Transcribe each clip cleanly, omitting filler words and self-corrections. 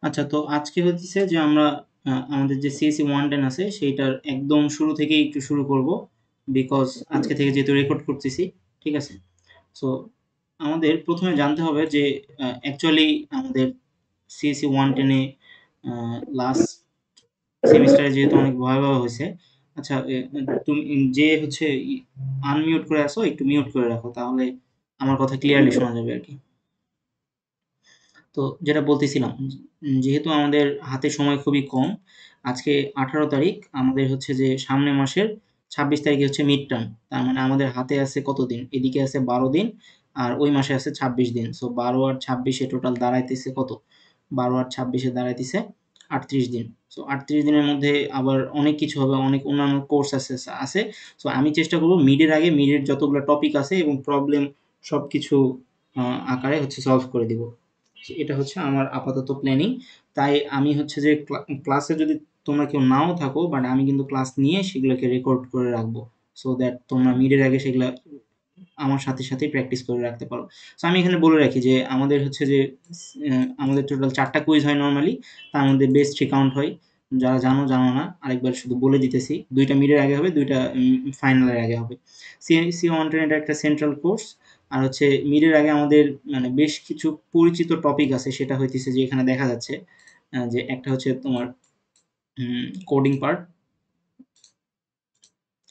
আচ্ছা, তো আজকে হচ্ছে যে আমরা আমাদের যে সিএসসি 110 আছে সেইটার একদম শুরু থেকেই একটু শুরু করব, বিকজ আজকে থেকে যেহেতু রেকর্ড করতেছি। ঠিক আছে? সো আমাদের প্রথমে জানতে হবে যে অ্যাকচুয়ালি আমাদের সিএসসি 110 এ লাস্ট সেমিস্টারে যেহেতু অনেক ভয়াবহ হয়েছে। আচ্ছা, তুমি যে হচ্ছে আনমিউট করে আসো, একটু মিউট করে রাখো, তাহলে আমার কথা ক্লিয়ারলি শোনা যাবে আর কি। তো যেটা বলতেছিলাম, যেহেতু আমাদের হাতে সময় খুবই কম, আজকে 18 তারিখ, আমাদের হচ্ছে যে সামনের মাসের 26 তারিখে হচ্ছে মিড টার্ম। তার মানে আমাদের হাতে আছে কত দিন? এদিকে আছে 12 দিন, আর ওই মাসে আছে 26 দিন। সো 12 আর 26-এ টোটাল দাঁড়াইতেছে কত? 12 আর 26-এ দাঁড়াইতেছে 38 দিন। সো 38 দিনের মধ্যে আবার অনেক কিছু হবে, অনেক অন্যান্য কোর্স আছে। সো আমি চেষ্টা করবো মিডের আগে মিডের যতগুলো টপিক আছে এবং প্রবলেম সব কিছু আকারে হচ্ছে সলভ করে দিব। এটা হচ্ছে আমার আপাতত প্ল্যানিং। তাই আমি হচ্ছে যে ক্লাসে যদি তোমরা কেউ নাও থাকো, বাট আমি কিন্তু ক্লাস নিয়ে সেগুলোকে রেকর্ড করে রাখবো, সো দ্যাট তোমরা মিডের আগে সেগুলা আমার সাথে সাথে প্র্যাকটিস করে রাখতে পারো। সো আমি এখানে বলে রাখি যে আমাদের হচ্ছে যে আমাদের টোটাল 4টা কুইজ হয় নরমালি। তার মধ্যে বেস্ট 3 কাউন্ট হয়। যারা জানো, জানো না, আরেকবার শুধু বলে দিতেছি। 2টা মিডের আগে হবে, 2টা ফাইনালের আগে হবে। সি 110 এটা একটা সেন্ট্রাল কোর্স। আর হচ্ছে মিডের আগে আমাদের মানে বেশ কিছু পরিচিত টপিক আছে, সেটা হইতেছে যে এখানে দেখা যাচ্ছে যে একটা হচ্ছে তোমার কোডিং পার্ট,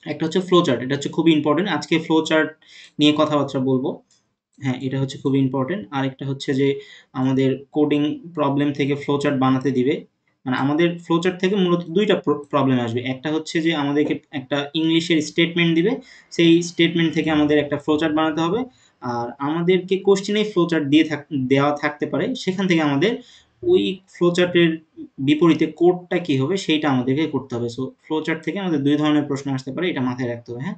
একটা হচ্ছে ফ্লো চার্ট। এটা হচ্ছে খুবই ইম্পর্টেন্ট, আজকে ফ্লো চার্ট নিয়ে কথাবার্তা বলবো। হ্যাঁ, এটা হচ্ছে খুবই ইম্পর্টেন্ট। আরেকটা হচ্ছে যে আমাদের কোডিং প্রবলেম থেকে ফ্লো চার্ট বানাতে দিবে। মানে আমাদের ফ্লো চার্ট থেকে মূলত 2টা প্রবলেম আসবে। একটা হচ্ছে যে আমাদেরকে একটা ইংলিশের স্টেটমেন্ট দিবে, সেই স্টেটমেন্ট থেকে আমাদের একটা ফ্লো চার্ট বানাতে হবে। আর আমাদেরকে কোশ্চেনেই ফ্লো চার্ট দেওয়া থাকতে পারে, সেখান থেকে আমাদের ওই ফ্লো চার্টের বিপরীতে কোডটা কি হবে সেইটা আমাদেরকে করতে হবে। সো ফ্লো চার্ট থেকে আমাদের 2 ধরনের প্রশ্ন আসতে পারে, এটা মাথায় রাখতে হবে। হ্যাঁ?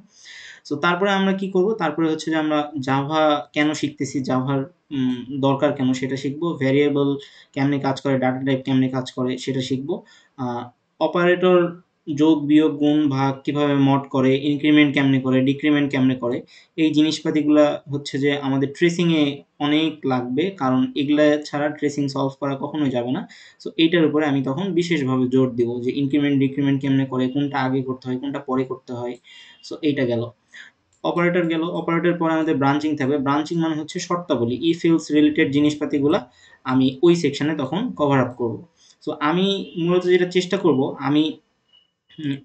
সো তারপরে আমরা কি করব? তারপরে হচ্ছে যে আমরা জাভা কেন শিখতেছি, জাভার দরকার কেন সেটা শিখব। ভ্যারিয়েবল কেমনে কাজ করে, ডাটা টাইপ কেমনে কাজ করে সেটা শিখব। অপারেটর যোগ, বিয়োগ, গুণ, ভাগ কিভাবে মড করে, ইনক্রিমেন্ট কেমনে করে, ডিক্রিমেন্ট কেমনে করে, এই জিনিসপাতিগুলা হচ্ছে যে আমাদের ট্রেসিংয়ে অনেক লাগবে, কারণ এগুলা ছাড়া ট্রেসিং সলভ করা কখনোই যাবে না। সো এইটার উপরে আমি তখন বিশেষভাবে জোর দিব যে ইনক্রিমেন্ট ডিক্রিমেন্ট কেমনে করে, কোনটা আগে করতে হয়, কোনটা পরে করতে হয়। সো এইটা গেল। অপারেটর গেল। অপারেটর পরে আমাদের ব্রাঞ্চিং থাকবে। ব্রাঞ্চিং মানে হচ্ছে শর্তাবলী, ইফ এলস রিলেটেড জিনিসপাতিগুলা আমি ওই সেকশনে তখন কভার আপ করব। সো আমি মূলত যেটা চেষ্টা করব, আমি হুম,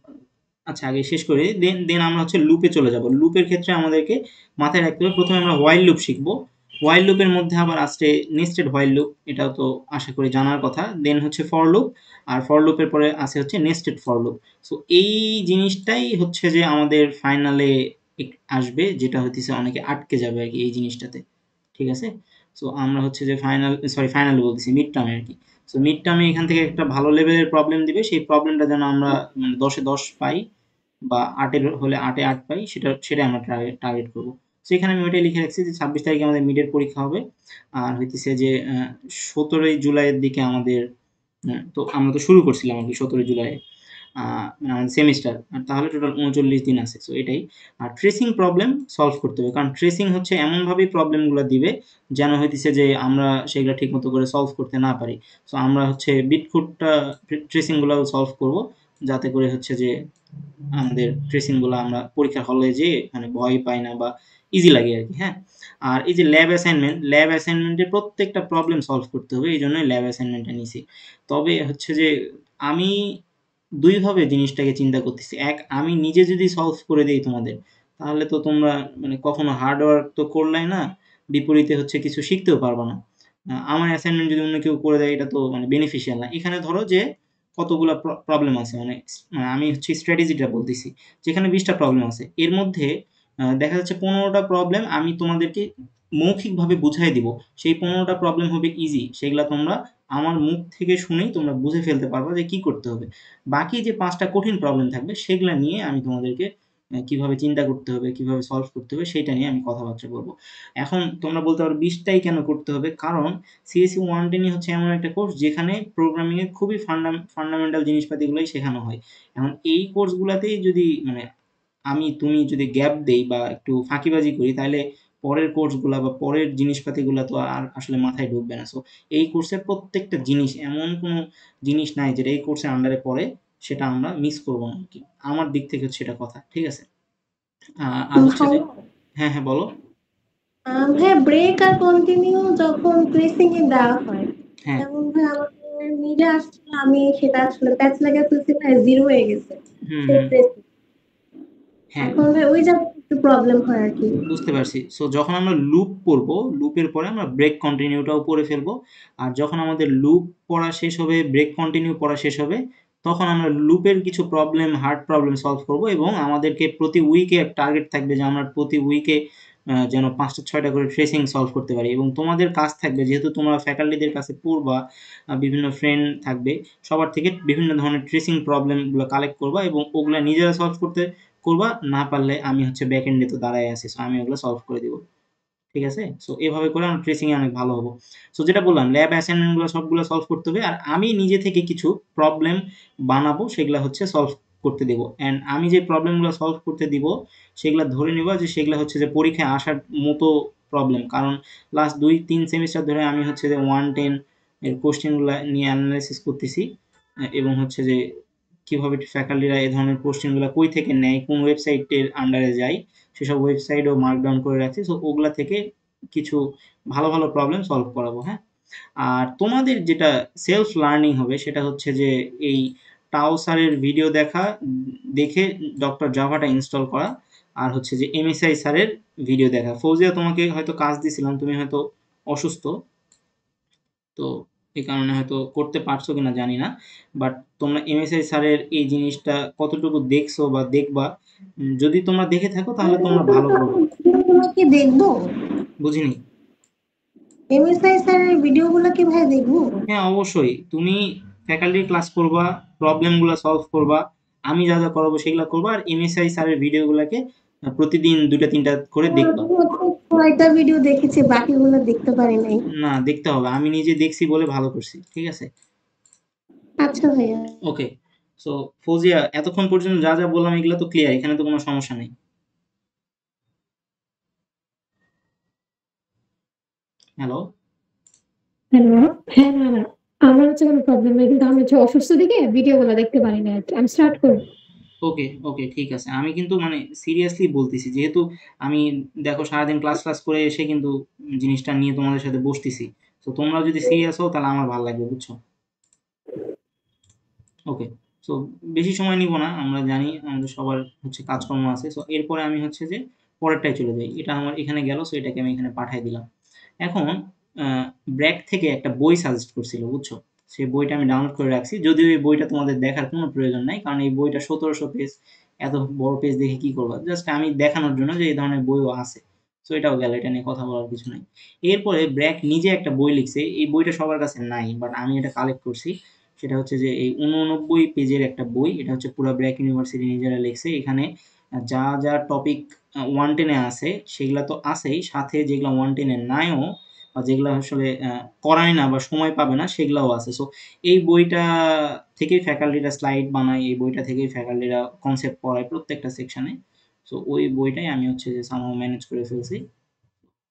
আচ্ছা আগে শেষ করি, দেন দেন আমরা হচ্ছে লুপে চলে যাব। লুপের ক্ষেত্রে আমাদেরকে মাথায় রাখতে হবে, প্রথমে আমরা হোয়াইল লুপ শিখব। হোয়াইল লুপের মধ্যে আবার আসছে নেস্টেড হোয়াইল লুপ, এটাও তো আশা করি জানার কথা। দেন হচ্ছে ফর লুপ, আর ফর লুপের পরে আছে হচ্ছে নেস্টেড ফর লুপ। সো এই জিনিসটাই হচ্ছে যে আমাদের ফাইনালে আসবে, যেটা হইতেছে অনেকে আটকে যাবে আর কি এই জিনিসটাতে। ঠিক আছে? সো আমরা হচ্ছে যে ফাইনাল বলতেছি, মিড টার্মে আর কি। সো মিড টার্মে এখান থেকে একটা ভালো লেভেলের প্রবলেম দিবে, সেই প্রবলেমটা যেন আমরা মানে 10-এ 10 পাই, বা 8-এর হলে 8-এ 8 পাই, সেটাই আমরা টার্গেট করব। সো এখানে আমি ওইটাই লিখে রাখছি যে 26 তারিখে আমাদের মিডের পরীক্ষা হবে। আর হইতেছে যে 17ই জুলাইয়ের দিকে আমাদের, তো আমরা তো শুরু করছিলাম আর কি 17ই জুলাই মানে আমাদের সেমিস্টার। আর তাহলে টোটাল 39 দিন আছে। সো এটাই। আর ট্রেসিং প্রবলেম সলভ করতে হবে, কারণ ট্রেসিং হচ্ছে এমনভাবেই প্রবলেমগুলো দিবে যেন হইতেছে যে আমরা সেগুলো ঠিক মতো করে সলভ করতে না পারি। সো আমরা হচ্ছে বিটফুটটা ট্রেসিংগুলো সলভ করব, যাতে করে হচ্ছে যে আমাদের ট্রেসিংগুলো আমরা পরীক্ষার হলে যেয়ে মানে ভয় পাই না, বা ইজি লাগে আর কি। হ্যাঁ? আর এই যে ল্যাব অ্যাসাইনমেন্টের প্রত্যেকটা প্রবলেম সলভ করতে হবে, এই জন্যই ল্যাব অ্যাসাইনমেন্টটা নিছি। তবে হচ্ছে যে আমি ২ ভাবে জিনিসটাকে চিন্তা করতেছি। এক, আমি নিজে যদি সলভ করে দেই তোমাদের, তাহলে তো তোমরা মানে কখনো হার্ড ওয়ার্ক তো করলাই না, বিপরীতে হচ্ছে কিছু শিখতেও পারবা না। আমার অ্যাসাইনমেন্ট যদি অন্য কেউ করে দেয়, এটা তো মানে বেনিফিশিয়াল না। এখানে ধরো যে কতগুলা প্রবলেম আছে, মানে আমি হচ্ছে স্ট্র্যাটেজিটা বলতেছি। যেখানে 20টা প্রবলেম আছে। এর মধ্যে দেখা যাচ্ছে 15টা প্রবলেম আমি তোমাদেরকে মৌখিকভাবে বুঝাই দিব। সেই 15টা প্রবলেম হবে ইজি। সেগুলা তোমরা আমার মুখ থেকে শুনেই তোমরা বুঝে ফেলতে পারবা যে কি করতে হবে। বাকি যে 5টা কঠিন প্রবলেম থাকবে সেগুলা নিয়ে আমি তোমাদেরকে কিভাবে চিন্তা করতে হবে, কিভাবে সলভ করতে হবে সেইটা নিয়ে আমি কথাবার্তা বলব। এখন তোমরা বলতে পারো 20টাই কেন করতে হবে? কারণ সিএসসি 110 হচ্ছে এমন একটা কোর্স যেখানে প্রোগ্রামিং এর খুবই ফান্ডামেন্টাল জিনিসপাতিগুলোই শেখানো হয়। এখন এই কোর্সগুলাতেই যদি মানে তুমি যদি গ্যাপ দেই বা একটু ফাঁকিবাজি করি, তাহলে পরের কোর্সগুলা বা পরের জিনিসপাতিগুলা তো আর আসলে মাথায় ঢুকবে না। সো এই কোর্সের প্রত্যেকটা জিনিস, এমন কোনো জিনিস নাই যেটা এই কোর্সের আন্ডারে পড়ে সেটা আমরা মিস করব না আরকি। আমার দিক থেকে হচ্ছে এটা কথা। ঠিক আছে? আর হচ্ছে যে ভাইয়া হ্যাঁ, হ্যাঁ বলো। ভাইয়া ব্রেক আর কন্টিনিউ যখন প্রেসিং এ দেওয়া হয় হ্যাঁ, যেমন ভাই আমাদের মিলে আসছিল আমি সেটা আসলে প্যাচ লাগা ফেলছি না জিরো হয়ে গেছে হুম, সেই হুম। প্রেসিং হ্যাঁ। এখন ভাই ওই জায়গায় একটু প্রবলেম হয় আর কি। বুঝতে পারছি। সো যখন আমরা লুপ পড়ব, লুপের পরে আমরা ব্রেক কন্টিনিউটাও পড়ে ফেলবো। আর যখন আমাদের লুপ পড়া শেষ হবে, ব্রেক কন্টিনিউ পড়া শেষ হবে, তখন আমরা লুপের কিছু প্রবলেম, হার্ড প্রবলেম সলভ করব এবং আমাদেরকে প্রতি উইকে টার্গেট থাকবে যে আমরা প্রতি উইকে যেন ৫টা ৬টা করে ট্রেসিং সলভ করতে পারি এবং তোমাদের কাজ থাকবে যেহেতু তোমরা ফ্যাকাল্টিদের কাছে পড়বা, বিভিন্ন ফ্রেন্ড থাকবে, সবার থেকে বিভিন্ন ধরনের ট্রেসিং প্রবলেমগুলো কালেক্ট করবা এবং ওগুলা নিজেরা সলভ করতে করবা, না পারলে আমি হচ্ছে ব্যাক এন্ডে তো দাঁড়ায় আছি, সো আমি ওগুলো সলভ করে দিব। ঠিক আছে? সো এভাবে করে আমরা ট্রেসিং এ অনেক ভালো হবো। সো যেটা বললাম, ল্যাব অ্যাসাইনমেন্ট গুলো সবগুলো সলভ করতে হবে আর আমি নিজে থেকে কিছু প্রবলেম বানাবো, সেগুলা হচ্ছে সলভ করতে দেব। অ্যান্ড আমি যে প্রবলেমগুলো সলভ করতে দিব সেগুলা ধরে নিবা যে সেগুলা হচ্ছে যে পরীক্ষায় আসার মতো প্রবলেম। কারণ লাস্ট ২-৩ সেমিস্টার ধরে আমি হচ্ছে যে 110 এর কোশ্চেনগুলা নিয়ে অ্যানালাইসিস করতেছি। এবং হচ্ছে যে কিভাবে ফ্যাকাল্টিরা এ ধরনের কোশ্চেনগুলো কই থেকে নেয়, কোন ওয়েবসাইটের আন্ডারে যায়, সেসব ওয়েবসাইটও মার্ক ডাউন করে রাখছি। সো ওগুলা থেকে কিছু ভালো, ভালো প্রবলেম সলভ করাবো, হ্যাঁ? আর তোমাদের যেটা সেলফ লার্নিং হবে সেটা হচ্ছে যে এই টাও স্যারের ভিডিও দেখা, দেখে ডক্টর জাভাটা ইনস্টল করা আর হচ্ছে যে এমএসআই স্যারের ভিডিও দেখা। ফৌজিয়া তোমাকে হয়তো কাজ দিছিলাম, তুমি হয়তো অসুস্থ। তো এই কারণে হয়তো করতে পারছো কিনা জানি না। বাট তোমরা এমএসআই স্যারের এই জিনিসটা কতটুকু দেখছো বা দেখবা, যদি তোমরা দেখে থাকো তাহলে তোমরা ভালো করবে। ভিডিওগুলো কি দেখবো? বুঝিনি। এমএসআই স্যারের ভিডিওগুলো কি ভাই দেখবো? হ্যাঁ, অবশ্যই। তুমি ফ্যাকাল্টির ক্লাস করবা, প্রবলেমগুলো সলভ করবা, আমি যা যা করাবো সেগুলো করবা আর এমএসআই স্যারের ভিডিওগুলোকে প্রতিদিন ২টা ৩টা করে দেখবা। আমি হচ্ছে কয়টা ভিডিও দেখেছি বাকিগুলো দেখতে পারি নাই। না, দেখতে হবে। আমি নিজে দেখছি বলে ভালো করছি। ঠিক আছে? আচ্ছা ভাইয়া। ওকে। সো ফৌজিয়া, এতক্ষণ পর্যন্ত যা যা বললাম এগুলো তো ক্লিয়ার, এখানে তো কোনো সমস্যা নেই। হ্যালো। হ্যালো। হ্যাঁ, না, না। আমার হচ্ছে কোনো প্রবলেম নাই। কিন্তু আমি হচ্ছে অসুস্থ দেখে ভিডিওগুলো দেখতে পারি না আরকি। আমি স্টার্ট করব। ওকে, ওকে, ঠিক আছে। আমি কিন্তু মানে সিরিয়াসলি বলতেছি। যেহেতু আমি দেখো সারাদিন ক্লাস করে এসে কিন্তু জিনিসটা নিয়ে তোমাদের সাথে বসতেছি। তো তোমরা যদি সিরিয়াস হও তাহলে আমার ভাল লাগবে, বুঝছো? ওকে। সো বেশি সময় নিব না। আমরা জানি আমাদের সবার হচ্ছে কাজকর্ম আছে। সো এরপরে আমি হচ্ছে যে পরেরটায় চলে যাই। এটা আমার এখানে গেল, সো এটাকে আমি এখানে পাঠায় দিলাম। এখন আ ব্র্যাক থেকে একটা বই সাজেস্ট করছিল, বুঝছো? সেই বইটা আমি ডাউনলোড করে রাখছি। যদিও এই বইটা তোমাদের দেখার কোনো প্রয়োজন নাই। কারণ এই বইটা ১৭০০ পেজ। এত বড় পেজ দেখে কি করবা? জাস্ট আমি দেখানোর জন্য যে এই ধরনের বইও আছে। সো এটাও গেল। এটা নিয়ে কথা বলার কিছু নাই। এরপরে ব্র্যাক নিজে একটা বই লিখছে। এই বইটা সবার কাছে নাই। বাট আমি এটা কালেক্ট করছি। সেটা হচ্ছে যে এই ৮৯ পেজের একটা বই। এটা হচ্ছে পুরা ব্র্যাক ইউনিভার্সিটি নিজেরা লিখছে। এখানে যা টপিক 110 এ আছে সেগুলা তো আছেই। সাথে যেগুলা 110 এ নাইও বা যেগুলা আসলে করায় না বা সময় পাবে না সেগুলাও আছে। সো এই বইটা থেকেই ফ্যাকাল্টিরা স্লাইড বানায়। এই বইটা থেকেই ফ্যাকাল্টিরা কনসেপ্ট পড়ায় প্রত্যেকটা সেকশনে। সো ওই বইটাই আমি হচ্ছে যে somehow ম্যানেজ করে ফেলছি।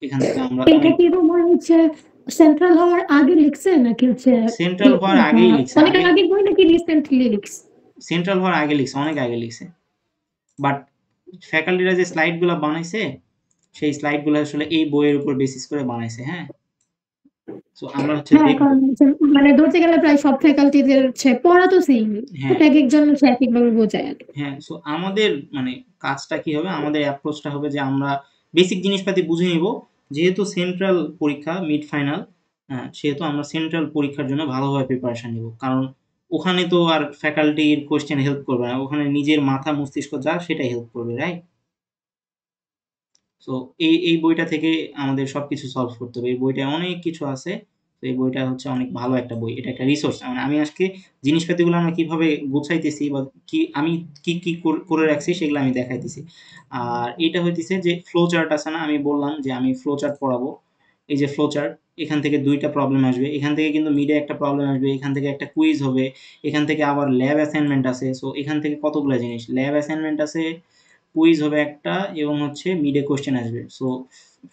এখান থেকে আমরা এটা অনেক কি তোমার হচ্ছে সেন্ট্রাল হওয়ার আগে লিখছে নাকি হচ্ছে সেন্ট্রাল হওয়ার আগেই লিখছে। অনেক আগের বই নাকি রিসেন্টলি লিখছে? সেন্ট্রাল হওয়ার আগে লিখছে, অনেক আগে লিখছে। বাট ফ্যাকাল্টিরা যে স্লাইডগুলা বানাইছে, সেই স্লাইডগুলা আসলে এই বইয়ের উপর বেসিস করে বানাইছে, হ্যাঁ? সো আমরা হচ্ছে হ্যাঁ, দেখব। কারণ হচ্ছে মানে ধরতে গেলে প্রায় সব ফ্যাকাল্টিদের হচ্ছে পড়া তো সেম। হ্যাঁ, বাট একেকজন হচ্ছে একেকভাবে বোঝায় আরকি। হ্যাঁ। সো আমাদের মানে কাজটা কি হবে? আমাদের অ্যাপ্রোচটা হবে যে আমরা বেসিক জিনিসপাতি বুঝে নিব। যেহেতু সেন্ট্রাল পরীক্ষা মিড ফাইনাল, সেহেতু আমরা সেন্ট্রাল পরীক্ষার জন্য ভালোভাবে প্রিপারেশন নিব। কারণ ওখানে তো আর ফ্যাকাল্টির কোয়েশ্চেন হেল্প করবে না। ওখানে নিজের মাথা মস্তিষ্ক যা সেটাই হেল্প করবে, রাইট? সো এই বইটা থেকে আমাদের সবকিছু সলভ করতে হবে। এই বইটায় অনেক কিছু আছে। তো এই বইটা হচ্ছে অনেক ভালো একটা বই। এটা একটা রিসোর্স। মানে আমি আজকে জিনিসপাতিগুলো আমরা কিভাবে গুছাইতেছি বা আমি কি করে রাখছি সেগুলো আমি দেখাইতেছি। আর এটা হইতেছে যে ফ্লো চার্ট আছে না? আমি বললাম যে আমি ফ্লো চার্ট পড়াবো। এই যে ফ্লো চার্ট, এখান থেকে ২ টা প্রবলেম আসবে। এখান থেকে কিন্তু মিডে একটা প্রবলেম আসবে। এখান থেকে একটা কুইজ হবে। এখান থেকে আবার ল্যাব অ্যাসাইনমেন্ট আছে। সো এখান থেকে কতগুলা জিনিস। ল্যাব অ্যাসাইনমেন্ট আছে, কুইজ হবে একটা এবং হচ্ছে মিডে কোশ্চেন আসবে। সো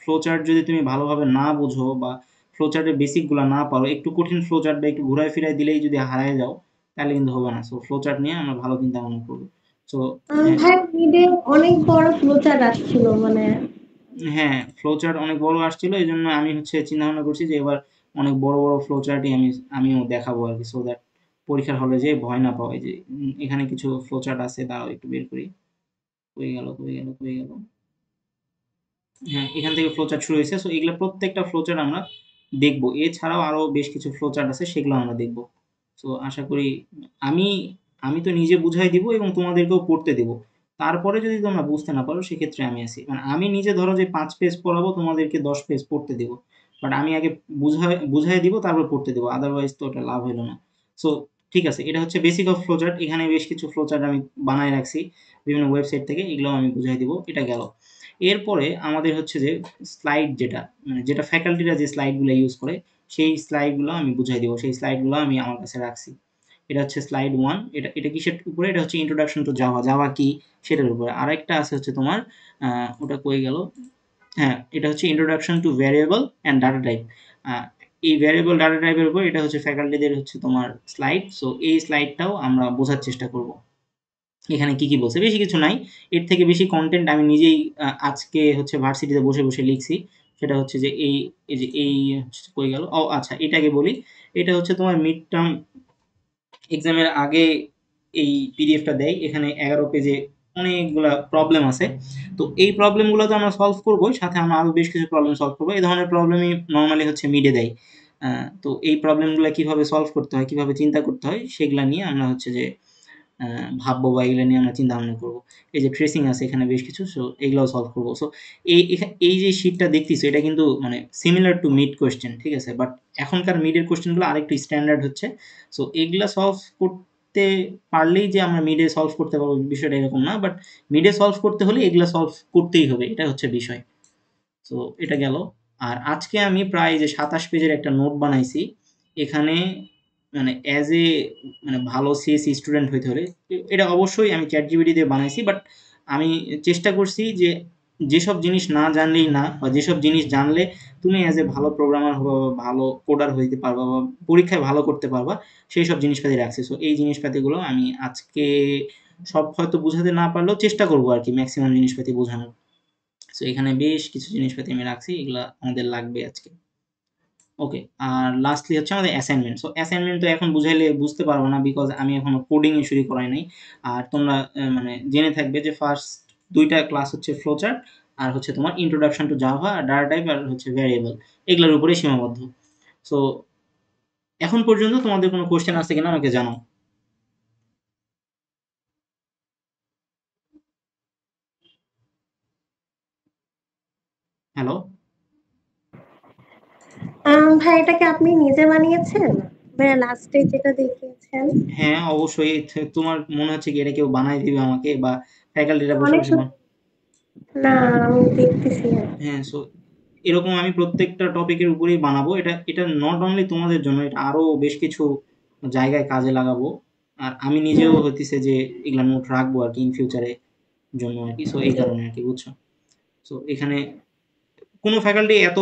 ফ্লো চার্ট যদি তুমি ভালোভাবে না বোঝো বা ফ্লো চার্টের বেসিকগুলো না পারো, একটু কঠিন ফ্লো চার্ট বা একটু ঘুরায় ফিরায় দিলেই যদি হারায় যাও তাহলে কিন্তু হবে না। সো ফ্লো চার্ট নিয়ে আমরা ভালো চিন্তা ভাবনা করবো। সো হ্যাঁ, ভাই মিডে অনেক বড় ফ্লোচার্ট আসছিল মানে। হ্যাঁ, ফ্লো চার্ট অনেক বড় আসছিল, এই জন্য আমি হচ্ছে চিন্তা ভাবনা করছি যে এবার অনেক বড় বড় ফ্লো চার্টই আমিও দেখাবো আর কি, সো দ্যাট পরীক্ষার হলে যে ভয় না পাওয়া, যে এখানে কিছু ফ্লো চার্ট আছে, দাঁড়াও একটু বের করি। হয়ে গেল। হ্যাঁ, এখান থেকে ফ্লো চার্ট শুরু হয়েছে। সো এগুলো প্রত্যেকটা ফ্লো চার্ট আমরা দেখবো, এছাড়াও আরো বেশ কিছু ফ্লো চার্ট আছে, সেগুলো আমরা দেখবো। সো আশা করি আমি আমি তো নিজে বুঝাই দিব এবং তোমাদেরকেও পড়তে দেব। তারপরে যদি তোমরা বুঝতে না পারো সেক্ষেত্রে আমি আছি, মানে আমি নিজে ধরো যে 5 পেজ পড়াবো, তোমাদেরকে 10 পেজ পড়তে দেবো, বাট আমি আগে বুঝাই দিব, তারপর পড়তে দেবো, আদারওয়াইজ তো ওটা লাভ হলো না। সো ঠিক আছে, এটা হচ্ছে বেসিক অফ ফ্লো চার্ট। এখানে বেশ কিছু ফ্লো চার্ট আমি বানায় রাখছি বিভিন্ন ওয়েবসাইট থেকে, এগুলো আমি বুঝাই দিব। এটা গেল। এরপরে আমাদের হচ্ছে যে স্লাইড, যেটা মানে যেটা ফ্যাকাল্টিরা যে স্লাইডগুলো ইউজ করে, সেই স্লাইডগুলো আমি বুঝাই দিব। সেই স্লাইডগুলো আমি আমার কাছে রাখছি। এটা হচ্ছে স্লাইড 1। এটা কিসের উপরে? এটা হচ্ছে ইন্ট্রোডাকশন টু জাভা। জাভা কি সেটার উপরে। আরেকটা আছে হচ্ছে তোমার ওটা কই গেল? হ্যাঁ, এটা হচ্ছে introduction two variable and data type. এই ভ্যারিয়েবল ডাটা টাইপের উপর এটা হচ্ছে ফ্যাকাল্টিদের হচ্ছে তোমার স্লাইড। সো এই স্লাইডটাও আমরা বোঝার চেষ্টা করব। এখানে কি বলছে? বেশি কিছু নাই। এর থেকে বেশি কনটেন্ট আমি নিজেই আজকে হচ্ছে ভার্সিটিতে বসে লিখছি। সেটা হচ্ছে যে এই যে এই হচ্ছে কই গেল? ও আচ্ছা, এটাকে বলি। এটা হচ্ছে তোমার মিড টার্ম এক্সামের আগে এই পিডিএফটা দেয়। এখানে 11 পেজে অনেকগুলা প্রবলেম আছে। তো এই প্রবলেমগুলো তো আমরা সলভ করবোই, সাথে আমরা আরো বেশ কিছু প্রবলেম সলভ করবো। এই ধরনের প্রবলেমই নরমালি হচ্ছে মিডে দেয়। তো এই প্রবলেমগুলো কিভাবে সলভ করতে হয়, কিভাবে চিন্তা করতে হয়, সেগুলা নিয়ে আমরা হচ্ছে যে ভাববো বা এগুলো নিয়ে আমরা চিন্তা ভাবনা করবো। এই যে ট্রেসিং আছে এখানে বেশ কিছু, সো এগুলাও সলভ করবো। সো এই যে শিটটা দেখতেছো, এটা কিন্তু মানে সিমিলার টু মিড কোয়েশ্চেন, ঠিক আছে? বাট এখনকার মিডের কোয়েশ্চেনগুলো আরেকটু স্ট্যান্ডার্ড হচ্ছে। সো এগুলা সলভ করতে পারলেই যে আমরা মিডে সলভ করতে পারবো বিষয়টা এরকম না, বাট মিডে সলভ করতে হলে এগুলা সলভ করতেই হবে, এটা হচ্ছে বিষয়। তো এটা গেল। আর আজকে আমি প্রায় যে 27 পেজের একটা নোট বানাইছি। এখানে মানে অ্যাজ এ মানে ভালো সিএসসি স্টুডেন্ট হইতে হলে, এটা অবশ্যই আমি চ্যাট জিপিটি দিয়ে বানাইছি, বাট আমি চেষ্টা করছি যে যেসব জিনিস না জানলেই না, বা যেসব জিনিস জানলে তুমি অ্যাজ এ ভালো প্রোগ্রামার হবা বা ভালো কোডার হইতে পারবা বা পরীক্ষায় ভালো করতে পারবা, সেই সব জিনিসপাতি রাখছি। সো এই জিনিসপাতিগুলো আমি আজকে সব হয়তো বুঝাতে না পারলেও চেষ্টা করবো আর কি ম্যাক্সিমাম জিনিসপাতি বোঝানোর। সো এখানে বেশ কিছু জিনিসপাতি আমি রাখছি, এগুলা আমাদের লাগবে আজকে। ওকে। আর লাস্টলি হচ্ছে আমাদের অ্যাসাইনমেন্ট। সো অ্যাসাইনমেন্ট তো এখন বুঝাইলে বুঝতে পারবো না, বিকজ আমি এখনো কোডিং এ শুরু করাই নাই। আর তোমরা মানে জেনে থাকবে যে ফার্স্ট 2টা ক্লাস হচ্ছে ফ্লো চার্ট, আর হচ্ছে তোমার ইন্ট্রোডাকশন টু জাভা, আর ডাটা টাইপ, আর হচ্ছে ভ্যারিয়েবল, এগুলোর উপরে সীমাবদ্ধ। সো এখন পর্যন্ত তোমাদের কোনো কোশ্চেন আছে কিনা আমাকে জানাও। হ্যালো। ভাই এটাকে আপনি নিজে বানিয়েছেন? মানে লাস্টে যেটা দেখিয়েছেন। হ্যাঁ, অবশ্যই। তোমার মনে হচ্ছে কি এটা কেউ বানাই দিবে আমাকে, বা ফ্যাকাল্টিরা বসে অনেক বসে না, আমি দেখতেছি। হ্যাঁ, সো এরকম আমি প্রত্যেকটা টপিকের উপরেই বানাবো। এটা নট অনলি তোমাদের জন্য, এটা আরো বেশ কিছু জায়গায় কাজে লাগাবো। আর আমি নিজেও হুম, হইতেছে যে এগুলা নোট রাখবো আর কি ইন ফিউচারে জন্য আর কি। সো এই জি। কারণে আর কি, বুঝছো? সো এখানে কোনো ফ্যাকাল্টি এত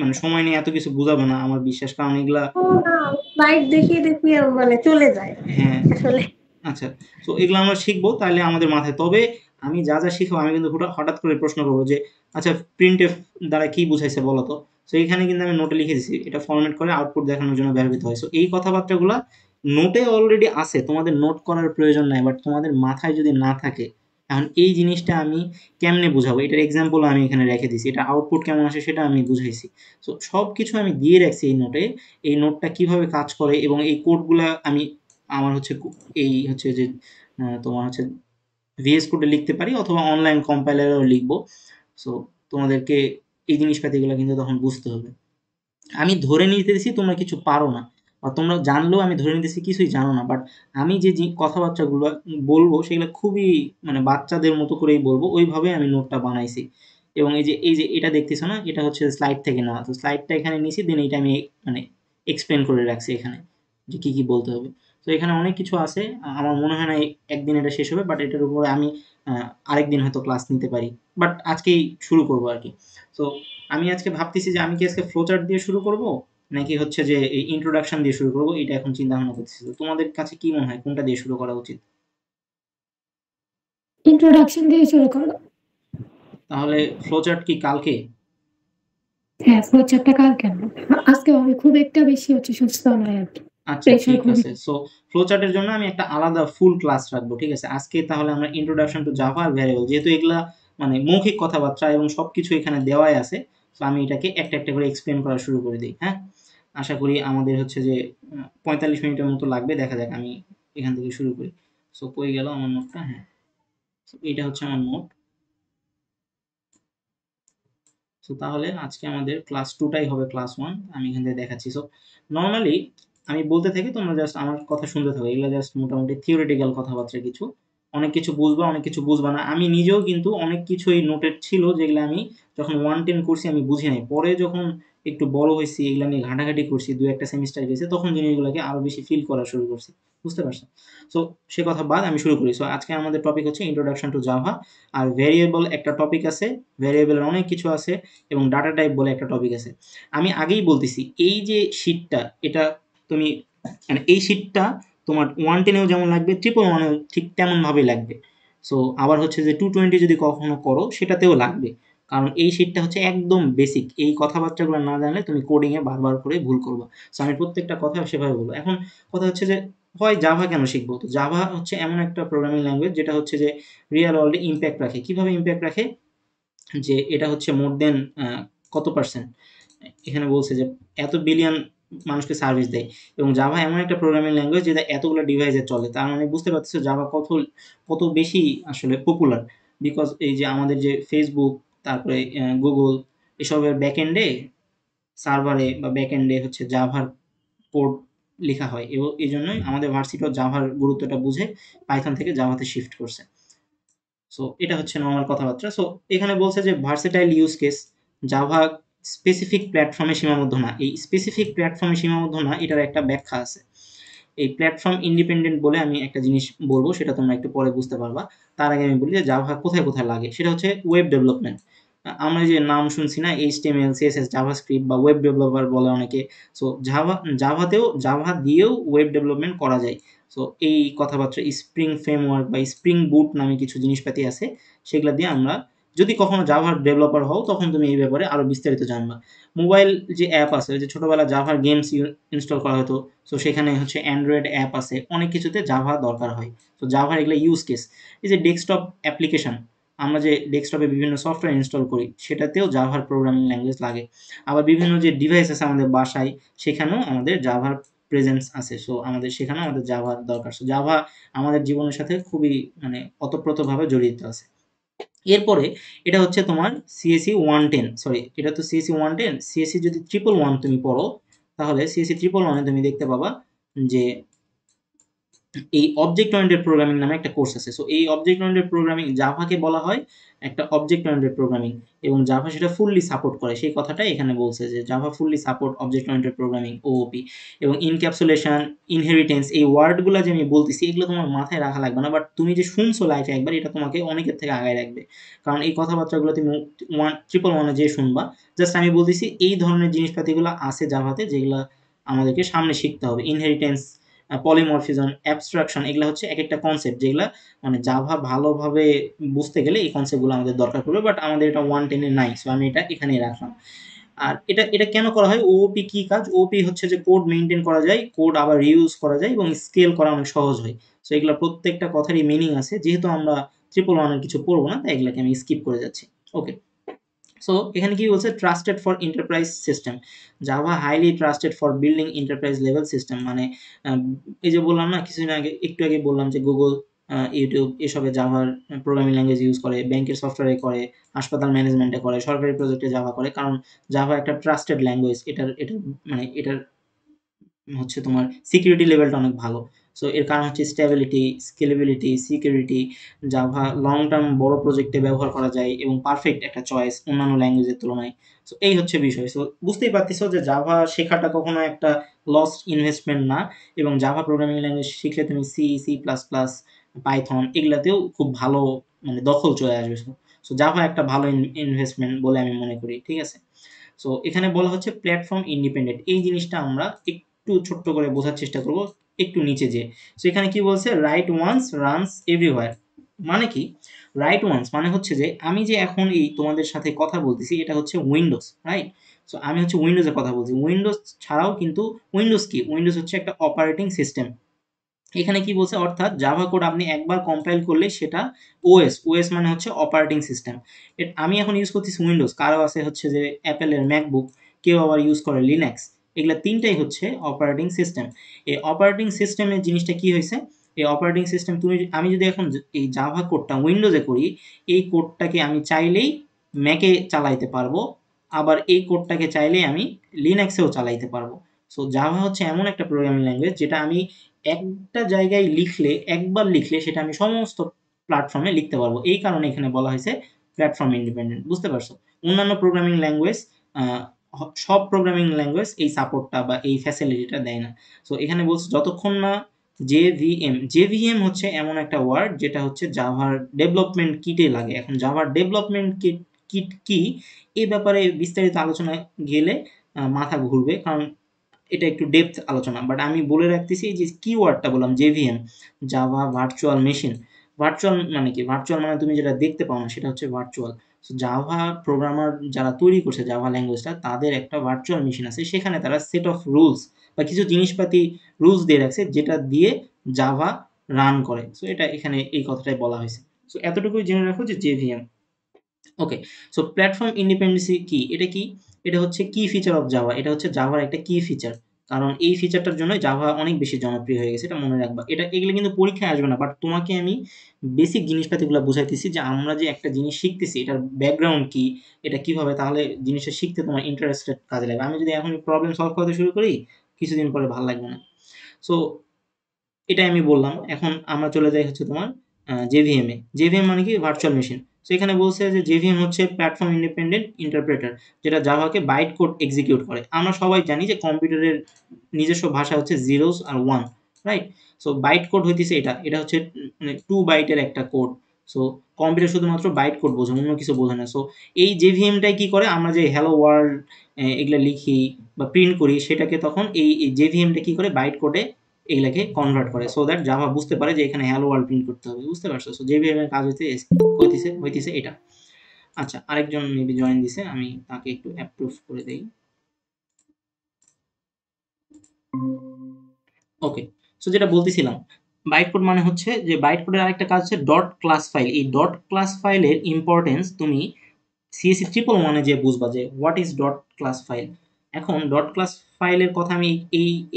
মানে সময় নিয়ে এত কিছু বুঝাবে না আমার বিশ্বাস, কারণ এগুলা ও না, স্লাইড দেখিয়ে দেখিয়ে মানে চলে যায় হ্যাঁ, আসলে। আচ্ছা। তো এগুলো আমরা শিখবো তাহলে আমাদের মাথায়। তবে আমি যা শিখাবো আমি কিন্তু হঠাৎ করে প্রশ্ন করবো যে আচ্ছা, প্রিন্টএফ দ্বারা কি বুঝাইছে বলো তো? সো এখানে কিন্তু আমি নোটে লিখে দিছি এটা ফরম্যাট করে আউটপুট দেখানোর জন্য ব্যবহৃত হয়। সো এই কথাবার্তাগুলা নোটে অলরেডি আছে, তোমাদের নোট করার প্রয়োজন নাই, বাট তোমাদের মাথায় যদি না থাকে, এখন এই জিনিসটা আমি কেমনে বুঝাবো, এটার এক্সাম্পল আমি এখানে রেখে দিছি, এটা আউটপুট কেমন আসে সেটা আমি বুঝাইছি। সো সব কিছু আমি দিয়ে রাখছি এই নোটে। এই নোটটা কিভাবে কাজ করে এবং এই কোডগুলা আমি আমার হচ্ছে এই হচ্ছে যে তোমার হচ্ছে ভিএস কোডে লিখতে পারি, অথবা অনলাইন কম্পাইলারেও লিখবো। সো তোমাদেরকে এই জিনিসপাতিগুলো কিন্তু তখন বুঝতে হবে। আমি ধরে নিতেছি তোমরা কিছু পারো না, বা তোমরা জানলেও আমি ধরে নিতেছি কিছুই জানো না, বাট আমি যে কথাবার্তাগুলো বলবো সেগুলো খুবই মানে বাচ্চাদের মতো করেই বলবো, ওইভাবে আমি নোটটা বানাইছি। এবং এই যে এটা দেখতেছো না, এটা হচ্ছে স্লাইড থেকে নেওয়া। তো স্লাইডটা এখানে নিছি, দেন এটা আমি মানে এক্সপ্লেন করে রাখছি এখানে যে কি বলতে হবে। তো এখানে অনেক কিছু আছে। আমার মনে হয় না একদিন এটা শেষ হবে, বাট এটার উপরে আমি আরেকদিন হয়তো ক্লাস নিতে পারি, বাট আজকেই শুরু করব আর কি। তো আমি আজকে ভাবতেছি যে আমি কি আজকে ফ্লোচার্ট দিয়ে শুরু করব নাকি হচ্ছে যে এই ইন্ট্রোডাকশন দিয়ে শুরু করব, এটা এখন চিন্তা ভাবনা করতেছি। তো তোমাদের কাছে কি মনে হয় কোনটা দিয়ে শুরু করা উচিত? ইন্ট্রোডাকশন দিয়ে শুরু করো। তাহলে ফ্লোচার্ট কি কালকে? হ্যাঁ, ফ্লোচার্টটা কালকে না। আজকে আমি খুব একটা বেশি সুস্থ নয় আর কি। আচ্ছা প্রেশার ঠিক খুবই। আছে। সো ফ্লোচার্টের জন্য আমি একটা আলাদা ফুল ক্লাস রাখবো, ঠিক আছে? আজকে তাহলে আমরা ইন্ট্রোডাকশন টু জাভা আর ভ্যারিয়েবল, যেহেতু এগুলা মানে মৌখিক কথাবার্তা এবং সবকিছু এখানে দেওয়াই আছে, তো আমি এটাকে একটা একটা করে এক্সপ্লেন করা শুরু করে দিই। হ্যাঁ, আশা করি আমাদের হচ্ছে যে 45 মিনিটের মতো লাগবে, দেখা যাক। আমি এখান থেকে শুরু করি। সো কই গেল আমার নোটটা? হ্যাঁ, so এটা হচ্ছে আমার নোট। সো তাহলে আজকে আমাদের ক্লাস 2 টাই হবে ক্লাস 1। আমি এখান থেকে দেখাচ্ছি। সো নরমালি আমি বলতে থাকি, তোমরা জাস্ট আমার কথা শুনতে থাকো। এগুলো জাস্ট মোটামুটি থিওরিটিক্যাল কথাবার্তা কিছু। অনেক কিছু বুঝবা, অনেক কিছু বুঝবা না। আমি নিজেও কিন্তু অনেক কিছুই নোটেড ছিল যেগুলো আমি যখন 1-10 করছি আমি বুঝি নাই। পরে যখন একটু বড় হইছি, এগুলা নিয়ে ঘাটাঘাটি করছি, ২-১টা সেমিস্টার গেছে, তখন জিনিসগুলোকে আরো বেশি ফিল করা শুরু করছি। বুঝতে পারছো? সো সে কথা বাদ, আমি শুরু করি। সো আজকে আমাদের টপিক হচ্ছে ইন্ট্রোডাকশন টু জাভা। আর ভেরিয়েবল একটা টপিক আছে, ভেরিয়েবলের অনেক কিছু আছে, এবং ডাটা টাইপ বলে একটা টপিক আছে। আমি আগেই বলতেছি, এই যে শীটটা, এটা তুমি মানে এই শীটটা তোমার 110-এও যেমন লাগবে, 111-এও ঠিক তেমনভাবেই লাগবে। সো আবার হচ্ছে যে 220 যদি কখনো করো সেটাতেও লাগবে, কারণ এই শীটটা হচ্ছে একদম বেসিক। এই কথাবার্তাগুলো না জানলে তুমি কোডিংয়ে বারবার করে ভুল করবে। সো আমি প্রত্যেকটা কথা সেভাবে বলবো। এখন কথা হচ্ছে যে হয় জাভা কেন শিখবো? তো জাভা হচ্ছে এমন একটা প্রোগ্রামিং ল্যাঙ্গুয়েজ যেটা হচ্ছে যে রিয়েল ওয়ার্ল্ডে ইম্প্যাক্ট রাখে। কিভাবে ইম্প্যাক্ট রাখে? যে এটা হচ্ছে মোর দেন কত পার্সেন্ট, এখানে বলছে যে এত বিলিয়ন মানুষকে সার্ভিস দেয়। এবং জাভা এমন একটা প্রোগ্রামিং ল্যাঙ্গুয়েজ যেটা এতগুলো ডিভাইসে চলে। তার মানে বুঝতে পারতেছো জাভা কত কত বেশি আসলে পপুলার। বিকজ এই যে আমাদের যে ফেসবুক, তারপরে গুগল, এসবের ব্যাকএন্ডে, সার্ভারে বা ব্যাকএন্ডে হচ্ছে জাভার কোড লেখা হয়, এবং এই জন্যই আমাদের ভার্সিটিও জাভার গুরুত্বটা বুঝে পাইথন থেকে জাভাতে শিফট করছে। সো এটা হচ্ছে নরমাল কথাবার্তা। সো এখানে বলছে যে versatile use case, Java specific প্ল্যাটফর্মে সীমাবদ্ধ না। এই স্পেসিফিক প্ল্যাটফর্মে সীমাবদ্ধ না, এটার একটা ব্যাখ্যা আছে। এই প্ল্যাটফর্ম ইন্ডিপেন্ডেন্ট বলে আমি একটা জিনিস বলবো, সেটা তোমরা একটু পরে বুঝতে পারবা। তার আগে আমি বলি যে জাভা কোথায় কোথায় লাগে। সেটা হচ্ছে ওয়েব ডেভেলপমেন্ট। আমরা যে নাম শুনছি না, এইচটিএমএল, সিএসএস, জাভাস্ক্রিপ্ট বা ওয়েব ডেভেলপার বলে অনেকে। সো জাভা দিয়েও ওয়েব ডেভেলপমেন্ট করা যায়। সো এই কথাবার্তা স্প্রিং ফ্রেমওয়ার্ক বা স্প্রিং বুট নামে কিছু জিনিসপাতি আছে, সেগুলো দিয়ে আমরা, যদি কখনো জাভার ডেভেলপার হও তখন তুমি এই ব্যাপারে আরো বিস্তারিত জানবা। মোবাইল যে অ্যাপ আছে, ওই যে ছোটবেলায় জাভার গেমস ইনস্টল করা হতো, সো সেখানে হচ্ছে অ্যান্ড্রয়েড অ্যাপ আছে, অনেক কিছুতে জাভা দরকার হয়। তো জাভার এগুলো ইউজ কেস। এই যে ডেস্কটপ অ্যাপ্লিকেশন, আমরা যে ডেস্কটপে বিভিন্ন সফটওয়্যার ইনস্টল করি, সেটাতেও জাভার প্রোগ্রামিং ল্যাঙ্গুয়েজ লাগে। আবার বিভিন্ন যে ডিভাইস আছে আমাদের বাসায়, সেখানেও আমাদের জাভার প্রেজেন্স আছে। সো আমাদের সেখানেও আমাদের জাভার দরকার। সো জাভা আমাদের জীবনের সাথে খুবই মানে ওতপ্রোতভাবে জড়িত আছে। এরপরে এটা হচ্ছে তোমার সিএসি 110, সরি এটা তো সিএসি 110, সিএসি যদি 111 তুমি পড়ো, তাহলে সিএসি 111-এ তুমি দেখতে পাবা যে এই অবজেক্ট ওরিয়েন্টেড প্রোগ্রামিং নামে একটা কোর্স আছে। সো এই অবজেক্ট ওরিয়েন্টেড প্রোগ্রামিং জাভাকে বলা হয় একটা অবজেক্ট ওরিয়েন্টেড প্রোগ্রামিং, এবং জাভা সেটা ফুললি সাপোর্ট করে। সেই কথাটাই এখানে বলছে যে Java fully support object oriented programming, OOP. এবং ইনক্যাপসুলেশন, ইনহেরিটেন্স, এই ওয়ার্ডগুলো যে আমি বলতেছি এগুলো তোমার মাথায় রাখা লাগবে না, বাট তুমি যে শুনছো লাইফে একবার, এটা তোমাকে অনেকের থেকে আগায় রাখবে। কারণ এই কথাবার্তাগুলো তুমি 111-এ যে শুনবা। জাস্ট আমি বলতেছি এই ধরনের জিনিসপাতিগুলো আছে জাভাতে, যেগুলো আমাদেরকে সামনে শিখতে হবে। ইনহেরিটেন্স, পলিমরফিজম, অ্যাবস্ট্রাকশন, এগুলা হচ্ছে একেকটা কনসেপ্ট যেগুলা মানে জাভা ভালোভাবে বুঝতে গেলে এই কনসেপ্টগুলো আমাদের দরকার পড়বে। বাট আমাদের এটা 110-এ নাই। সো আমি এটা এখানেই রাখলাম। আর এটা এটা কেন করা হয়? ওওপি কি কাজ? ওওপি হচ্ছে যে কোড মেইনটেইন করা যায়, কোড আবার রিইউজ করা যায় এবং স্কেল করা অনেক সহজ হয়। সো এগুলা প্রত্যেকটা কথারই মিনিং আছে। যেহেতু আমরা 111-এর কিছু পড়বো না, তাই এগুলাকে আমি স্কিপ করে যাচ্ছি। ওকে। সো এখানে কি বলছে? Trusted for enterprise system, Java highly trusted for building enterprise level system. মানে এই যে বললাম না কিছুদিন আগে, একটু আগে বললাম যে গুগল, ইউটিউব এসবে জাভার প্রোগ্রামিং ল্যাঙ্গুয়েজ ইউজ করে, ব্যাংকের সফটওয়্যারে করে, হাসপাতাল ম্যানেজমেন্টে করে, সরকারি প্রজেক্টে জাভা করে, কারণ জাভা একটা ট্রাস্টেড ল্যাঙ্গুয়েজ। এটার মানে এটার হচ্ছে তোমার সিকিউরিটি লেভেলটা অনেক ভালো। সো এর কারণ হচ্ছে stability, scalability, security. Java long term বড় প্রজেক্টে ব্যবহার করা যায় এবং পারফেক্ট একটা চয়েস অন্যান্য ল্যাঙ্গুয়েজের তুলনায়। সো এই হচ্ছে বিষয়। সো বুঝতেই পারতেছো যে জাভা শেখাটা কখনো একটা লস্ট ইনভেস্টমেন্ট না, এবং জাভা প্রোগ্রামিং ল্যাঙ্গুয়েজ শিখলে তুমি C, C plus plus, Python এগুলাতেও খুব ভালো মানে দখল চলে আসবে। সো জাভা একটা ভালো ইনভেস্টমেন্ট বলে আমি মনে করি, ঠিক আছে? সো এখানে বলা হচ্ছে প্ল্যাটফর্ম ইন্ডিপেন্ডেন্ট। এই জিনিসটা আমরা একটু ছোট্ট করে বোঝার চেষ্টা করব একটু নিচে যেয়ে। সো এখানে কি বলছে, রাইট ওয়ান্স রানস এভরিওয়্যার। মানে কি রাইট ওয়ান্স মানে হচ্ছে যে আমি যে এখন এই তোমাদের সাথে কথা বলতেছি এটা হচ্ছে উইন্ডোজ, রাইট? সো আমি হচ্ছে উইন্ডোজের কথা বলছি। উইন্ডোজ ছাড়াও কিন্তু উইন্ডোজ কি, উইন্ডোজ হচ্ছে একটা অপারেটিং সিস্টেম। এখানে কি বলছে, অর্থাৎ জাভা কোড আপনি একবার কম্পাইল করলে সেটা ওএস, ওএস মানে হচ্ছে অপারেটিং সিস্টেম। আমি এখন ইউজ করতেছি উইন্ডোজ, কারো আছে হচ্ছে যে অ্যাপেলের ম্যাকবুক, কেউ আবার ইউজ করে লিনাক্স। এগুলা তিনটাই হচ্ছে অপারেটিং সিস্টেম। এই অপারেটিং সিস্টেমের জিনিসটা কি হয়েছে, এই অপারেটিং সিস্টেম আমি যদি এখন এই জাভা কোডটা উইন্ডোজে করি, এই কোডটাকে আমি চাইলেই ম্যাকে চালাইতে পারবো, আবার এই কোডটাকে চাইলেই আমি লিনাক্সেও চালাইতে পারবো। সো জাভা হচ্ছে এমন একটা প্রোগ্রামিং ল্যাঙ্গুয়েজ যেটা আমি একটা জায়গায় লিখলে, একবার লিখলে সেটা আমি সমস্ত প্ল্যাটফর্মে লিখতে পারবো। এই কারণে এখানে বলা হয়েছে প্ল্যাটফর্ম ইন্ডিপেন্ডেন্ট, বুঝতে পারছো? অন্যান্য প্রোগ্রামিং ল্যাঙ্গুয়েজ, সব প্রোগ্রামিং ল্যাঙ্গুয়েজ এই সাপোর্টটা বা এই ফ্যাসিলিটিটা দেয় না। সো এখানে বলছে যতক্ষণ না জেভিএম, জেভিএম হচ্ছে এমন একটা ওয়ার্ড যেটা হচ্ছে জাভার ডেভেলপমেন্ট কিটে লাগে। এখন জাভার ডেভেলপমেন্ট কিট কি, এই ব্যাপারে বিস্তারিত আলোচনায় গেলে মাথা ঘুরবে, কারণ এটা একটু ডেপথ আলোচনা। বাট আমি বলে রাখতেছি যে কিওয়ার্ডটা বললাম JVM, Java virtual machine. Virtual মানে কি, ভার্চুয়াল মানে তুমি যেটা দেখতে পাও না সেটা হচ্ছে ভার্চুয়াল। সো জাভা প্রোগ্রামার যারা তৈরি করছে জাভা ল্যাঙ্গুয়েজটা, তাদের একটা ভার্চুয়াল মেশিন আছে, সেখানে তারা সেট অফ রুলস বা কিছু জিনিসপাতি রুলস দিয়ে রাখছে যেটা দিয়ে জাভা রান করে। সো এটা এখানে এই কথাটাই বলা হয়েছে। সো এতটুকুই জেনে রাখো যে জেভিএম। ওকে, সো প্ল্যাটফর্ম ইন্ডিপেন্ডেন্সি কি, এটা কি? এটা হচ্ছে কি ফিচার অফ জাভা, এটা হচ্ছে জাভার একটা কি ফিচার। কারণ এই ফিচারটার জন্য জাভা অনেক বেশি জনপ্রিয় হয়ে গেছে, এটা মনে রাখবা। এগুলো কিন্তু পরীক্ষায় আসবে না, বাট তোমাকে আমি বেসিক জিনিসপাতিগুলো বুঝাইতেছি যে আমরা যে একটা জিনিস শিখতেছি এটার ব্যাকগ্রাউন্ড কি, এটা কিভাবে তাহলে জিনিসটা শিখতে তোমার ইন্টারেস্টেড কাজে লাগবে। আমি যদি এখন প্রবলেম সলভ করতে শুরু করি, কিছুদিন পরে ভালো লাগবে না। সো এটাই আমি বললাম। এখন আমরা চলে যাই হচ্ছে তোমার জেভিএম এ। জেভিএম মানে কি, ভার্চুয়াল মেশিন। সো এখানে বলছে যে জেভিএম হচ্ছে প্ল্যাটফর্ম ইন্ডিপেন্ডেন্ট ইন্টারপ্রেটার, যেটা জাভাকে বাইট কোড এক্সিকিউট করে। আমরা সবাই জানি যে কম্পিউটারের নিজস্ব ভাষা হচ্ছে জিরোস আর one, right? So byte code হইতেছে এটা হচ্ছে 2 বাইটের একটা কোড। সো কম্পিউটার শুধুমাত্র বাইট কোড বোঝে, অন্য কিছু বোঝে না। সো এই জেভিএমটাই কি করে, আমরা যে হ্যালো ওয়ার্ল্ড এগুলা লিখি বা প্রিন্ট করি, সেটাকে তখন এই জেভিএমটা কি করে বাইট কোডে এগুলাকে কনভার্ট করে, সো দ্যাট জাভা বুঝতে পারে যে এখানে হ্যালো ওয়ার্ল্ড প্রিন্ট করতে হবে, বুঝতে পারছো? সো জেভিএম এর কাজ হইতেছে এটা। আচ্ছা, আরেকজন মেবি জয়েন দিছে, আমি তাকে একটু অ্যাপ্রুভ করে দেই। ওকে, সো যেটা বলতেছিলাম, বাইট কোড মানে হচ্ছে যে বাইট কোডের আরেকটা কাজ হচ্ছে ডট ক্লাস ফাইল। এই ডট ক্লাস ফাইলের ইম্পর্টেন্স তুমি সিএসসি 111 যে বুঝবা যে what is dot class file. এখন ডট ক্লাস ফাইলের কথা আমি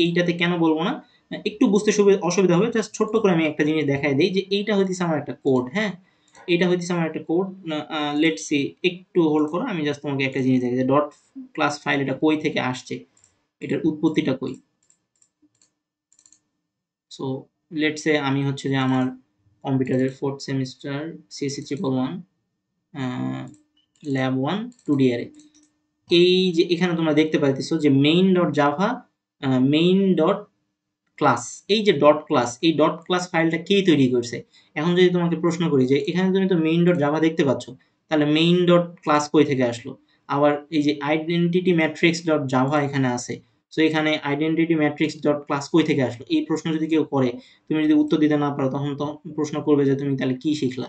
এইটাতে কেন বলবো না, একটু বুঝতে অসুবিধা হবে। জাস্ট ছোট্ট করে আমি একটা জিনিস দেখাই দেই যে এইটা হইতেছে আমার একটা কোড, হ্যাঁ? এইটা হইতেছে আমার একটা কোড। লেটস সি, একটু হোল্ড করো, আমি জাস্ট তোমাকে একটা জিনিস দেখাই যে ডট ক্লাস ফাইল এটা কই থেকে আসছে, এটার উৎপত্তিটা কই। সো লেটস সে আমি হচ্ছে যে আমার কম্পিউটারের 4th semester CSC 111 lab 1 2D array. এই যে এখানে তোমরা দেখতে পাইতেছো যে main dot Java main dot class, এই যে ডট ক্লাস, এই ডট ক্লাস ফাইলটা কে তৈরি করছে? এখন যদি তোমাকে প্রশ্ন করি যে এখানে তুমি তো মেইন ডট জাভা দেখতে পাচ্ছ, তাহলে মেইন ডট ক্লাস কই থেকে আসলো? আবার এই যে আইডেন্টিটি ম্যাট্রিক্স ডট জাভা এখানে আছে, সো এখানে আইডেন্টিটি ম্যাট্রিক্স ডট ক্লাস কই থেকে আসলো? এই প্রশ্ন যদি কেউ করে, তুমি যদি উত্তর দিতে না পারো, তখন তো প্রশ্ন করবে যে তুমি তাহলে কি শিখলা,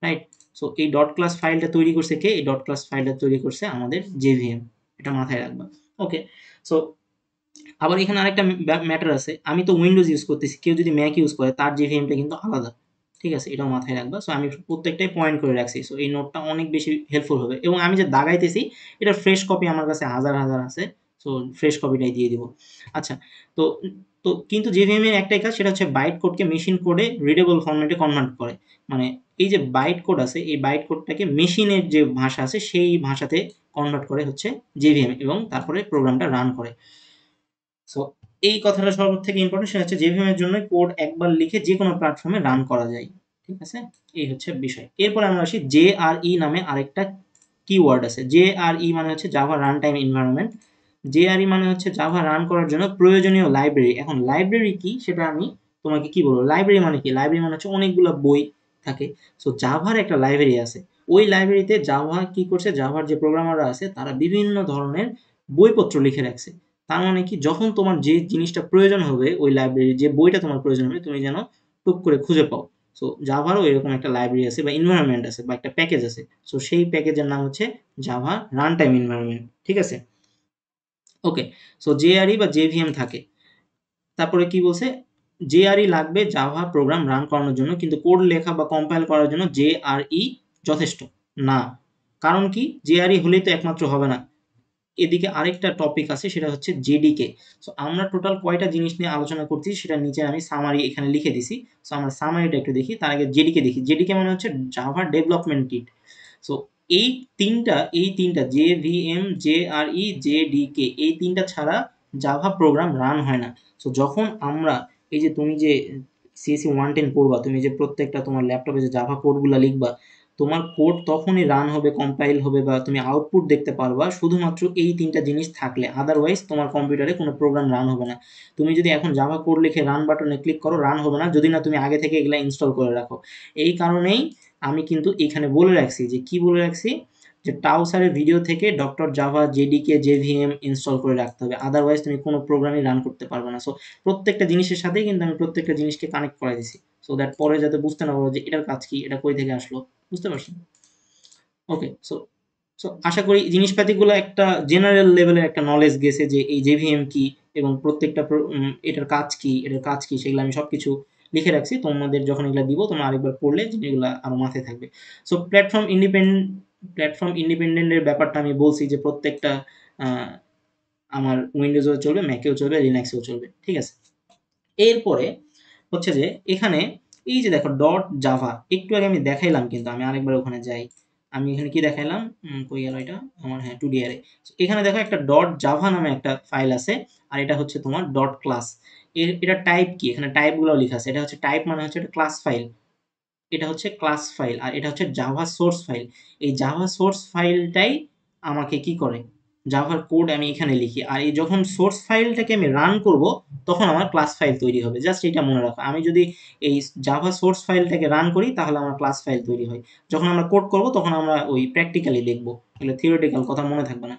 রাইট? সো এই ডট ক্লাস ফাইলটা তৈরি করছে কে? এই ডট ক্লাস ফাইলটা তৈরি করছে আমাদের জেভিএম, এটা মাথায় রাখবা। ওকে, সো আবার এখানে আরেকটা ম্যাটার আছে, আমি তো উইন্ডোজ ইউজ করতেছি, কেউ যদি ম্যাক ইউজ করে তার জেভিএমটা কিন্তু আলাদা, ঠিক আছে? এটাও মাথায় রাখবা। সো আমি প্রত্যেকটাই পয়েন্ট করে রাখছি, সো এই নোটটা অনেক বেশি হেল্পফুল হবে। এবং আমি যে দাগাইতেছি এটার ফ্রেশ কপি আমার কাছে হাজার হাজার আছে, সো ফ্রেশ কপিটাই দিয়ে দিব। আচ্ছা, তো তো কিন্তু জেভিএম এর একটাই কাজ, সেটা হচ্ছে বাইট কোডকে মেশিন কোডে রিডেবল ফরম্যাটে কনভার্ট করে। মানে এই যে বাইট কোড আছে, এই বাইট কোডটাকে মেশিনের যে ভাষা আছে সেই ভাষাতে কনভার্ট করে হচ্ছে জেভিএম, এবং তারপরে প্রোগ্রামটা রান করে। সো এই কথাটা সব থেকে ইম্পর্টেন্ট, সেটা হচ্ছে জেভিএম এর জন্য কোড একবার লিখে যে কোনো প্ল্যাটফর্মে রান করা যায়। ঠিক আছে, এই হচ্ছে বিষয়। এরপরে আমরা আসি জেআরই নামে আরেকটা কিওয়ার্ড আছে। জেআরই মানে হচ্ছে জাভা রান টাইম এনভায়রনমেন্ট। জেআরই মানে হচ্ছে জাভা রান করার জন্য প্রয়োজনীয় লাইব্রেরি। এখন লাইব্রেরি কি সেটা আমি তোমাকে কি বলবো। লাইব্রেরি মানে কি? লাইব্রেরি মানে হচ্ছে অনেকগুলো বই থাকে। সো জাভার একটা লাইব্রেরি আছে। ওই লাইব্রেরিতে জাভা কি করছে, জাভার যে প্রোগ্রামাররা আছে তারা বিভিন্ন ধরনের বইপত্র লিখে রাখছে। তার মানে কি, যখন তোমার যে জিনিসটা প্রয়োজন হবে ওই লাইব্রেরির যে বইটা তোমার প্রয়োজন হবে তুমি যেন টুক করে খুঁজে পাও। সো জাভারও এরকম একটা লাইব্রেরি আছে বা এনভায়রনমেন্ট আছে বা একটা প্যাকেজ আছে। সো সেই প্যাকেজের নাম হচ্ছে জাভা রান টাইম এনভায়রনমেন্ট। ঠিক আছে, ওকে। সো জেআরই বা জেভিএম থাকে। তারপরে কি বলছে, জেআরই লাগবে জাভা প্রোগ্রাম রান করানোর জন্য, কিন্তু কোড লেখা বা কম্পাইল করার জন্য জেআরই যথেষ্ট না। কারণ কি, জেআরই হলেই তো একমাত্র হবে না, এদিকে আরেকটা টপিক আছে সেটা হচ্ছে জেডিকে। সো আমরা টোটাল কয়টা জিনিস নিয়ে আলোচনা করছি সেটা নিচে আমি সামারি এখানে লিখে দিছি। সো আমরা সামারিটা একটু দেখি, তার আগে জেডিকে দেখি। জেডিকে মানে হচ্ছে জাভা ডেভেলপমেন্ট কিট। সো এই তিনটা জেভিএম, জেআরই, জেডিকে, এই তিনটা ছাড়া জাভা প্রোগ্রাম রান হয় না। সো যখন আমরা এই যে তুমি যে সিএসসি 110 পড়বা, তুমি যে প্রত্যেকটা তোমার ল্যাপটপে যে জাভা কোডগুলো লিখবা, তোমার কোড তখনই রান হবে, কম্পাইল হবে বা তুমি আউটপুট দেখতে পারবা শুধুমাত্র এই তিনটা জিনিস থাকলে। আদারওয়াইজ তোমার কম্পিউটারে কোনো প্রোগ্রাম রান হবে না। তুমি যদি এখন জাভা কোড লিখে রান বাটনে ক্লিক করো, রান হবে না যদি না তুমি আগে থেকে এগুলা ইনস্টল করে রাখো। এই কারণেই আমি কিন্তু এখানে বলে রাখছি, যে কি বলে রাখছি, যে টাউসারের ভিডিও থেকে doctor Java, JDK, JVM install করে রাখতে হবে। আদারওয়াইজ তুমি কোনো প্রোগ্রামই রান করতে পারবে না। সো প্রত্যেকটা জিনিসের সাথেই কিন্তু আমি প্রত্যেকটা জিনিসকে কানেক্ট করে দিছি, সো দ্যাট পরে যাতে বুঝতে না পারো যে এটার কাজ কি, এটা কই থেকে আসলো। বুঝতে পারছো? ওকে। সো সো আশা করি জিনিসপাতিগুলো একটা জেনারেল লেভেলের একটা নলেজ গেছে, যে এই জেভিএম কি এবং প্রত্যেকটা এটার কাজ কি, এটার কাজ কি, সেগুলো আমি সবকিছু লিখে রাখছি। তোমাদের যখন এগুলো দিব তোমরা আরেকবার পড়লে জিনিসগুলো আরো মাথায় থাকবে। সো প্ল্যাটফর্ম ইন্ডিপেন্ডেন্টের ব্যাপারটা আমি বলছি, যে প্রত্যেকটা আহ, আমার উইন্ডোজেও চলবে, ম্যাকেও চলবে, লিনাক্সেও চলবে। ঠিক আছে, এরপরে হচ্ছে যে এখানে এই যে দেখো ডট জাভা, একটু আগে আমি দেখাইলাম, কিন্তু আমি আরেকবার ওখানে যাই। আমি এখানে কি দেখাইলাম, কই গেল এটা আমার, হ্যাঁ, 2D অ্যারে। এখানে দেখো একটা ডট জাভা নামে একটা ফাইল আছে, আর এটা হচ্ছে তোমার ডট ক্লাস। এটা টাইপ কি, এখানে টাইপগুলো লেখা আছে। এটা হচ্ছে টাইপ মানে হচ্ছে এটা ক্লাস ফাইল, এটা হচ্ছে ক্লাস ফাইল, আর এটা হচ্ছে জাভা সোর্স ফাইল। এই জাভা সোর্স ফাইলটাই আমাকে কি করে, জাভার কোড আমি এখানে লিখি, আর এই যখন সোর্স ফাইলটাকে আমি রান করব তখন আমার ক্লাস ফাইল তৈরি হবে। জাস্ট এটা মনে রাখো, আমি যদি এই জাভা সোর্স ফাইলটাকে রান করি তাহলে আমার ক্লাস ফাইল তৈরি হয়। যখন আমরা কোড করব তখন আমরা ওই প্র্যাকটিক্যালি লিখবো, এগুলো থিওরিটিক্যাল কথা মনে থাকবে না।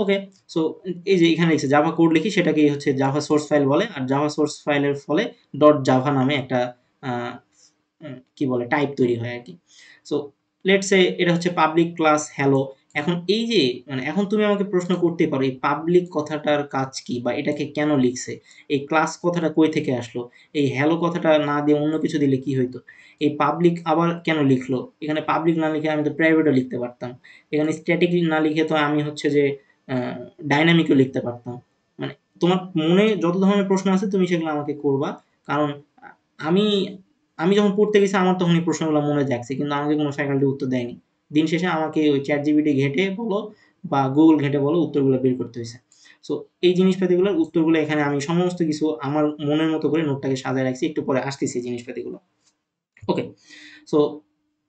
ওকে। সো এই যে এখানে লিখছে জাভা কোড লিখি, সেটাকেই হচ্ছে জাভা সোর্স ফাইল বলে, আর জাভা সোর্স ফাইলের ফলে ডট জাভা নামে একটা কি বলে টাইপ তৈরি হয় আর কি। সো লেটস সে এটা হচ্ছে পাবলিক ক্লাস হ্যালো। এখন এই যে মানে এখন তুমি আমাকে প্রশ্ন করতে পারো এই পাবলিক কথাটার কাজ কি, বা এটাকে কেন লিখছে, এই ক্লাস কথাটা কই থেকে আসলো, এই হ্যালো কথাটা না দিয়ে অন্য কিছু দিলে কি হইতো, এই পাবলিক আবার কেন লিখলো, এখানে পাবলিক না লিখে আমি তো প্রাইভেটও লিখতে পারতাম, এখানে স্ট্যাটিক না লিখে তো আমি হচ্ছে যে ডাইনামিকও লিখতে পারতাম। মানে তোমার মনে যত ধরনের প্রশ্ন আছে তুমি সেগুলো আমাকে করবা, কারণ আমি আমি যখন পড়তে গেছি আমার তখন এই প্রশ্নগুলো মনে জাগছে, কিন্তু আমাকে কোনো ফ্যাকাল্টি উত্তর দেয়নি। দিন শেষে আমাকে ওই চ্যাট জিপিটি ঘেটে বলো বা গুগল ঘেটে বলো উত্তরগুলো বের করতে হয়েছে। সো এই জিনিসপাতিগুলোর উত্তরগুলো এখানে আমি সমস্ত কিছু আমার মনের মতো করে নোটটাকে সাজায় রাখছি, একটু পরে আসতেছি এই জিনিসপাতিগুলো। ওকে। সো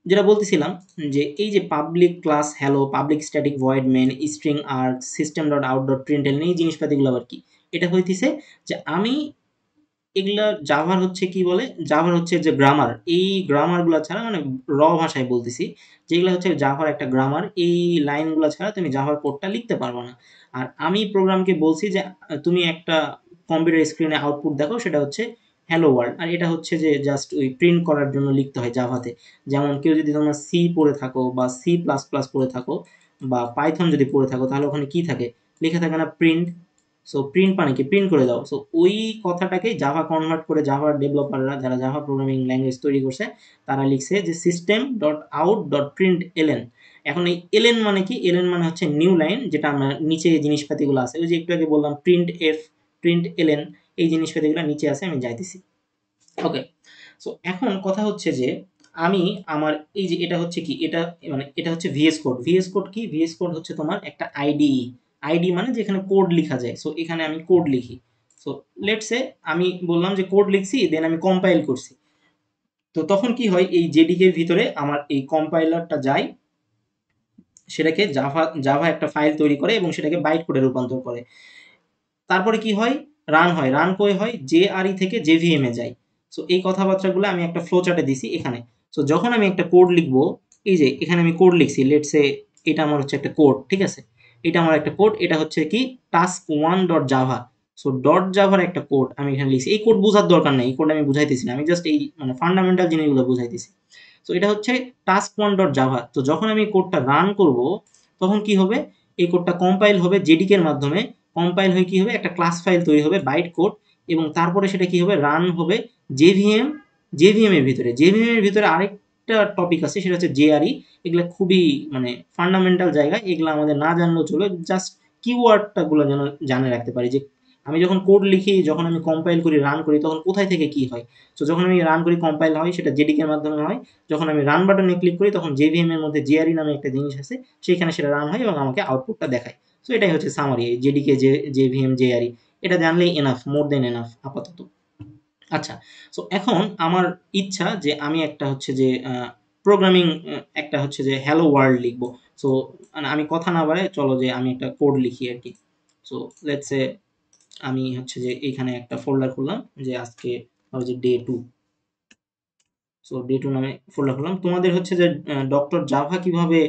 যেটা বলতেছিলাম, যে এই যে public class hello, public static void main, string arg, system dot out dot print L N, এই জিনিসপাতিগুলো আবার কি, এটা হইতেছে যে আমি এগুলা জাভার হচ্ছে কি বলে, জাভার হচ্ছে যে গ্রামার, এই গ্রামারগুলো ছাড়া মানে ভাষায় বলতেছি, যেগুলো হচ্ছে জাভার একটা গ্রামার, এই লাইনগুলো ছাড়া তুমি জাভার কোডটা লিখতে পারবে না। আর আমি প্রোগ্রামকে বলছি যে তুমি একটা কম্পিউটার স্ক্রিনে আউটপুট দেখো, সেটা হচ্ছে হ্যালো ওয়ার্ল্ড, আর এটা হচ্ছে যে জাস্ট ওই প্রিন্ট করার জন্য লিখতে হয় জাভাতে। যেমন কেউ যদি তোমরা সি পড়ে থাকো বা সি প্লাস প্লাস পড়ে থাকো বা পাইথন যদি পড়ে থাকো, তাহলে ওখানে কি থাকে, লেখা থাকে না প্রিন্ট। সো প্রিন্ট মানে কি, প্রিন্ট করে দাও। সো ওই কথাটাকেই জাভা কনভার্ট করে জাভার ডেভেলপাররা যারা জাভা প্রোগ্রামিং ল্যাঙ্গুয়েজ তৈরি করছে তারা লিখছে যে system dot out dot print L N. এখন এই এলএন মানে কি, এলএন মানে হচ্ছে নিউ লাইন, যেটা আমরা নিচে এই জিনিসপাতিগুলো আছে, ওই যে একটু আগে বললাম প্রিন্ট এফ, প্রিন্ট এলএন, এই জিনিসপাতিগুলো নিচে আছে, আমি যাইতেছি। ওকে। সো এখন কথা হচ্ছে যে আমি আমার এই যে এটা হচ্ছে কি, এটা মানে এটা হচ্ছে ভিএস কোড। ভিএস কোড কি, ভিএস কোড হচ্ছে তোমার একটা আইডি। আইডি মানে যেখানে কোড লেখা যায়। সো এখানে আমি কোড লিখি, সো লেটস সে আমি বললাম যে কোড লিখছি, দেন আমি কম্পাইল করছি। তো তখন কি হয়, এই জেডিকে এর ভিতরে আমার এই কম্পাইলারটা যায়, সেটাকে জাভা একটা ফাইল তৈরি করে এবং সেটাকে বাইট কোডে রূপান্তর করে। তারপরে কি হয়, রান হয়। রান কই হয়, জেআরই থেকে জেভিএম এ যায়। সো এই কথাবার্তাগুলো আমি একটা ফ্লো চার্টে দিছি এখানে। সো যখন আমি একটা কোড লিখবো, এই যে এখানে আমি কোড লিখছি, লেটস সে এটা আমার হচ্ছে একটা কোড, ঠিক আছে? এটা আমার একটা কোড, এটা হচ্ছে কি task 1 dot Java. So dot জাভার একটা কোড আমি এখানে লিখছি। এই কোড বোঝার দরকার নেই, এই কোড আমি বুঝাইতেছি না, আমি জাস্ট এই মানে ফান্ডামেন্টাল জিনিসগুলো বুঝাইতেছি। সো এটা হচ্ছে টাস্ক 1 ডট জাভা। তো যখন আমি কোডটা রান করব, তখন কি হবে, এই কোডটা কম্পাইল হবে জেডিকে এর মাধ্যমে। কম্পাইল হয়ে কি হবে, একটা ক্লাস ফাইল তৈরি হবে বাইট কোড, এবং তারপরে সেটা কি হবে, রান হবে জেভিএম এর ভিতরে। জেভিএম এর ভিতরে আরেকটা টপিক আছে, সেটা হচ্ছে জেআরই। এগুলো খুবই মানে ফান্ডামেন্টাল জায়গা, এগুলো আমাদের না জানলেও চলবে, জাস্ট কিওয়ার্ডটা গুলো যেন জানে রাখতে পারি, যে আমি যখন কোড লিখি, যখন আমি কম্পাইল করি, রান করি, তখন কোথায় থেকে কি হয়। তো যখন আমি রান করি কম্পাইল হয়, সেটা জেডিকে এর মাধ্যমে হয়। যখন আমি রান বাটনে ক্লিক করি, তখন জেভিএম এর মধ্যে জেআরই নামে একটা জিনিস আছে, সেখানে সেটা রান হয় এবং আমাকে আউটপুটটা দেখায়। সো এটাই হচ্ছে সামারি, জেডিকে জেভিএম জেআরই। এটা জানলেই এনাফ, মোর দেন এনাফ আপাতত। আচ্ছা, সো এখন আমার ইচ্ছা যে আমি একটা হচ্ছে যে প্রোগ্রামিং, একটা হচ্ছে যে হ্যালো ওয়ার্ল্ড লিখবো। সো মানে আমি কথা না বাড়াই, চলো যে আমি একটা কোড লিখি আর কি। সো লেটস সে আমি হচ্ছে যে এইখানে একটা ফোল্ডার খুললাম, যে আজকে যে ডে 2। সো ডে 2 নামে ফোল্ডার খুললাম। তোমাদের হচ্ছে যে ডক্টর জাভা কিভাবে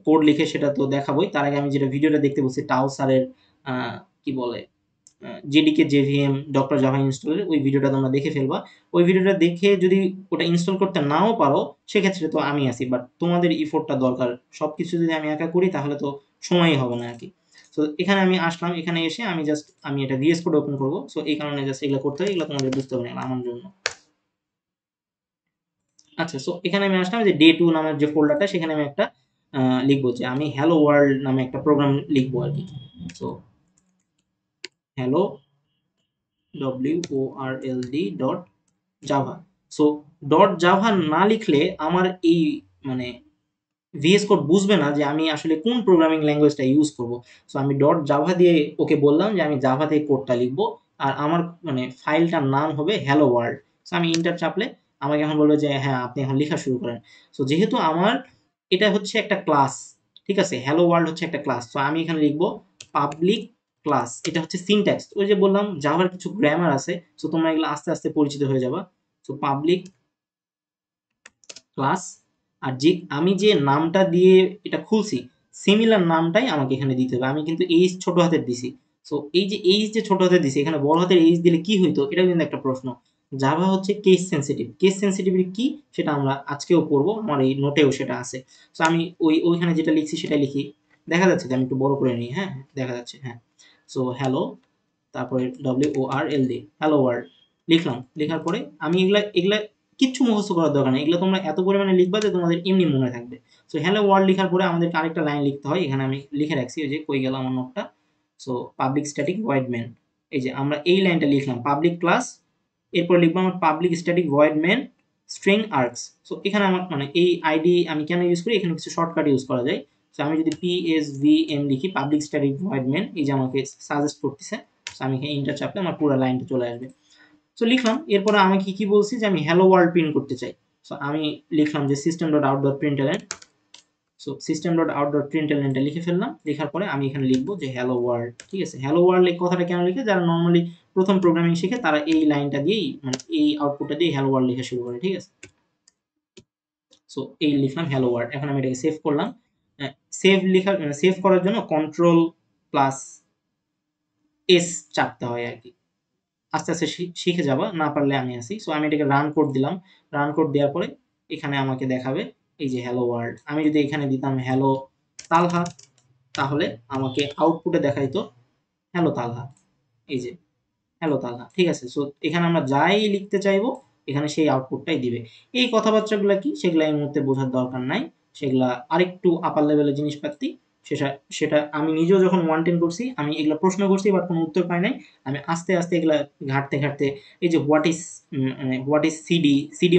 কোড লিখে সেটা তো দেখাবোই। তার আগে আমি যেটা ভিডিওটা দেখতে বলছি, টাও স্যারের কি বলে জেডিকে জেভিএম ডক্টর জাভা ইনস্টলের ওই ভিডিওটা তোমরা দেখে ফেলবা। ওই ভিডিওটা দেখে যদি ওটা ইনস্টল করতে নাও পারো, সেক্ষেত্রে তো আমি আছি, বাট তোমাদের ইফোর্টটা দরকার। সবকিছু যদি আমি একা করি, তাহলে তো সময়ই হবে না আর কি। সো এখানে আমি আসলাম, এখানে এসে আমি এটা ভিএস কোড ওপেন করবো। সো এই কারণে জাস্ট এগুলো করতে হয়, এগুলো তোমাদের বুঝতে হবে না, আমার জন্য। আচ্ছা, সো এখানে আমি আসলাম, যে ডে 2 নামের যে ফোল্ডারটা, সেখানে আমি একটা লিখবো, যে আমি হ্যালো ওয়ার্ল্ড নামে একটা প্রোগ্রাম লিখবো আর কি। So hello WORLD dot Java. So dot Java না লিখলে আমার এই মানে ভিএস কোড বুঝবে না যে আমি আসলে কোন প্রোগ্রামিং ল্যাঙ্গুয়েজটা ইউজ করব। সো আমি ডট জাভা দিয়ে ওকে বললাম যে আমি জাভা দিয়ে কোডটা লিখবো, আর আমার মানে ফাইলটার নাম হবে হ্যালো ওয়ার্ল্ড। সো আমি ইন্টার চাপলে আমাকে এখন বলবে যে হ্যাঁ, আপনি এখন লেখা শুরু করেন। সো যেহেতু আমার এটা হচ্ছে একটা ক্লাস, ঠিক আছে, হ্যালো ওয়ার্ল্ড হচ্ছে একটা ক্লাস, সো আমি এখানে লিখবো পাবলিক ক্লাস। এটা হচ্ছে সিনট্যাক্স, ওই যে বললাম জাভার কিছু গ্রামার আছে, সো তোমরা এগুলো আস্তে আস্তে পরিচিত হয়ে যাবা। সো পাবলিক ক্লাস, আর যে আমি যে নামটা দিয়ে এটা খুলছি, সিমিলার নামটাই আমাকে এখানে দিতে হবে। আমি কিন্তু এইচ ছোট হাতের দিছি। সো এই যে এইচ যে ছোট হাতের দিছি, এখানে বড় হাতের এইচ দিলে কি হইতো, এটা কিন্তু একটা প্রশ্ন। জাভা হচ্ছে কেস সেনসিটিভ। কেস সেনসিটিভিটি কি, সেটা আমরা আজকেও পড়বো, আমার এই নোটেও সেটা আছে। সো আমি ওইখানে যেটা লিখছি সেটা লিখি। দেখা যাচ্ছে যে আমি একটু বড় করে নিই, হ্যাঁ দেখা যাচ্ছে, হ্যাঁ। সো হ্যালো, তারপরে WORLD, হ্যালো ওয়ার্ল্ড লিখলাম। লেখার পরে আমি এগুলা এগুলা কিচ্ছু মুখস্থ করার দরকার নেই, এগুলো তোমরা এত পরিমাণে লিখবা যে তোমাদের এমনি মনে থাকবে। সো হ্যালো ওয়ার্ল্ড লেখার পরে আমাদেরকে আরেকটা লাইন লিখতে হয়, এখানে আমি লিখে রাখছি, ওই যে কই গেল আমার নোটটা। So public static void main, এই যে আমরা এই লাইনটা লিখলাম, পাবলিক ক্লাস, এরপর লিখবো আমার public static void main string args. So এখানে আমার মানে এই আইডি আমি কেন ইউজ করি, এখানে কিছু শর্টকাট ইউজ করা যায়। সো আমি যদি PSVM লিখি, পাবলিক স্ট্যাটিক ভয়েড মেন, এই যে আমাকে সাজেস্ট করতেছে। সো আমি এখানে ইন্টার চাপলে আমার পুরো লাইনটা চলে আসবে। সো লিখলাম, এরপরে আমি কি বলছি, যে আমি হ্যালো ওয়ার্ল্ড প্রিন্ট করতে চাই। সো আমি লিখলাম যে system dot out dot print L N. So system dot out dot প্রিন্টএলএনটা লিখে ফেললাম। লেখার পরে আমি এখানে লিখবো যে হ্যালো ওয়ার্ল্ড, ঠিক আছে। হ্যালো ওয়ার্ল্ড এই কথাটা কেন লিখে, যারা নর্মালি প্রথম প্রোগ্রামিং শিখে তারা এই লাইনটা দিয়েই মানে এই আউটপুটটা দিয়ে হ্যালো ওয়ার্ল্ড লেখা শুরু করে, ঠিক আছে। সো এই লিখলাম হ্যালো ওয়ার্ল্ড। এখন আমি এটাকে সেভ করলাম। সেভ করার জন্য Ctrl+S চাপতে হয় আর কি। আস্তে আস্তে শিখে যাবা, না পারলে আমি আছি। সো আমি এটাকে রান কোড দিলাম। রান কোড দেওয়ার পরে এখানে আমাকে দেখাবে এই যে হ্যালো ওয়ার্ল্ড। আমি যদি এখানে দিতাম হ্যালো তালহা, তাহলে আমাকে আউটপুটে দেখাইতো হ্যালো তালহা, এই যে হ্যালো তালহা, ঠিক আছে। সো এখানে আমরা যাই লিখতে চাইবো, এখানে সেই আউটপুটটাই দিবে। এই কথাবার্তাগুলো কি, সেগুলো এই মুহূর্তে বোঝার দরকার নাই, সেগুলা আরেকটু আপার লেভেলের জিনিসপাতি। সেটা সেটা আমি নিজেও যখন 110 করছি, আমি এগুলা প্রশ্ন করছি, বাট কোনো উত্তর পাই নাই। আমি আস্তে আস্তে এগুলা ঘাঁটতে ঘাঁটতে, এই যে হোয়াট ইজ সিডি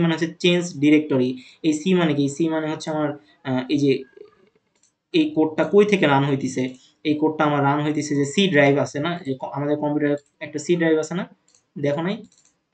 মানে হচ্ছে চেঞ্জ ডিরেক্টরি। এই সি মানে কি, সি মানে হচ্ছে আমার এই যে এই কোডটা কই থেকে রান হইতেছে, এই কোডটা আমার রান হইতেছে যে সি ড্রাইভ আছে না, যে আমাদের কম্পিউটারে একটা সি ড্রাইভ আছে না, দেখো নাই,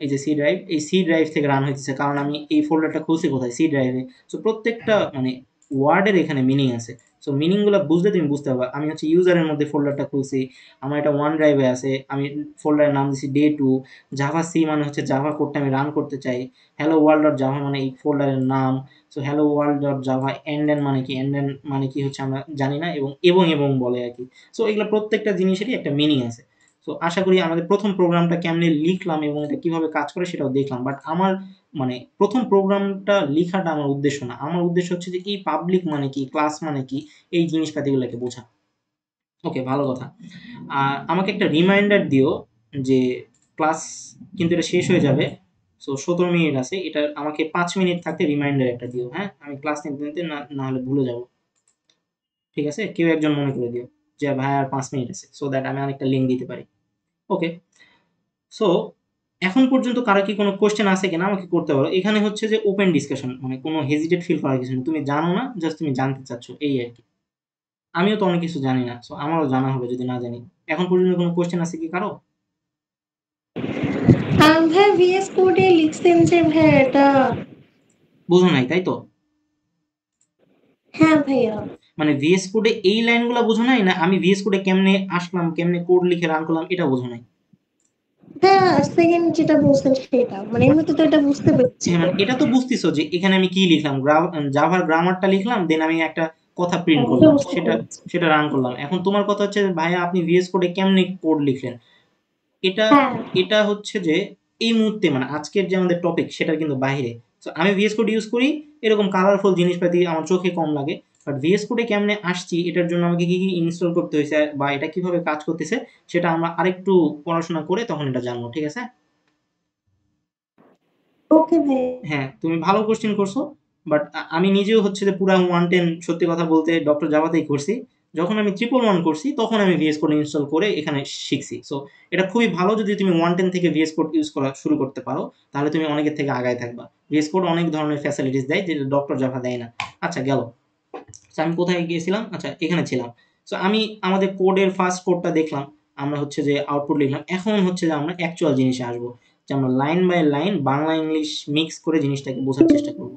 এই যে সি ড্রাইভ, এই সি ড্রাইভ থেকে রান হইতেছে, কারণ আমি এই ফোল্ডারটা খুলছি কোথায়, সি ড্রাইভে। সো প্রত্যেকটা মানে ওয়ার্ডের এখানে মিনিং আছে। সো মিনিংগুলো বুঝলে তুমি বুঝতে পারবা। আমি হচ্ছে ইউজারের মধ্যে ফোল্ডারটা খুলছি, আমার এটা ওয়ান ড্রাইভে আছে, আমি ফোল্ডারের নাম দিচ্ছি ডে 2, জাভা সি মানে হচ্ছে জাভা কোডটা আমি রান করতে চাই, হ্যালো ওয়ার্ল্ড ডট জাভা মানে এই ফোল্ডারের নাম। So hello world dot Java এন্ডেন মানে কি, এন্ডেন মানে কি হচ্ছে আমরা জানি না, এবং বলে আর কি। সো এগুলো প্রত্যেকটা জিনিসেরই একটা মিনিং আছে। সো আশা করি আমাদের প্রথম প্রোগ্রামটা কেমনে লিখলাম এবং এটা কিভাবে কাজ করে সেটাও দেখলাম। বাট আমার মানে প্রথম প্রোগ্রামটা লিখাটা আমার উদ্দেশ্য না, আমার উদ্দেশ্য হচ্ছে যে এই পাবলিক মানে কি, ক্লাস মানে কি, এই জিনিসপাতিগুলোকে বোঝা। ওকে, ভালো কথা। আর আমাকে একটা রিমাইন্ডার দিও যে ক্লাস কিন্তু এটা শেষ হয়ে যাবে। সো 17 মিনিট আছে, এটা আমাকে 5 মিনিট থাকতে রিমাইন্ডার একটা দিও, হ্যাঁ? আমি ক্লাস নিতে নিতে না হলে ভুলে যাব। ঠিক আছে? কেউ একজন মনে করে দিও যে ভাই আর 5 মিনিট আছে, সো দ্যাট আমি আরেকটা লিঙ্ক দিতে পারি। ওকে, সো এখন পর্যন্ত কারো কি কোনো কোয়েশ্চেন আছে কিনা আমাকে করতে পারো। এখানে হচ্ছে যে ওপেন ডিসকাশন, মানে কোনো হেজিটেট ফিল করার কিছু নেই। তুমি জানো না, জাস্ট তুমি জানতে চাচ্ছ, এই আর কি। আমিও তো অনেক কিছু জানি না, সো আমারও জানা হবে যদি না জানি। এখন পর্যন্ত কোনো কোয়েশ্চেন আছে কি কারো? ভাই ভিএস কোডে লিখছেন যে ভাই এটা, বুঝো নাই তাই তো? হ্যাঁ ভাইয়া। মানে ভিএস কোডে এই লাইনগুলো বুঝো নাই, না আমি ভিএস কোডে কেমনে আসলাম, কেমনে কোড লিখে রান করলাম এটা বুঝো নাই? হ্যাঁ, সেকেন্ড যেটা বলছেন সেটা, মানে এমনিতে তো এটা বুঝতে পেরেছি। হ্যাঁ, মানে এটা তো বুঝতেছো যে এখানে আমি কি লিখলাম, জাভার গ্রামারটা লিখলাম, দেন আমি একটা কথা প্রিন্ট হ্যাঁ, এটা করলাম, বুঝতে সেটা পেরেছি। সেটা রান করলাম। এখন তোমার কথা হচ্ছে ভাইয়া আপনি ভিএস কোডে কেমনে কোড লিখলেন। এটা হ্যাঁ, এটা হচ্ছে যে এই মুহূর্তে মানে আজকের যে আমাদের টপিক সেটার কিন্তু বাইরে। সো আমি ভিএস কোড ইউজ করি, এরকম কালারফুল জিনিসপাতি আমার চোখে কম লাগে। বাট ভিএস কোডে কেমনে আসছি, এটার জন্য আমাকে কি কি ইনস্টল করতে হয়েছে বা এটা কিভাবে কাজ করতেছে, সেটা আমরা আরেকটু পড়াশোনা করে তখন এটা জানবো। ঠিক আছে? ওকে ভাই। হ্যাঁ, তুমি ভালো কোশ্চেন করছো। বাট আমি নিজেও হচ্ছে যে পুরা 110 সত্যি কথা বলতে ডক্টর জাভাতেই করছি। যখন আমি 111 করছি তখন আমি ভিএস কোড ইনস্টল করে এখানে শিখছি। সো এটা খুবই ভালো যদি তুমি 110 থেকে ভিএস কোড ইউজ করা শুরু করতে পারো, তাহলে তুমি অনেকের থেকে আগায় থাকবা। ভিএস কোড অনেক ধরনের ফ্যাসিলিটিস দেয় যেটা ডক্টর জাভা দেয় না। আচ্ছা গেল। সো আমি কোথায় গিয়েছিলাম? আচ্ছা এখানে ছিলাম। সো আমি আমাদের কোডের ফার্স্ট কোডটা দেখলাম। আমরা হচ্ছে যে আউটপুট লিখলাম। এখন হচ্ছে যে আমরা অ্যাকচুয়াল জিনিসে আসবো। যে আমরা line by line Bangla English mix করে জিনিসটাকে বোঝার চেষ্টা করব।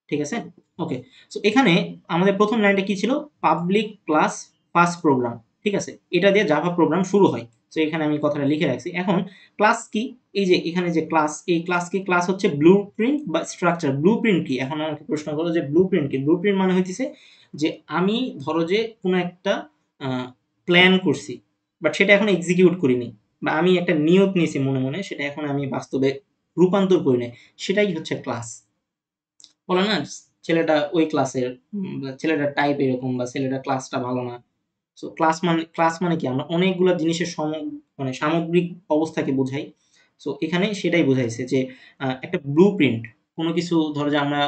ঠিক আছে? ওকে। সো এখানে আমাদের প্রথম লাইনটা কি ছিল? Public class first program. ঠিক আছে? এটা দিয়ে জাভা প্রোগ্রাম শুরু হয়। সো এখানে আমি কথাটা লিখে রাখছি। এখন ক্লাস কি? এই যে এখানে যে ক্লাস, এই ক্লাস কি? ক্লাস হচ্ছে ব্লুপ্রিন্ট বা স্ট্রাকচার। ব্লুপ্রিন্ট কি? এখন আমাকে প্রশ্ন করো যে ব্লুপ্রিন্ট কি? ব্লুপ্রিন্ট মানে হইতেছে যে আমি ধরো যে কোনো একটা আ প্ল্যান করছি। বাট সেটা এখনো এক্সিকিউট করিনি। বা আমি একটা নিয়ত নিয়েছি মনে, মনে সেটা এখন আমি বাস্তবে রূপান্তর করি নাই। সেটাই হচ্ছে ক্লাস। বলে না ছেলেটা ওই ক্লাসের, ছেলেটার টাইপ এরকম বা ছেলেটার ক্লাসটা ভালো না। সো ক্লাস মানে কি? আমরা অনেকগুলা জিনিসের মানে সামগ্রিক অবস্থাকে বোঝাই। সো এখানে সেটাই বোঝাইছে যে একটা ব্লুপ্রিন্ট, কোনো কিছু ধরো যে আমরা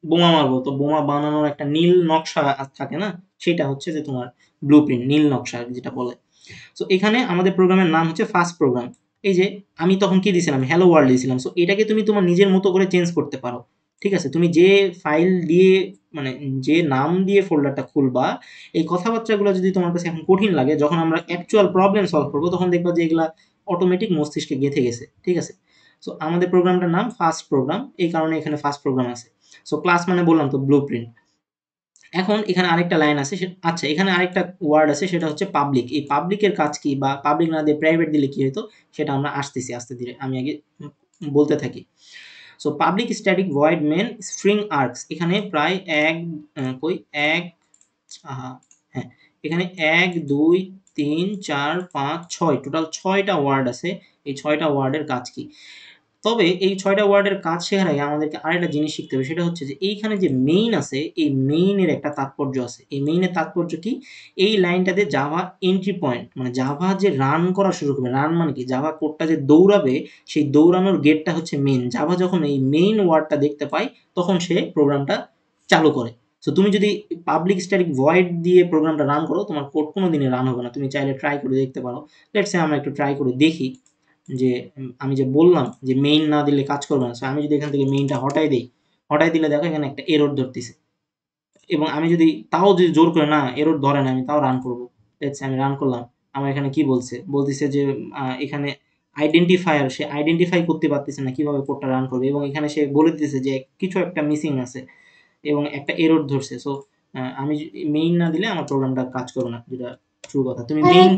বোমা মারবো, তো বোমা বানানোর একটা নীল নকশা থাকে না? সেটা হচ্ছে যে তোমার ব্লুপ্রিন্ট, নীল নকশা যেটা বলে। সো এখানে আমাদের প্রোগ্রামের নাম হচ্ছে ফার্স্ট প্রোগ্রাম। এই যে আমি তখন কি দিয়েছিলাম? হ্যালো ওয়ার্ল্ড দিয়েছিলাম। সো এটাকে তুমি তোমার নিজের মতো করে চেঞ্জ করতে পারো। ঠিক আছে? তুমি যে ফাইল দিয়ে মানে যে নাম দিয়ে ফোল্ডারটা খুলবা, এই কথাবার্তাগুলো যদি তোমার কাছে এখন কঠিন লাগে, যখন আমরা অ্যাকচুয়াল প্রবলেম সলভ করব তখন দেখবা যে এগুলা অটোমেটিক মস্তিষ্কে গেঁথে গেছে। ঠিক আছে? সো আমাদের প্রোগ্রামটার নাম ফার্স্ট প্রোগ্রাম। এই কারণে এখানে ফার্স্ট প্রোগ্রাম আছে। সো ক্লাস মানে বললাম তো ব্লুপ্রিন্ট। এখন এখানে আরেকটা লাইন আছে, আচ্ছা এখানে আরেকটা ওয়ার্ড আছে, সেটা হচ্ছে পাবলিক। এই পাবলিকের কাজ কি বা পাবলিক না দিয়ে প্রাইভেট দিলে কি হতো, সেটা আমরা আসতেছি আস্তে ধীরে। আমি আগে বলতে থাকি। So public static void main string args, এখানে প্রায় এক কই এক আহা হ্যাঁ, এখানে ১, ২, ৩, ৪, ৫, ৬ টোটাল ৬ টা ওয়ার্ড আছে। এই ৬ টা ওয়ার্ডের কাজ কি? তবে এই ৬ টা ওয়ার্ডের কাজ শেখার আগে আমাদেরকে আরেকটা জিনিস শিখতে হবে। সেটা হচ্ছে যে এইখানে যে মেইন আছে, এই মেইন এর একটা তাৎপর্য আছে। এই মেইন এর তাৎপর্য কি? এই লাইনটাতে জাভা এন্ট্রি পয়েন্ট, মানে জাভা যে রান করা শুরু করবে, রান মানে কি? জাভা কোডটা যে দৌড়াবে, সেই দৌড়ানোর গেটটা হচ্ছে মেইন। জাভা যখন এই মেইন ওয়ার্ডটা দেখতে পায়, তখন সে প্রোগ্রামটা চালু করে। সো তুমি যদি পাবলিক স্ট্যাটিক ভয়েড দিয়ে প্রোগ্রামটা রান করো, তোমার কোড কোনোদিনই রান হবে না। তুমি চাইলে ট্রাই করে দেখতে পারো। লেটস সে আমরা একটু ট্রাই করে দেখি যে আমি যে বললাম যে মেইন না দিলে কাজ করবে না। সো আমি যদি এখান থেকে মেইনটা হটাই দেই, হটাই দিলে দেখো এখানে একটা এরর ধরতেছে। এবং আমি যদি তাও যদি জোর করে না এরর ধরে না, আমি তাও রান করব। লেটস সে আমি রান করলাম। আমার এখানে কি বলছে? বলতেছে যে এখানে আইডেন্টিফায়ার, সে আইডেন্টিফাই করতে পারতেছে না কিভাবে কোডটা রান করবে, এবং এখানে সে বলে দিতেছে যে কিছু একটা মিসিং আছে এবং একটা এরর ধরছে। সো আমি মেইন না দিলে আমার প্রোগ্রামটা কাজ করবে না, যেটা ট্রু কথা। তুমি ভাই মেইন,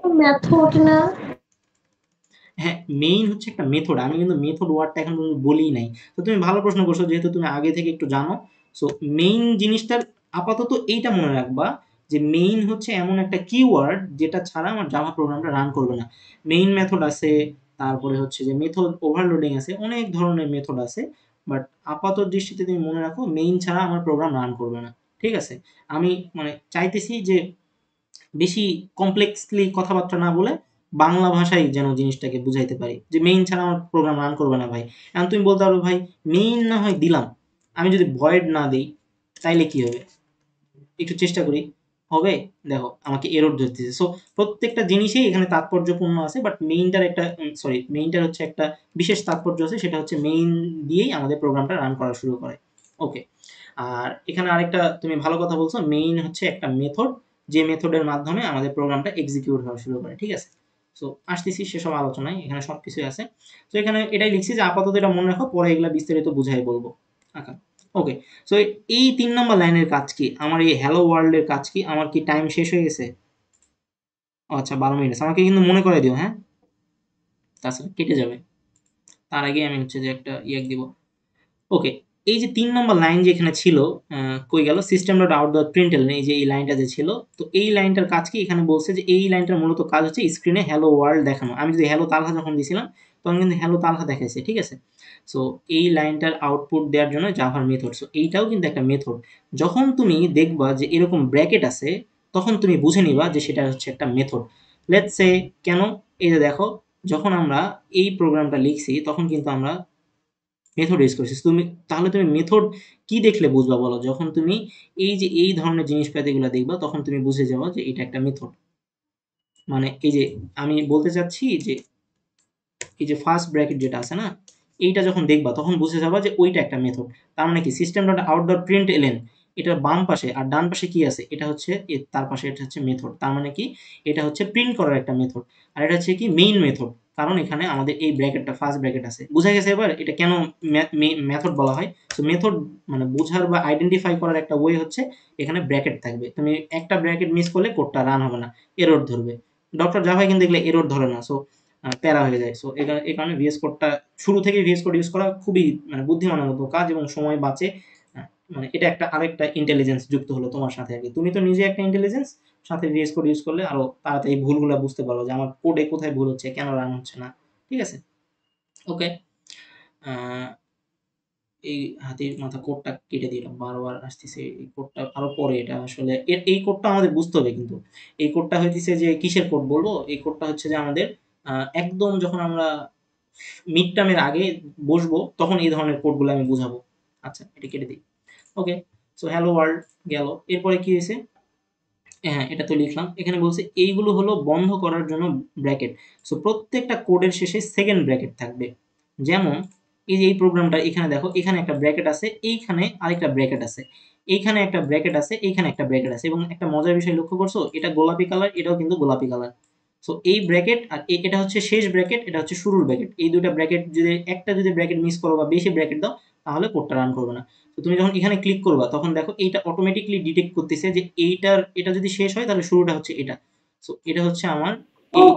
কোনো মেথড না? হ্যাঁ, মেইন হচ্ছে একটা মেথড। আমি কিন্তু মেথড ওয়ার্ডটা এখন পর্যন্ত বলিই নাই। তো তুমি ভালো প্রশ্ন করছো, যেহেতু তুমি আগে থেকে একটু জানো। সো মেইন জিনিসটার আপাতত এইটা মনে রাখবা যে মেইন হচ্ছে এমন একটা কিওয়ার্ড যেটা ছাড়া আমার জাভা প্রোগ্রামটা রান করবে না। মেইন মেথড আছে, তারপরে হচ্ছে যে মেথড ওভারলোডিং আছে, অনেক ধরনের মেথড আছে। বাট আপাতত দৃষ্টিতে তুমি মনে রাখো মেইন ছাড়া আমার প্রোগ্রাম রান করবে না। ঠিক আছে? আমি মানে চাইতেছি যে বেশি কমপ্লেক্সলি কথাবার্তা না বলে বাংলা ভাষায় যেন জিনিসটাকে বুঝাইতে পারি যে মেইন ছাড়া আমার প্রোগ্রাম রান করবে না ভাই। এখন তুমি বলতে পারো ভাই মেইন না হয় দিলাম, আমি যদি ভয়েড না দিই তাইলে কি হবে? একটু চেষ্টা করি, হবে? দেখো আমাকে এরর ধরতেছে। সো প্রত্যেকটা জিনিসই এখানে তাৎপর্যপূর্ণ আছে, বাট মেইনটার একটা মেইনটার হচ্ছে একটা বিশেষ তাৎপর্য আছে, সেটা হচ্ছে মেইন দিয়েই আমাদের প্রোগ্রামটা রান করা শুরু করে। ওকে। আর এখানে আরেকটা তুমি ভালো কথা বলছো, মেইন হচ্ছে একটা মেথড, যে মেথডের মাধ্যমে আমাদের প্রোগ্রামটা এক্সিকিউট হওয়া শুরু করে। ঠিক আছে? সো আসতেছি সেসব আলোচনায়, এখানে সব কিছুই আছে। তো এখানে এটাই লিখছি যে আপাতত এটা মনে রাখো, পরে এগুলা বিস্তারিত বুঝাই বলবো। আচ্ছা, ওকে। সো এই ৩ নাম্বার লাইনের কাজ কি? আমার এই হ্যালো ওয়ার্ল্ড এর কাজ কি? আমার কি টাইম শেষ হয়ে গেছে? ও আচ্ছা, ১২ মিনিট আছে। আমাকে কিন্তু মনে করাই দিও, হ্যাঁ? তাছাড়া কেটে যাবে। তার আগে আমি হচ্ছে যে একটা দিব। ওকে। এই যে ৩ নম্বর লাইন যে এখানে ছিল, কই গেল? system.out.println, এই যে এই লাইনটা যে ছিল, তো এই লাইনটার কাজ কি? এখানে বলছে যে এই লাইনটার মূলত কাজ হচ্ছে স্ক্রিনে হ্যালো ওয়ার্ল্ড দেখানো। আমি যদি হ্যালো তালহা যখন দিছিলাম, তখন কিন্তু হ্যালো তালহা দেখাইছে। ঠিক আছে? সো এই লাইনটার আউটপুট দেওয়ার জন্য জাভার মেথড। সো এইটাও কিন্তু একটা মেথড। যখন তুমি দেখবা যে এরকম ব্র্যাকেট আছে, তখন তুমি বুঝে নিবা যে সেটা হচ্ছে একটা মেথড। লেটস সে কেন? এই যে দেখো, যখন আমরা এই প্রোগ্রামটা লিখছি তখন কিন্তু আমরা মেথড ইউজ করছিস তুমি। তাহলে তুমি মেথড কি দেখলে বুঝবা বলো? যখন তুমি এই যে এই ধরনের জিনিসপাতিগুলো দেখবা, তখন তুমি বুঝে যাবা যে এটা একটা মেথড। মানে এই যে আমি বলতে চাচ্ছি যে এই যে ফার্স্ট ব্র্যাকেট যেটা আছে না, এইটা যখন দেখবা তখন বুঝে যাবা যে ওইটা একটা মেথড। তার মানে কি system.out.println, এটার বাম পাশে আর ডান পাশে কি আছে? এটা হচ্ছে তার পাশে এটা হচ্ছে মেথড। তার মানে কি এটা হচ্ছে প্রিন্ট করার একটা মেথড। আর এটা হচ্ছে কি মেইন মেথড, কারণ এখানে আমাদের এই ব্র্যাকেটটা ফার্স্ট ব্র্যাকেট আছে। বুঝা গেছে এবার এটা কেন মেথড বলা হয়? সো মেথড মানে বোঝার বা আইডেন্টিফাই করার একটা ওয়ে হচ্ছে এখানে ব্র্যাকেট থাকবে। তুমি একটা ব্র্যাকেট মিস করলে কোডটা রান হবে না, এরর ধরবে। ডক্টর জাভায় কিন্তু দেখলে এরর ধরে না। সো প্যারা হয়ে যায়। সো এই কারণে ভিএস কোডটা শুরু থেকেই ভিএস কোড ইউজ করা খুবই মানে বুদ্ধিমানের মতো কাজ এবং সময় বাঁচে। মানে এটা একটা আরেকটা ইন্টেলিজেন্স যুক্ত হলো তোমার সাথে আরকি। তুমি তো নিজে একটা ইন্টেলিজেন্স, সাথে ভিএস কোড ইউজ করলে আরো তাড়াতাড়ি ভুলগুলা বুঝতে পারো যে আমার কোডে কোথায় ভুল হচ্ছে, কেন রান হচ্ছে না। ঠিক আছে? ওকে। আ এই হাতির মাথা কোডটা কেটে দিলাম। বারবার আসতেছে এই কোডটা আরো পরে, এটা আসলে এই কোডটা আমাদের বুঝতে হবে কিন্তু। এই কোডটা হইতেছে যে কিসের কোড বলবো? এই কোডটা হচ্ছে যে আমাদের একদম যখন আমরা মিড টার্মের আগে বসবো তখন এই ধরনের কোডগুলো আমি বুঝাবো। আচ্ছা, এটা কেটে দিই। ওকে। সো হ্যালো ওয়ার্ল্ড গেল। এরপরে কি হয়েছে? হ্যাঁ, এটা তো লিখলাম। এখানে বলছে এইগুলো হলো বন্ধ করার জন্য ব্র্যাকেট। সো প্রত্যেকটা কোডের শেষে সেকেন্ড ব্র্যাকেট থাকবে। যেমন এই যে এই প্রোগ্রামটা এখানে দেখো, এখানে একটা ব্র্যাকেট আছে, এইখানে আরেকটা ব্র্যাকেট আছে। এইখানে একটা ব্র্যাকেট আছে, এইখানে একটা ব্র্যাকেট আছে, এবং একটা মজার বিষয় লক্ষ্য করছো? এটা গোলাপি কালার, এটাও কিন্তু গোলাপি কালার। সো এই ব্র্যাকেট আর এটা হচ্ছে শেষ ব্র্যাকেট, এটা হচ্ছে শুরুর ব্র্যাকেট। এই ২ টা ব্র্যাকেট যদি একটা যদি ব্র্যাকেট মিস করো বা বেশি ব্র্যাকেট দাও, তাহলে কোডটা রান করবে না। তো তুমি যখন এখানে ক্লিক করবা তখন দেখো এইটা অটোমেটিক্যালি ডিটেক্ট করতেছে যে এটা যদি শেষ হয় তাহলে শুরুটা হচ্ছে এটা। সো এটা হচ্ছে আমার ও, এই,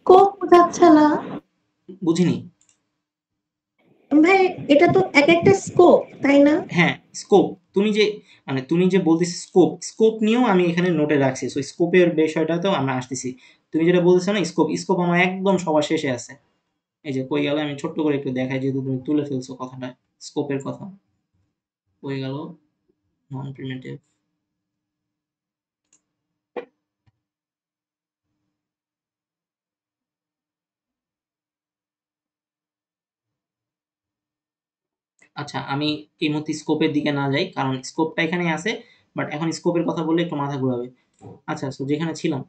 কোড বোঝাচ্ছে না বুঝিনি? ভাই। এটা তো এক একটা স্কোপ, তাই না? হ্যাঁ, স্কোপ। তুমি যে বলতেছিস স্কোপ নিয়েও আমি এখানে নোটে রাখছি। সো স্কোপের বিষয়টাতেও আমরা আসতেছি। তুমি যেটা বলতেছো না স্কোপ আমার একদম সবার শেষে আছে। এই যে কই গেল? আমি ছোট্ট করে একটু দেখাই, যেহেতু তুমি তুলে ফেলছো কথাটা, স্কোপের কথা। কই গেল? নন প্রিমিটিভ। আচ্ছা, আমি এই মুহূর্তে স্কোপের দিকে না যাই, কারণ স্কোপটা এখানেই আছে। বাট এখন স্কোপের কথা বললে একটু মাথা ঘুরাবে। আচ্ছা, সো যেখানে ছিলাম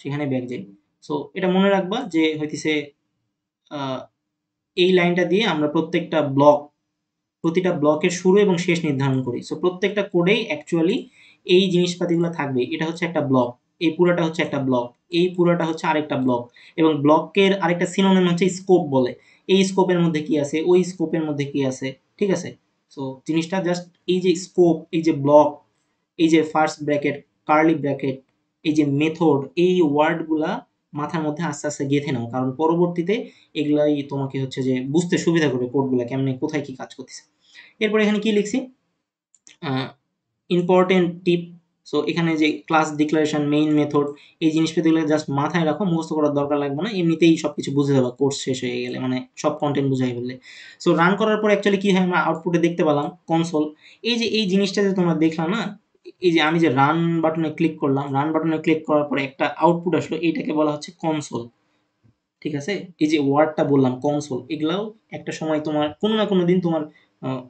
সেখানে ব্যাক যাই। সো এটা মনে রাখবা যে হইতেছে এই লাইনটা দিয়ে আমরা প্রত্যেকটা ব্লক প্রতিটা ব্লকের শুরু এবং শেষ নির্ধারণ করি। সো প্রত্যেকটা কোডেই অ্যাকচুয়ালি এই জিনিসপাতিগুলো থাকবে। এটা হচ্ছে একটা ব্লক, এই পুরাটা হচ্ছে একটা ব্লক, এই পুরাটা হচ্ছে আরেকটা ব্লক, এবং ব্লকের আরেকটা সিনোনিম হচ্ছে স্কোপ বলে। এই স্কোপের মধ্যে কি আছে, ওই স্কোপের মধ্যে কি আছে, ঠিক আছে? সো জিনিসটা জাস্ট এই যে স্কোপ, এই যে ব্লক, এই যে ফার্স্ট ব্র্যাকেট, কার্লি ব্র্যাকেট, এই যে মেথড, এই ওয়ার্ডগুলা মাথার মধ্যে আস্তে আস্তে গেঁথে নাও, কারণ পরবর্তীতে এগুলাই তোমাকে হচ্ছে যে বুঝতে সুবিধা করবে কোডগুলা কেমনে কোথায় কি কাজ করতেছে। এরপর এখানে কি লিখছি, ইম্পর্টেন্ট টিপ। সো এখানে যে ক্লাস ডিক্লারেশন, মেইন মেথড, এই জিনিসপাতিগুলো জাস্ট মাথায় রাখো, মুখস্থ করার দরকার লাগবে না, এমনিতেই সবকিছু বুঝে যাবে কোর্স শেষ হয়ে গেলে, মানে সব কন্টেন্ট বুঝাই ফেললে। সো রান করার পর অ্যাকচুয়ালি কি হয়, আমরা আউটপুটে দেখতে পেলাম কনসোল। এই যে এই জিনিসটা যে তোমরা দেখলাম না, এই যে আমি যে রান বাটনে ক্লিক করলাম, রান বাটনে ক্লিক করার পরে একটা আউটপুট আসলো, এইটাকে বলা হচ্ছে কনসোল, ঠিক আছে? এই যে ওয়ার্ডটা বললাম কনসোল, এগুলাও একটা সময় তোমার কোনো না কোনো দিন তোমার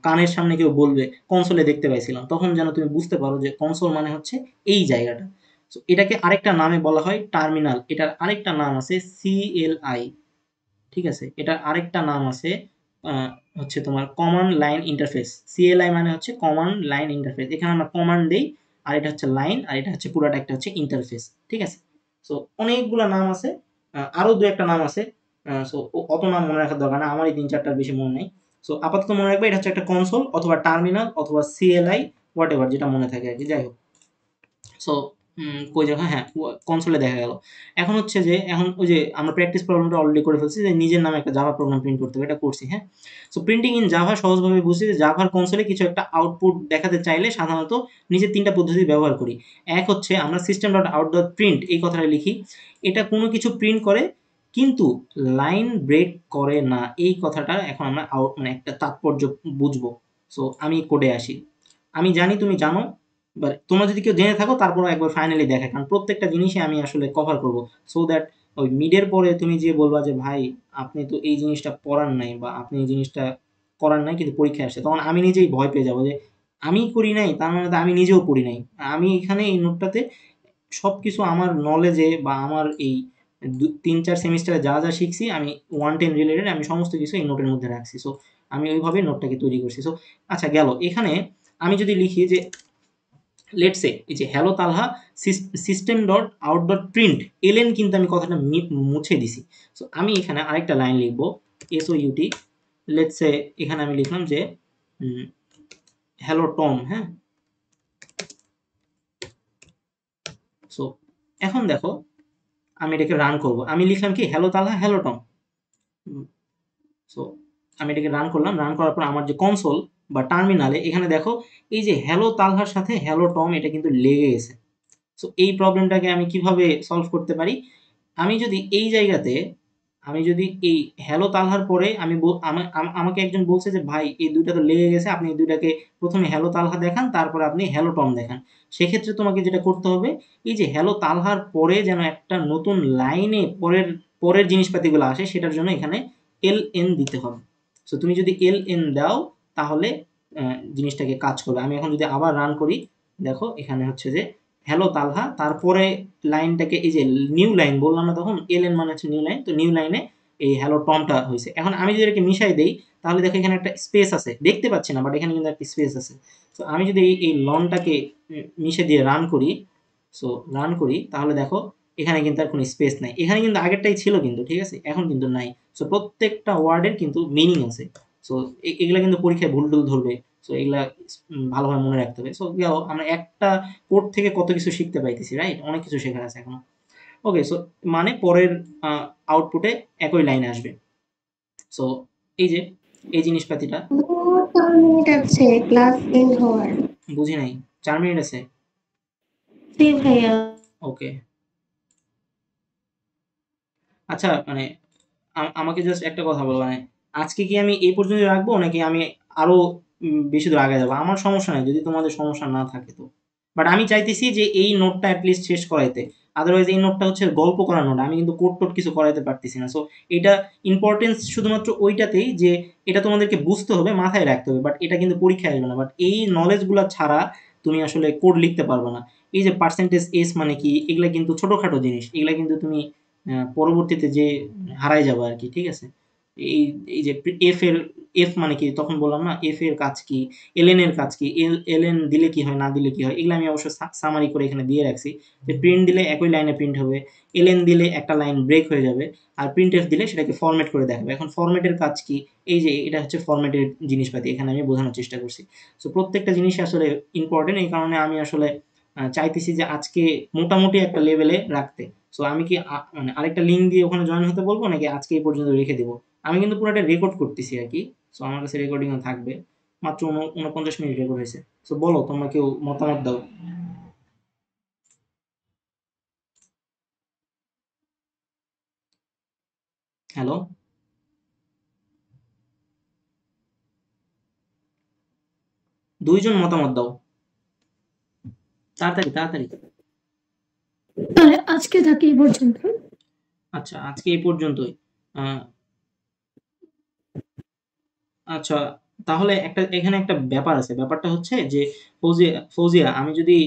কানের সামনে কেউ বলবে কনসোলে দেখতে পাইছিলাম, তখন যেন তুমি বুঝতে পারো যে কনসোল মানে হচ্ছে এই জায়গাটা। সো এটাকে আরেকটা নামে বলা হয় টার্মিনাল, এটার আরেকটা নাম আছে সিএলআই, ঠিক আছে? এটার আরেকটা নাম আছে আহ, হচ্ছে তোমার কমান্ড লাইন ইন্টারফেস। সিএলআই মানে হচ্ছে কমান্ড লাইন ইন্টারফেস, এখানে আমরা কমান্ড দেই, আর এটা হচ্ছে লাইন, আর এটা হচ্ছে পুরাটা একটা হচ্ছে ইন্টারফেস, ঠিক আছে? সো অনেকগুলো নাম আছে, আরো দু একটা নাম আছে। সো অত নাম মনে রাখার দরকার না, আমারই ৩-৪টার বেশি মনে নাই। সো আপাতত মনে রাখবে এটা হচ্ছে একটা কনসোল অথবা টার্মিনাল অথবা সিএলআই, হোয়াট এভার, যেটা মনে থাকে আর কি, যাই হোক। সো কই জায়গা, হ্যাঁ, কনসোলে দেখা গেল। এখন হচ্ছে যে এখন ওই যে আমরা প্র্যাকটিস প্রবলেমটা অলরেডি করে ফেলছি যে নিজের নামে একটা জাভা প্রোগ্রাম প্রিন্ট করতে হবে, এটা করছি, হ্যাঁ। সো প্রিন্টিং ইন জাভা সহজভাবে বুঝছি যে জাভার কনসোলে কিছু একটা আউটপুট দেখাতে চাইলে সাধারণত নিজের ৩টা পদ্ধতি ব্যবহার করি। এক হচ্ছে আমরা system dot out dot print এই কথাটা লিখি, এটা কোনো কিছু প্রিন্ট করে কিন্তু লাইন ব্রেক করে না, এই কথাটা এখন আমরা আউট মানে একটা তাৎপর্য বুঝবো। সো আমি কোডে আসি, আমি জানি তুমি জানো, বাট তোমরা যদি কেউ জেনে থাকো তারপরে একবার ফাইনালি দেখা, কারণ প্রত্যেকটা জিনিসই আমি আসলে কভার করব, সো দ্যাট ওই মিডের পরে তুমি যে বলবা যে ভাই আপনি তো এই জিনিসটা পড়ার নাই বা আপনি এই জিনিসটা করার নাই কিন্তু পরীক্ষায় আসছে, তখন আমি নিজেই ভয় পেয়ে যাবো যে আমি করি নাই তার মানে তো আমি নিজেও পড়ি নাই। আমি এখানে এই নোটটাতে সবকিছু আমার নলেজে বা আমার এই ৩-৪ সেমিস্টারে যা যা শিখছি আমি 110 রিলেটেড আমি সমস্ত কিছু এই নোটের মধ্যে রাখছি। সো আমি ওইভাবে নোটটাকে তৈরি করছি। সো আচ্ছা গেল, এখানে আমি যদি লিখি যে লেটস সে এই যে hello Talha system dot out dot print L N, কিন্তু আমি কথাটা মুছে দিছি। সো আমি এখানে আরেকটা লাইন লিখবো এসওইউটি, লেটস সে এখানে আমি লিখলাম যে হ্যালো টম, হ্যাঁ। সো এখন দেখো আমি এটাকে রান করব, আমি লিখলাম কি হ্যালো তালহা হ্যালো টম। সো আমি এটাকে রান করলাম, রান করার পর আমার যে কনসোল বা টার্মিনালে এখানে দেখো এই যে হ্যালো তালহার সাথে হ্যালো টম এটা কিন্তু লেগে গেছে। সো এই প্রবলেমটাকে আমি কিভাবে সলভ করতে পারি, আমি যদি এই জায়গাতে আমি যদি এই হ্যালো তালহার পরে আমি আমাকে একজন বলছে যে ভাই এই দুইটা তো লেগে গেছে, আপনি এই দুইটাকে প্রথমে হ্যালো তালহা দেখান তারপরে আপনি হ্যালো টম দেখান। সেক্ষেত্রে তোমাকে যেটা করতে হবে এই যে হ্যালো তালহার পরে যেন একটা নতুন লাইনে পরের পরের জিনিসপাতিগুলো আসে, সেটার জন্য এখানে এল এন দিতে হবে। সো তুমি যদি এল এন দাও তাহলে জিনিসটাকে কাজ করবে। আমি এখন যদি আবার রান করি, দেখো এখানে হচ্ছে যে হ্যালো তালহা, তারপরে লাইনটাকে এই যে নিউ লাইন বললাম না তখন, এলএন মানে হচ্ছে নিউ লাইন, তো নিউ লাইনে এই হ্যালো টমটা হয়েছে। এখন আমি যদি এটাকে মিশাই দেই তাহলে দেখো এখানে একটা স্পেস আছে, দেখতে পাচ্ছি না বাট এখানে কিন্তু একটা স্পেস আছে। তো আমি যদি এই লনটাকে মিশে দিয়ে রান করি, সো রান করি তাহলে দেখো এখানে কিন্তু আর কোনো স্পেস নাই, এখানে কিন্তু আগেরটাই ছিল কিন্তু, ঠিক আছে, এখন কিন্তু নাই। সো প্রত্যেকটা ওয়ার্ডের কিন্তু মিনিং আছে। সো এগুলা কিন্তু পরীক্ষায় ভুল টুল ধরবে। সো এগুলা ভালোভাবে মনে রাখতে হবে। সো গেল আমরা একটা কোড থেকে কত কিছু শিখতে পাইতেছি, রাইট? অনেক কিছু শেখার আছে এখনো। ওকে, সো মানে পরের আউটপুটে একই লাইন আসবে। সো এই যে এই জিনিসপাতিটা 4 মিনিট আছে ক্লাস এন্ড হওয়ার। বুঝি নাই, 4 মিনিট আছে। জি ভাইয়া। ওকে, আচ্ছা মানে আমাকে জাস্ট একটা কথা বলো, মানে আজকে কি আমি এই পর্যন্ত রাখবো নাকি আমি আরো বেশি দূর আগে যাবো? আমার সমস্যা নাই যদি তোমাদের সমস্যা না থাকে তো, বাট আমি চাইতেছি যে এই নোটটা অ্যাটলিস্ট শেষ করাইতে। আদারওয়াইজ এই নোটটা হচ্ছে গল্প করা নোট, আমি কিন্তু কোড টোড কিছু করাইতে পারতেছি না। সো এটা ইম্পর্টেন্স শুধুমাত্র ওইটাতেই যে এটা তোমাদেরকে বুঝতে হবে, মাথায় রাখতে হবে, বাট এটা কিন্তু পরীক্ষায় আসবে না। বাট এই নলেজগুলো ছাড়া তুমি আসলে কোড লিখতে পারবে না। এই যে পার্সেন্টেজ এস মানে কি, এগুলা কিন্তু ছোটখাটো জিনিস, এগুলা কিন্তু তুমি পরবর্তীতে যে হারাই যাবে আর কি, ঠিক আছে? এই এই যে এফ মানে কি তখন বললাম না, এফ এর কাজ কি, এলএন এর কাজ কি, এলএন দিলে কি হয় না দিলে কি হয়, এগুলো আমি অবশ্য সামারি করে এখানে দিয়ে রাখছি। যে প্রিন্ট দিলে একই লাইনে প্রিন্ট হবে, এলএন দিলে একটা লাইন ব্রেক হয়ে যাবে, আর প্রিন্ট এফ দিলে সেটাকে ফরম্যাট করে দেখাবে। এখন ফরম্যাটের কাজ কি, এই যে এটা হচ্ছে ফরম্যাটের জিনিসপাতি, এখানে আমি বোঝানোর চেষ্টা করছি। সো প্রত্যেকটা জিনিস আসলে ইম্পর্টেন্ট, এই কারণে আমি আসলে চাইতেছি যে আজকে মোটামুটি একটা লেভেলে রাখতে। সো আমি কি মানে আরেকটা লিঙ্ক দিয়ে ওখানে জয়েন হতে বলবো, নাকি আজকে এই পর্যন্ত রেখে দেবো? আমি কিন্তু পুরোটা রেকর্ড করতেছি আর কি। সো আমার কাছে রেকর্ডিংও থাকবে, মাত্র 49 মিনিট রেকর্ড হয়েছে। সো বলো, তোমরা কেউ মতামত দাও। হ্যালো, 2 জন মতামত দাও, তাড়াতাড়ি তাড়াতাড়ি। তাহলে আজকে থাকি এই পর্যন্ত। আচ্ছা, আজকে এই পর্যন্তই। আহ, আচ্ছা, তাহলে এখানে একটা ব্যাপার আছে। ব্যাপারটা হচ্ছে যে ফৌজিয়া, আমি যদি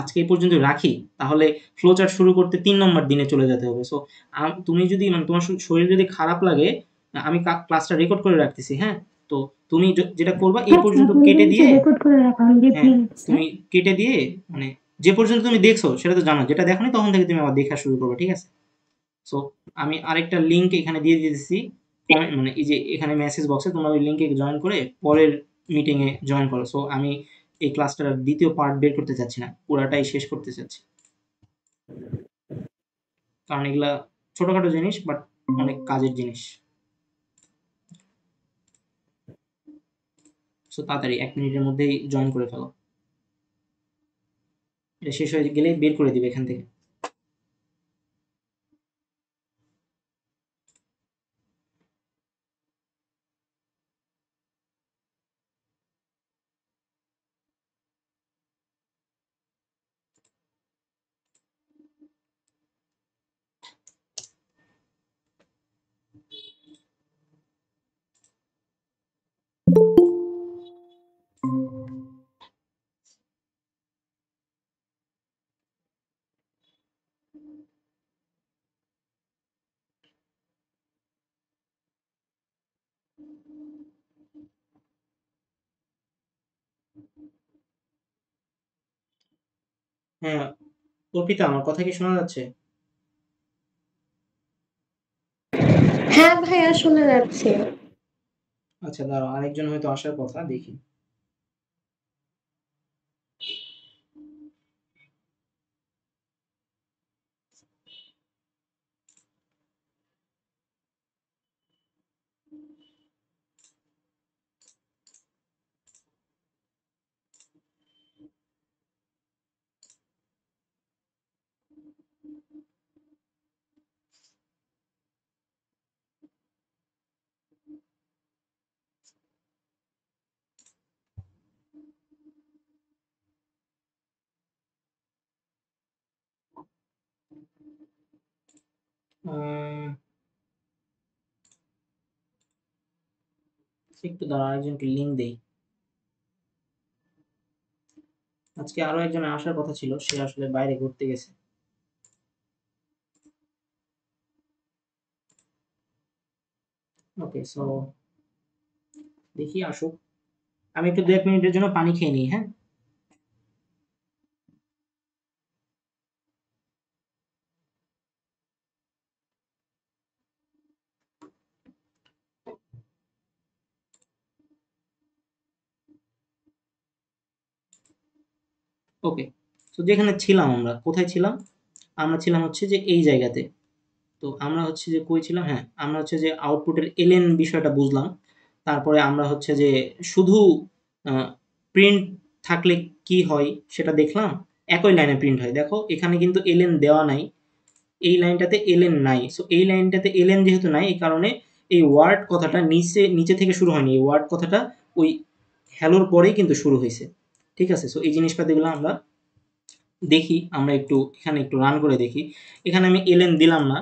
আজকে এই পর্যন্ত রাখি, তাহলে ফ্লো চার্ট শুরু করতে 3 নম্বর দিনে চলে যেতে হবে। সো তুমি যদি মানে তোমার শরীর যদি খারাপ লাগে, আমি ক্লাসটা রেকর্ড করে রাখতেছি, হ্যাঁ? তো তুমি যেটা করবা এই আচ্ছা, পর্যন্ত আপনি কেটে দিয়ে, রেকর্ড করে রাখুন হ্যাঁ, প্লিজ। তুমি কেটে দিয়ে মানে যে পর্যন্ত তুমি দেখছো সেটা তো জানো, যেটা দেখোনি তখন থেকে তুমি আবার দেখা শুরু করবে, ঠিক আছে? সো আমি আরেকটা লিঙ্ক এখানে দিয়ে দিতেছি, মানে এই যে এখানে মেসেজ বক্সে তোমরা ওই লিঙ্কে জয়েন করে পরের মিটিংয়ে জয়েন করো। সো আমি এই ক্লাসটার দ্বিতীয় পার্ট বের করতে চাচ্ছি না, পুরাটাই শেষ করতে চাচ্ছি, কারণ এগুলা ছোটখাটো জিনিস বাট অনেক কাজের জিনিস। সো তাড়াতাড়ি 1 মিনিটের মধ্যেই জয়েন করে ফেলো, এটা শেষ হয়ে গেলে বের করে দিবে এখান থেকে। হ্যাঁ, অর্পিতা, আমার কথা কি শোনা যাচ্ছে? হ্যাঁ ভাইয়া, শোনা যাচ্ছে। আচ্ছা দাঁড়াও, আরেকজন হয়তো আসার কথা, দেখি। আহ, একটু দাঁড়াও, আরেকজনকে লিঙ্ক দেই। আজকে আরো একজন আসার কথা ছিল, সে আসলে বাইরে ঘুরতে গেছে। ওকে, সো দেখি আসুক। আমি একটু 1 মিনিটের জন্য পানি খেয়ে নিই, হ্যাঁ? ওকে, তো যেখানে ছিলাম, আমরা কোথায় ছিলাম? আমরা ছিলাম হচ্ছে যে এই জায়গাতে। তো আমরা হচ্ছে যে কই ছিলাম, হ্যাঁ, আমরা হচ্ছে যে আউটপুটের এলএন বিষয়টা বুঝলাম। তারপরে আমরা হচ্ছে যে শুধু প্রিন্ট থাকলে কি হয় সেটা দেখলাম। একই লাইনে প্রিন্ট হয়, দেখো এখানে কিন্তু এলএন দেওয়া নাই, এই লাইনটাতে এলএন নাই। সো এই লাইনটাতে এলএন যেহেতু নাই, এই কারণে এই ওয়ার্ড কথাটা নিচে নিচে থেকে শুরু হয়নি, এই ওয়ার্ড কথাটা ওই হ্যালোর পরেই কিন্তু শুরু হয়েছে, ঠিক আছে? সো এই জিনিসপাতিগুলো আমরা দেখি, আমরা একটু এখানে একটু রান করে দেখি। এখানে আমি এলএন দিলাম না,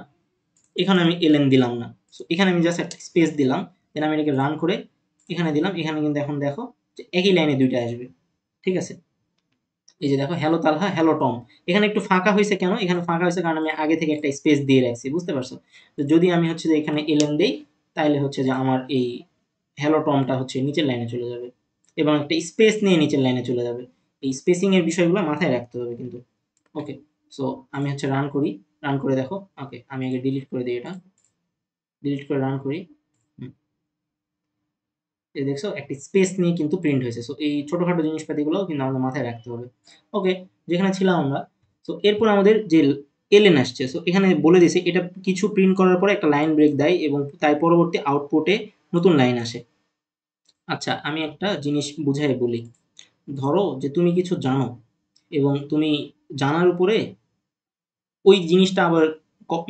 এখানে আমি এলএন দিলাম না। সো এখানে আমি জাস্ট একটা স্পেস দিলাম, দেন আমি এটাকে রান করে এখানে দিলাম। এখানে কিন্তু এখন দেখো যে একই লাইনে দুইটা আসবে, ঠিক আছে? এই যে দেখো হ্যালো তালহা, হ্যালো টম। এখানে একটু ফাঁকা হয়েছে কেন? এখানে ফাঁকা হয়েছে কারণ আমি আগে থেকে একটা স্পেস দিয়ে রাখছি, বুঝতে পারছো? তো যদি আমি হচ্ছে যে এখানে এলএন দেই, তাহলে হচ্ছে যে আমার এই হ্যালো টমটা হচ্ছে নিচের লাইনে চলে যাবে এবং একটা স্পেস নিয়ে নিচের লাইনে চলে যাবে। এই স্পেসিং এর বিষয়গুলো মাথায় রাখতে হবে কিন্তু। ওকে, সো আমি হচ্ছে রান করি, রান করে দেখো। ওকে, আমি আগে ডিলিট করে দিই, এটা ডিলিট করে রান করি। হুম, এই দেখছো একটা স্পেস নিয়ে কিন্তু প্রিন্ট হয়েছে। সো এই ছোটখাটো জিনিসপাতিগুলোও কিন্তু আমাদের মাথায় রাখতে হবে। ওকে, যেখানে ছিলাম আমরা, সো এরপর আমাদের যে এলএন আসছে, সো এখানে বলে দিয়েছে এটা কিছু প্রিন্ট করার পরে একটা লাইন ব্রেক দেয় এবং তাই পরবর্তী আউটপুটে নতুন লাইন আসে। আচ্ছা, আমি একটা জিনিস বুঝাই বলি। ধরো যে তুমি কিছু জানো এবং তুমি জানার উপরে ওই জিনিসটা আবার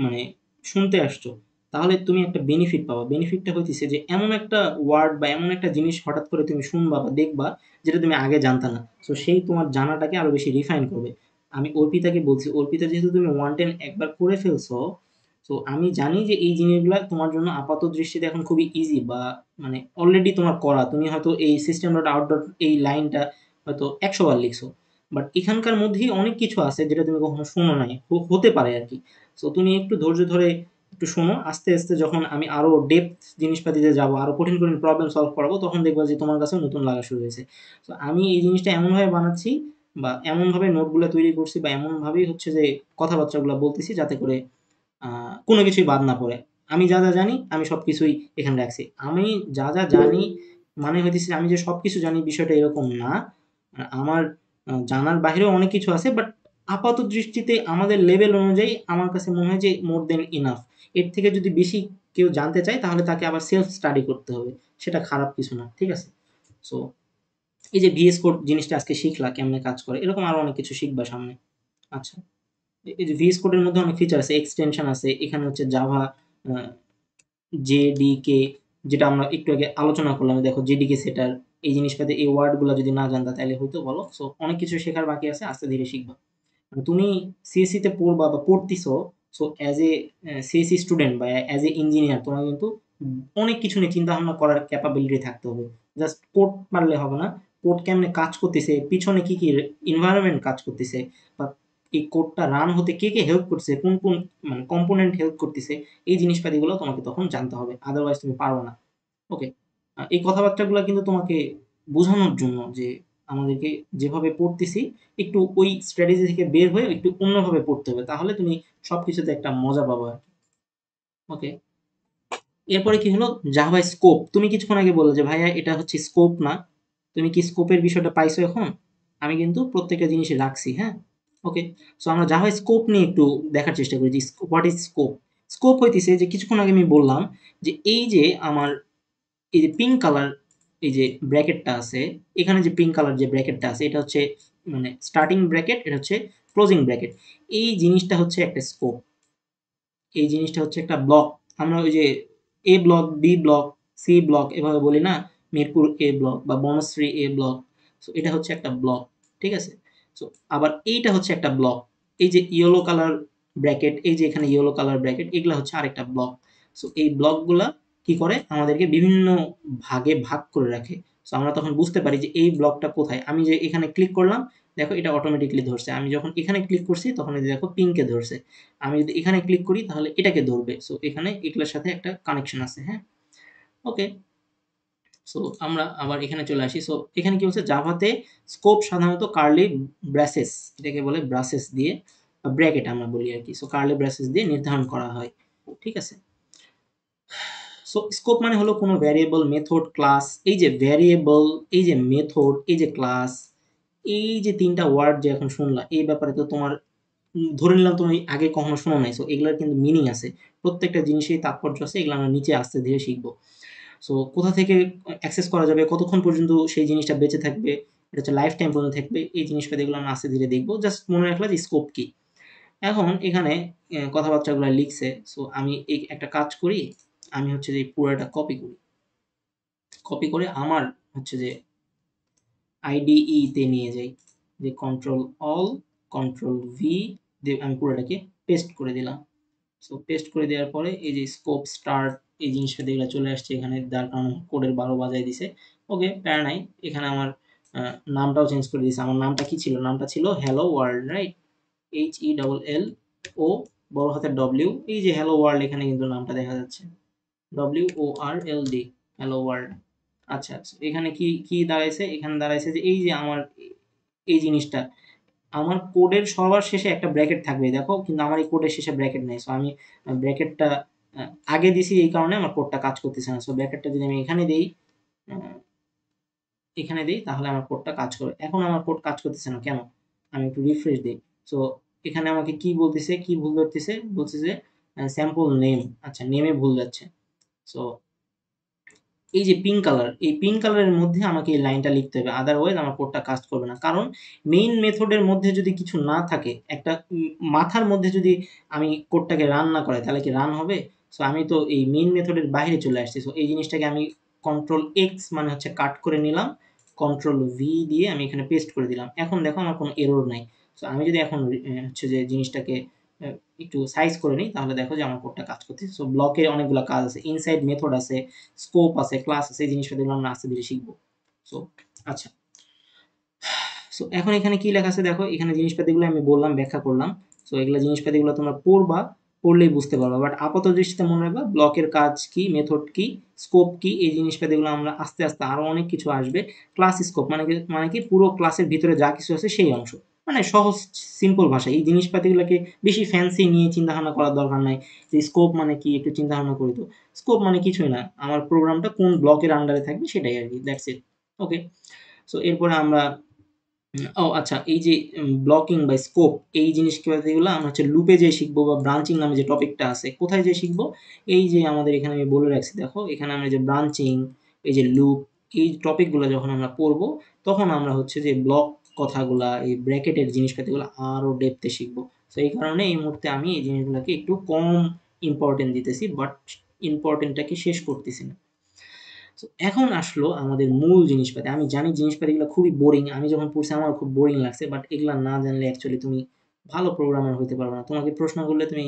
মানে শুনতে আসছো, তাহলে তুমি একটা বেনিফিট পাবা। বেনিফিটটা হইতেছে যে এমন একটা ওয়ার্ড বা এমন একটা জিনিস হঠাৎ করে তুমি শুনবা বা দেখবা যেটা তুমি আগে জানতা না। তো সেই তোমার জানাটাকে আরো বেশি রিফাইন করবে। আমি অর্পিতাকে বলছি, অর্পিতা যেহেতু তুমি 110 একবার করে ফেলছো, তো আমি জানি যে এই জিনিসগুলা তোমার জন্য আপাত দৃষ্টিতে এখন খুবই ইজি, বা মানে অলরেডি তোমার করা। তুমি হয়তো এই সিস্টেম ডট আউট ডট এই লাইনটা হয়তো 100 বার লিখছো, বাট এখানকার মধ্যেই অনেক কিছু আছে যেটা তুমি কখনো শোনো নাই, হতে পারে আর কি। সো তুমি একটু ধৈর্য ধরে একটু শোনো, আস্তে আস্তে যখন আমি আরো ডেপথ জিনিসপাতিতে যাব, আরো কঠিন কঠিন প্রবলেম সলভ করাবো, তখন দেখবা যে তোমার কাছেও নতুন লাগা শুরু হয়েছে। তো আমি এই জিনিসটা এমনভাবে বানাচ্ছি বা এমনভাবে নোটগুলো তৈরি করছি বা এমনভাবেই হচ্ছে যে কথাবার্তাগুলো বলতেছি যাতে করে কোনো কিছুই বাদ না পড়ে। আমি যা যা জানি আমি সবকিছুই এখানে রাখছি। আমি যা যা জানি মানে হইতেছে আমি যে সবকিছু জানি বিষয়টা এরকম না। আমার জানার বাহিরেও অনেক কিছু আছে, বাট আপাত দৃষ্টিতে আমাদের লেভেল অনুযায়ী আমার কাছে মনে হয় যে মোর দেন ইনাফ। এর থেকে যদি বেশি কেউ জানতে চায় তাহলে তাকে আবার সেলফ স্টাডি করতে হবে। সেটা খারাপ কিছু না, ঠিক আছে? সো এই যে ভিএস কোড জিনিসটা আজকে শিখলা কেমনে কাজ করে, এরকম আরো অনেক কিছু শিখবা সামনে। আচ্ছা, এই যে ভিএস কোডের মধ্যে অনেক ফিচার আছে, এক্সটেনশন আছে। এখানে হচ্ছে জাভা জেডিকে, যেটা আমরা একটু আগে আলোচনা করলাম। দেখো জেডিকে সেটার এই জিনিসটাতে এই ওয়ার্ডগুলো যদি না জানতা তাহলে হয়তো বলো। সো অনেক কিছু শেখার বাকি আছে, আস্তে ধীরে শিখবা। মানে তুমি সিএসসি তে পড়বা বা পড়তিছো, so as a CSC student বা অ্যাজ এ ইঞ্জিনিয়ার তোমার কিন্তু অনেক কিছু নিয়ে চিন্তা ভাবনা করার ক্যাপাবিলিটি থাকতে হবে। জাস্ট কোড পারলে হবে না। কোড কেমনে কাজ করতেছে, পিছনে কি কি এনভায়রনমেন্ট কাজ করতেছে, বা এই কোডটা রান হতে কে কে হেল্প করছে, কোন কোন মানে কম্পোনেন্ট হেল্প করতেছে, এই জিনিসপাতিগুলো তোমাকে তখন জানতে হবে, আদারওয়াইজ তুমি পারবে না। ওকে, এই কথাবার্তাগুলো কিন্তু তোমাকে বোঝানোর জন্য যে আমাদেরকে যেভাবে পড়তেছি একটু ওই স্ট্র্যাটেজি থেকে বের হয়ে একটু অন্যভাবে পড়তে হবে, তাহলে তুমি সবকিছুতে একটা মজা পাবা আর কি। ওকে, এরপরে কি হলো? Java scope. তুমি কিছুক্ষণ আগে বললে যে ভাইয়া এটা হচ্ছে স্কোপ না, তুমি কি স্কোপের বিষয়টা পাইছো এখন? আমি কিন্তু প্রত্যেকটা জিনিসই রাখছি, হ্যাঁ? ওকে, সো আমরা জাভা স্কোপ নিয়ে একটু দেখার চেষ্টা করি যে হোয়াট ইজ স্কোপ। স্কোপ হইতেছে যে কিছুক্ষণ আগে আমি বললাম যে এই যে আমার এই যে পিঙ্ক কালার এই যে ব্র্যাকেটটা আছে, এখানে যে পিঙ্ক কালার যে ব্র্যাকেটটা আছে এটা হচ্ছে মানে স্টার্টিং ব্র্যাকেট, এটা হচ্ছে ক্লোজিং ব্র্যাকেট। এই জিনিসটা হচ্ছে একটা স্কোপ। এই জিনিসটা হচ্ছে একটা ব্লক। আমরা ওই যে A block, B block, C block এভাবে বলি না? মিরপুর এ ব্লক বা বনশ্রী এ ব্লক। সো এটা হচ্ছে একটা ব্লক, ঠিক আছে? সো আবার এইটা হচ্ছে একটা ব্লক। এই যে ইয়েলো কালার ব্র্যাকেট, এই যে এখানে ইয়েলো কালার ব্র্যাকেট, এগুলা হচ্ছে আরেকটা ব্লক। সো এই ব্লকগুলা কি করে আমাদেরকে বিভিন্ন ভাগে ভাগ করে রাখে। সো আমরা তখন বুঝতে পারি যে এই ব্লকটা কোথায়। আমি যে এখানে ক্লিক করলাম, দেখো এটা অটোমেটিক্যালি ধরছে। আমি যখন এখানে ক্লিক করছি তখন এই যে দেখো পিঙ্কে ধরছে। আমি যদি এখানে ক্লিক করি তাহলে এটাকে ধরবে। সো এখানে এগুলোর সাথে একটা কানেকশন আছে, হ্যাঁ? ওকে, সো আমরা আবার এখানে চলে আসি। সো এখানে কি হচ্ছে, জাভাতে স্কোপ সাধারণত কার্লি ব্রেসেস, এটাকে বলে ব্রাসেস দিয়ে, ব্র্যাকেট আমরা বলি আর কি। সো কার্লি ব্রেসেস দিয়ে নির্ধারণ করা হয়, ঠিক আছে? সো স্কোপ মানে হলো কোনো ভ্যারিয়েবল, মেথড, ক্লাস। এই যে ভ্যারিয়েবল, এই যে মেথড, এই যে ক্লাস, এই যে তিনটা ওয়ার্ড যে এখন শুনলা, এই ব্যাপারে তো তোমার ধরে নিলাম তুমি আগে কখনো শোনো নাই। সো এগুলার কিন্তু মিনিং আছে, প্রত্যেকটা জিনিসেই তাৎপর্য আছে। এগুলো আমরা নিচে আস্তে ধীরে শিখবো। সো কোথা থেকে অ্যাক্সেস করা যাবে, কতক্ষণ পর্যন্ত সেই জিনিসটা বেঁচে থাকবে, এটা হচ্ছে লাইফ টাইম পর্যন্ত থাকবে, এই জিনিসপাতি এগুলো আমরা আস্তে ধীরে দেখবো। জাস্ট মনে রাখলা যে স্কোপ কি। এখন এখানে কথাবার্তাগুলো লিখছে। সো আমি এই একটা কাজ করি, আমি হচ্ছে যে পুরোটা কপি করি। কপি করে আমার হচ্ছে যে আইডিই তে নিয়ে যাই, যে কন্ট্রোল অল, কন্ট্রোল ভি দিয়ে আমি পুরোটাকে পেস্ট করে দিলাম। সো পেস্ট করে দেওয়ার পরে এই যে স্কোপ স্টার্ট, এই জিনিসটা এগুলো চলে আসছে এখানে, যার কারণে কোডের 12 বাজায় দিছে। ওকে, প্যারা নাই। এখানে আমার নামটাও চেঞ্জ করে দিয়েছি। আমার নামটা কি ছিল? নামটা ছিল হ্যালো ওয়ার্ল্ড, রাইট? HELLO বড় হাতের W, এই যে হ্যালো ওয়ার্ল্ড এখানে কিন্তু নামটা দেখা যাচ্ছে, WORLD, হ্যালো ওয়ার্ল্ড। আচ্ছা আচ্ছা, এখানে কি কি দাঁড়াইছে? এখানে দাঁড়াইছে যে এই যে আমার এই জিনিসটা, আমার কোডের সবার শেষে একটা ব্র্যাকেট থাকবে, দেখো, কিন্তু আমার এই কোডের শেষে ব্র্যাকেট নেই। সো আমি ব্র্যাকেটটা আগে দিছি, এই কারণে আমার কোডটা কাজ করতেছে না। সো ব্র্যাকেটটা যদি আমি এখানে দেই, এখানে দেই, তাহলে আমার কোডটা কাজ করবে। এখন আমার কোড কাজ করতেছে না কেন? আমি একটু রিফ্রেশ দিই। সো এখানে আমাকে কি বলতেছে, কি ভুল ধরতেছে? বলছে যে স্যাম্পল নেম। আচ্ছা, নেমে ভুল যাচ্ছে। সো এই যে পিঙ্ক কালার, এই পিঙ্ক কালারের মধ্যে আমাকে এই লাইনটা লিখতে হবে, আদারওয়াইজ আমার কোডটা কাজ করবে না। কারণ মেইন মেথডের মধ্যে যদি কিছু না থাকে, একটা মাথার মধ্যে যদি আমি কোডটাকে রান না করাই, তাহলে কি রান হবে? সো আমি তো এই মেইন মেথডের বাইরে চলে আসছি। সো এই জিনিসটাকে আমি কন্ট্রোল এক্স মানে হচ্ছে কাট করে নিলাম, কন্ট্রোল ভি দিয়ে আমি এখানে পেস্ট করে দিলাম। এখন দেখো আমার কোনো এরর নাই। সো আমি যদি এখন হচ্ছে যে জিনিসটাকে একটু সাইজ করে নিই, তাহলে দেখো যে আমার কোডটা কাজ করতেছে। সো ব্লকের অনেকগুলো কাজ আছে, ইনসাইড মেথড আছে, স্কোপ আছে, ক্লাস আছে, এই জিনিসপাতিগুলো আমরা আস্তে ধীরে শিখবো। সো আচ্ছা, সো এখন এখানে কি লেখা আছে দেখো, এখানে জিনিসপাতিগুলো আমি বললাম, ব্যাখ্যা করলাম। সো এগুলো জিনিসপাতিগুলো তোমরা পড়বা, পড়লেই বুঝতে পারবা। বাট আপাত দৃষ্টিতে মনে রাখবা ব্লকের কাজ কি, মেথড কি, স্কোপ কি, এই জিনিসপাতিগুলো আমরা আস্তে আস্তে আরো অনেক কিছু আসবে। ক্লাস স্কোপ মানে কি পুরো ক্লাসের ভিতরে যা কিছু আছে সেই অংশ, মানে সহজ সিম্পল ভাষা। এই জিনিসপাতিগুলোকে বেশি ফ্যান্সি নিয়ে চিন্তা ভাবনা করার দরকার নাই। যে স্কোপ মানে কি একটু চিন্তা ভাবনা করি তো। স্কোপ মানে কিছুই না, আমার প্রোগ্রামটা কোন ব্লকের আন্ডারে থাকবে সেটাই আর কি, দ্যাটস ইট। ওকে, সো এরপরে আমরা ও আচ্ছা, এই যে ব্লকিং বা স্কোপ, এই জিনিসগুলো আমরা হচ্ছে লুপে যেয়ে শিখবো, বা ব্রাঞ্চিং নামে যে টপিকটা আছে, কোথায় যেয়ে শিখবো? এই যে আমাদের এখানে আমি বলে রাখছি, দেখো এখানে আমরা যে ব্রাঞ্চিং, এই যে লুপ, এই টপিকগুলো যখন আমরা পড়বো, তখন আমরা হচ্ছে যে ব্লক কথাগুলা, এই ব্র্যাকেটের জিনিসপাতিগুলো আরো ডেপথে শিখবো। তো এই কারণে এই মুহূর্তে আমি এই জিনিসগুলোকে একটু কম ইম্পর্টেন্ট দিতেছি, বাট ইম্পর্টেন্টটাকে শেষ করতেছি না। তো এখন আসলো আমাদের মূল জিনিসপাতি। আমি জানি জিনিসপাতিগুলো খুবই বোরিং, আমি যখন পড়ছি আমার খুব বোরিং লাগছে, বাট এগুলা না জানলে অ্যাকচুয়ালি তুমি ভালো প্রোগ্রামার হতে পারবে না। তোমাকে প্রশ্ন করলে তুমি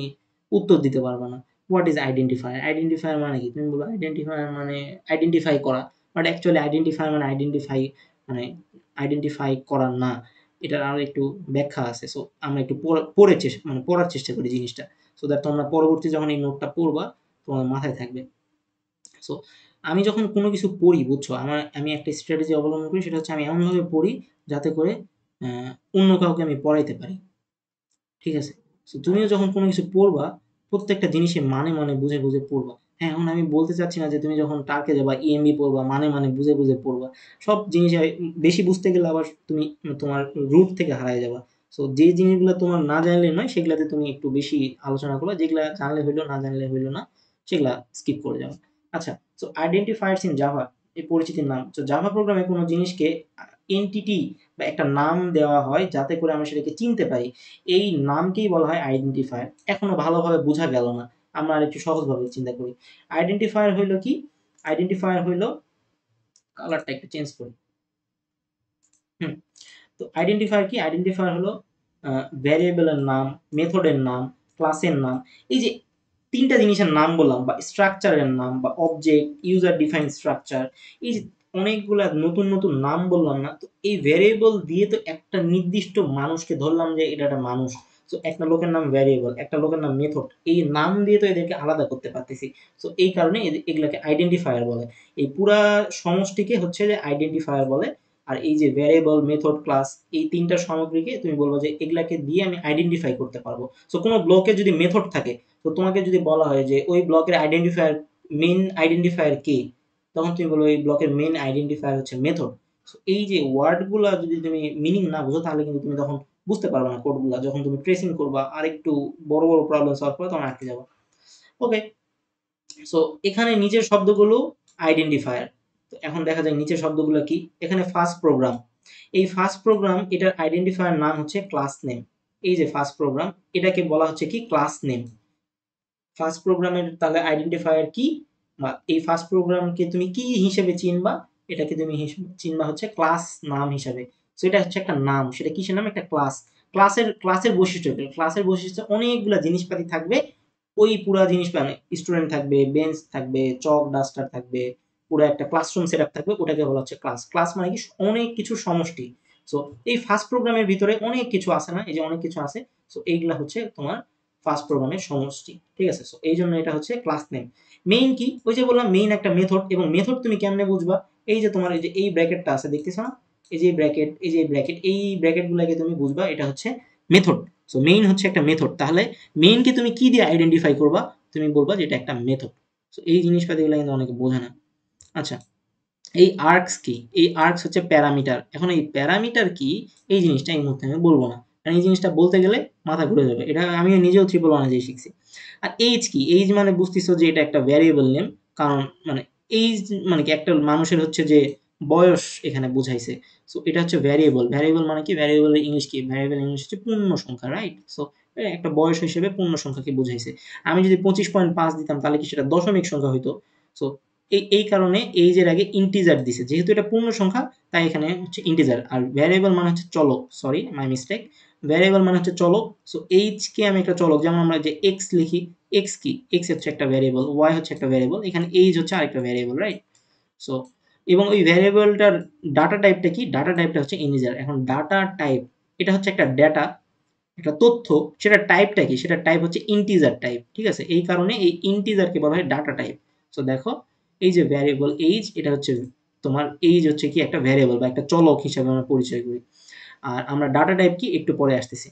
উত্তর দিতে পারবে না। What is identifier? আইডেন্টিফায়ার মানে কি? তুমি বলো আইডেন্টিফায়ার মানে আইডেন্টিফাই করা, বাট অ্যাকচুয়ালি আইডেন্টিফায়ার মানে মানে আইডেন্টিফাই করা না। এটার আরো একটু ব্যাখ্যা আছে। সো আমরা একটু পড়ার চেষ্টা করি জিনিসটা, সো দ্যাট তোমরা পরবর্তী যখন এই নোটটা পড়বা তোমার মাথায় থাকবে। সো আমি যখন কোনো কিছু পড়ি, বুঝছো, আমি একটা স্ট্র্যাটেজি অবলম্বন করি, সেটা হচ্ছে আমি এমনভাবে পড়ি যাতে করে অন্য কাউকে আমি পড়াইতে পারি। ঠিক আছে? সো তুমিও যখন কোনো কিছু পড়বা, প্রত্যেকটা জিনিসের মানে বুঝে বুঝে পড়বা। হ্যাঁ, এখন আমি বলতে চাচ্ছি না যে তুমি যখন টার্কে যাবা ইএমবি পড়বা, মানে বুঝে বুঝে পড়বা। সব জিনিস বেশি বুঝতে গেলে আবার তুমি তোমার রুট থেকে হারায় যাবা। সো যে জিনিসগুলো তোমার না জানলে নয়, সেগুলাতে তুমি একটু বেশি আলোচনা করবা, যেগুলা জানলে হইলো, না জানলে হইলো না, সেগুলা স্কিপ করে যাও। আচ্ছা, সো আইডেন্টিফায়ার্স ইন জাভা, এই পরিচিতির নাম। সো জাভা প্রোগ্রামে কোনো জিনিসকে এন্টিটি বা একটা নাম দেওয়া হয় যাতে করে আমরা সেটাকে চিনতে পারি। এই নামকেই বলা হয় আইডেন্টিফায়ার। এখনো ভালোভাবে বোঝা গেল না, আমরা আরেকটু সহজভাবে চিন্তা করি। আইডেন্টিফায়ার হইলো কি? আইডেন্টিফায়ার হইলো, কালারটা একটু চেঞ্জ করি। হুম, তো আইডেন্টিফায়ার কি? আইডেন্টিফায়ার হলো ভ্যারিয়েবলের নাম, মেথডের নাম, ক্লাসের নাম। এই যে ৩ টা জিনিসের নাম বললাম, বা স্ট্রাকচারের নাম, বা অবজেক্ট, ইউজার ডিফাইন্ড স্ট্রাকচার, এই যে অনেকগুলা নতুন নাম বললাম না? তো এই ভ্যারিয়েবল দিয়ে তো একটা নির্দিষ্ট মানুষকে ধরলাম যে এটা একটা মানুষ। সো একটা লোকের নাম ভ্যারিয়েবল, একটা লোকের নাম মেথড। এই নাম দিয়ে তো এদেরকে আলাদা করতে পারতেছি। সো এই কারণে এগুলাকে আইডেন্টিফায়ার বলে। এই পুরা সমষ্টিকে হচ্ছে যে আইডেন্টিফায়ার বলে। আর এই যে ভ্যারিয়েবল, মেথড, ক্লাস, এই ৩ টা সামগ্রীকে তুমি বলবা যে এগুলাকে দিয়ে আমি আইডেন্টিফাই করতে পারবো। সো কোনো ব্লকে যদি মেথড থাকে, তো তোমাকে যদি বলা হয় যে ওই ব্লকের মেইন আইডেন্টিফায়ার কে? তখন তুমি বলবে এই ব্লকের মেইন আইডেন্টিফায়ার হচ্ছে মেথড। সো এই যে ওয়ার্ডগুলা যদি তুমি মিনিং না বুঝো, তাহলে কিন্তু তুমি তখন বুঝতে পারবে না কোডগুলা। যখন তুমি ট্রেসিং করবা, আরেকটু বড় প্রবলেম সলভ করবা, তখন আটকে যাবা। ওকে, সো এখানে নিচের শব্দগুলো আইডেন্টিফায়ার। তো এখন দেখা যায় নিচের শব্দগুলো কি। এখানে ফার্স্ট প্রোগ্রাম, এই ফার্স্ট প্রোগ্রাম, এটার আইডেন্টিফায়ার নাম হচ্ছে ক্লাস নেম। এই যে ফার্স্ট প্রোগ্রাম, এটাকে বলা হচ্ছে কি? Class name. ফার্স্ট প্রোগ্রামের তাহলে আইডেন্টিফায়ার কি, বা এই ফার্স্ট প্রোগ্রামকে তুমি কি হিসেবে চিনবা? এটাকে তুমি চিনবা হচ্ছে ক্লাস নাম হিসাবে। সো এটা হচ্ছে একটা নাম, সেটা কিসের নাম? একটা ক্লাস। ক্লাসের বৈশিষ্ট্য কি? ক্লাসের বৈশিষ্ট্য অনেকগুলা জিনিসপাতি থাকবে। ওই পুরা জিনিস মানে স্টুডেন্ট থাকবে, বেঞ্চ থাকবে, চক ডাস্টার থাকবে, পুরো একটা ক্লাসরুম সেটআপ থাকবে, ওটাকে বলা হচ্ছে ক্লাস। ক্লাস মানে কি অনেক কিছুর সমষ্টি। সো এই ফার্স্ট প্রোগ্রামের ভিতরে অনেক কিছু আছে না, এই যে অনেক কিছু আছে। সো এইগুলা হচ্ছে তোমার ফার্স্ট প্রোগ্রামের সমষ্টি, ঠিক আছে। সো এই জন্য এটা হচ্ছে ক্লাস নেম। মেইন কি, ওই যে বললাম মেইন একটা মেথড, এবং মেথড তুমি কেমনে বুঝবা, এই যে তোমার এই যে এই ব্র্যাকেটটা আছে দেখতেছো না, এই যে ব্র্যাকেট, এই যে ব্র্যাকেট, এই ব্র্যাকেটগুলোকে তুমি বুঝবা এটা হচ্ছে মেথড। সো মেইন হচ্ছে একটা মেথড। তাহলে মেইনকে তুমি কি দিয়ে আইডেন্টিফাই করবা, তুমি বলবা যে এটা একটা মেথড। সো এই জিনিসপাতিগুলো কিন্তু অনেকে বোঝে না। আচ্ছা, এই আর্কস কি, এই আর্কস হচ্ছে প্যারামিটার। এখন এই প্যারামিটার কি, এই জিনিসটা এই মুহূর্তে আমি বলবো না, কারণ এই জিনিসটা বলতে গেলে মাথা ঘুরে যাবে। এটা আমি নিজেও ট্রিপল ওয়ানে যেয়ে শিখছি। আর এইজ কি, এইজ মানে বুঝতেছো যে এটা একটা ভ্যারিয়েবল নেম, কারণ মানে এইজ মানে কি একটা মানুষের হচ্ছে যে বয়স এখানে বুঝাইছে। সো এটা হচ্ছে ভ্যারিয়েবল। ভ্যারিয়েবল মানে কি, ভ্যারিয়েবল ইংলিশ কি, ভ্যারিয়েবল ইংলিশ হচ্ছে পূর্ণ সংখ্যা, রাইট। সো একটা বয়স হিসেবে পূর্ণ সংখ্যাকে বুঝাইছে। আমি যদি 25.5 দিতাম তাহলে কি সেটা দশমিক সংখ্যা হইতো। সো এই কারণে এইজের আগে ইন্টিজার দিছে, যেহেতু এটা পূর্ণ সংখ্যা তাই এখানে হচ্ছে ইন্টিজার। আর ভ্যারিয়েবল মানে হচ্ছে চলক, সরি মাই মিস্টেক, ভ্যারিয়েবল মানে হচ্ছে চলক। সো এইচ কে আমি একটা চলক, যেমন আমরা যে এক্স লিখি, এক্স কি, এক্স হচ্ছে একটা ভ্যারিয়েবল, ওয়াই হচ্ছে একটা ভ্যারিয়েবল, এখানে এইজ হচ্ছে আরেকটা ভ্যারিয়েবল, রাইট। সো এবং ওই ভ্যারিয়েবলটার ডাটা টাইপটা কি, ডাটা টাইপটা হচ্ছে ইন্টিজার। এখন ডাটা টাইপ, এটা হচ্ছে একটা ডেটা, একটা তথ্য, সেটা টাইপটা কি, সেটা টাইপ হচ্ছে ইন্টিজার টাইপ, ঠিক আছে। এই কারণে এই ইন্টিজারকে বলা হয় ডাটা টাইপ। সো দেখো এই যে ভ্যারিয়েবল এইজ, এটা হচ্ছে তোমার এইজ হচ্ছে কি একটা ভ্যারিয়েবল বা একটা চলক হিসাবে আমরা পরিচয় করি। আর আমরা ডাটা টাইপ কি একটু পরে আসতেছি।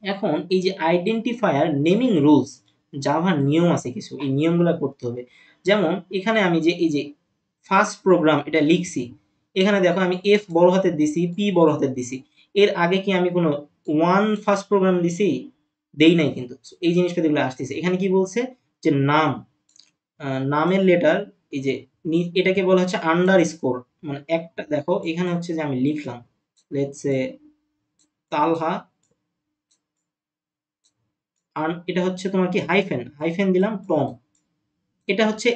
এখন এই যে আইডেন্টিফায়ার নেমিং রুলস, জাভার নিয়ম আছে কিছু, এই নিয়মগুলো করতে হবে। যেমন এখানে আমি যে এই যে ফার্স্ট প্রোগ্রাম এটা লিখছি, এখানে দেখো আমি এফ বড় হাতের দিছি, পি বড় হাতের দিছি। এর আগে কি আমি কোনো ওয়ান ফার্স্ট প্রোগ্রাম দিছি, দেই নাই কিন্তু। So, এই জিনিসটা যেগুলো আসতেছে এখানে কি বলছে যে নাম, নামের লেটার, এই যে এটাকে বলা হচ্ছে আন্ডার স্কোর। মানে একটা দেখো এখানে হচ্ছে যে আমি লিখলাম লেটস সে তালহা, এটা হচ্ছে তোমার কি হাইফেন, হাইফেন দিলাম টম, এটা হচ্ছে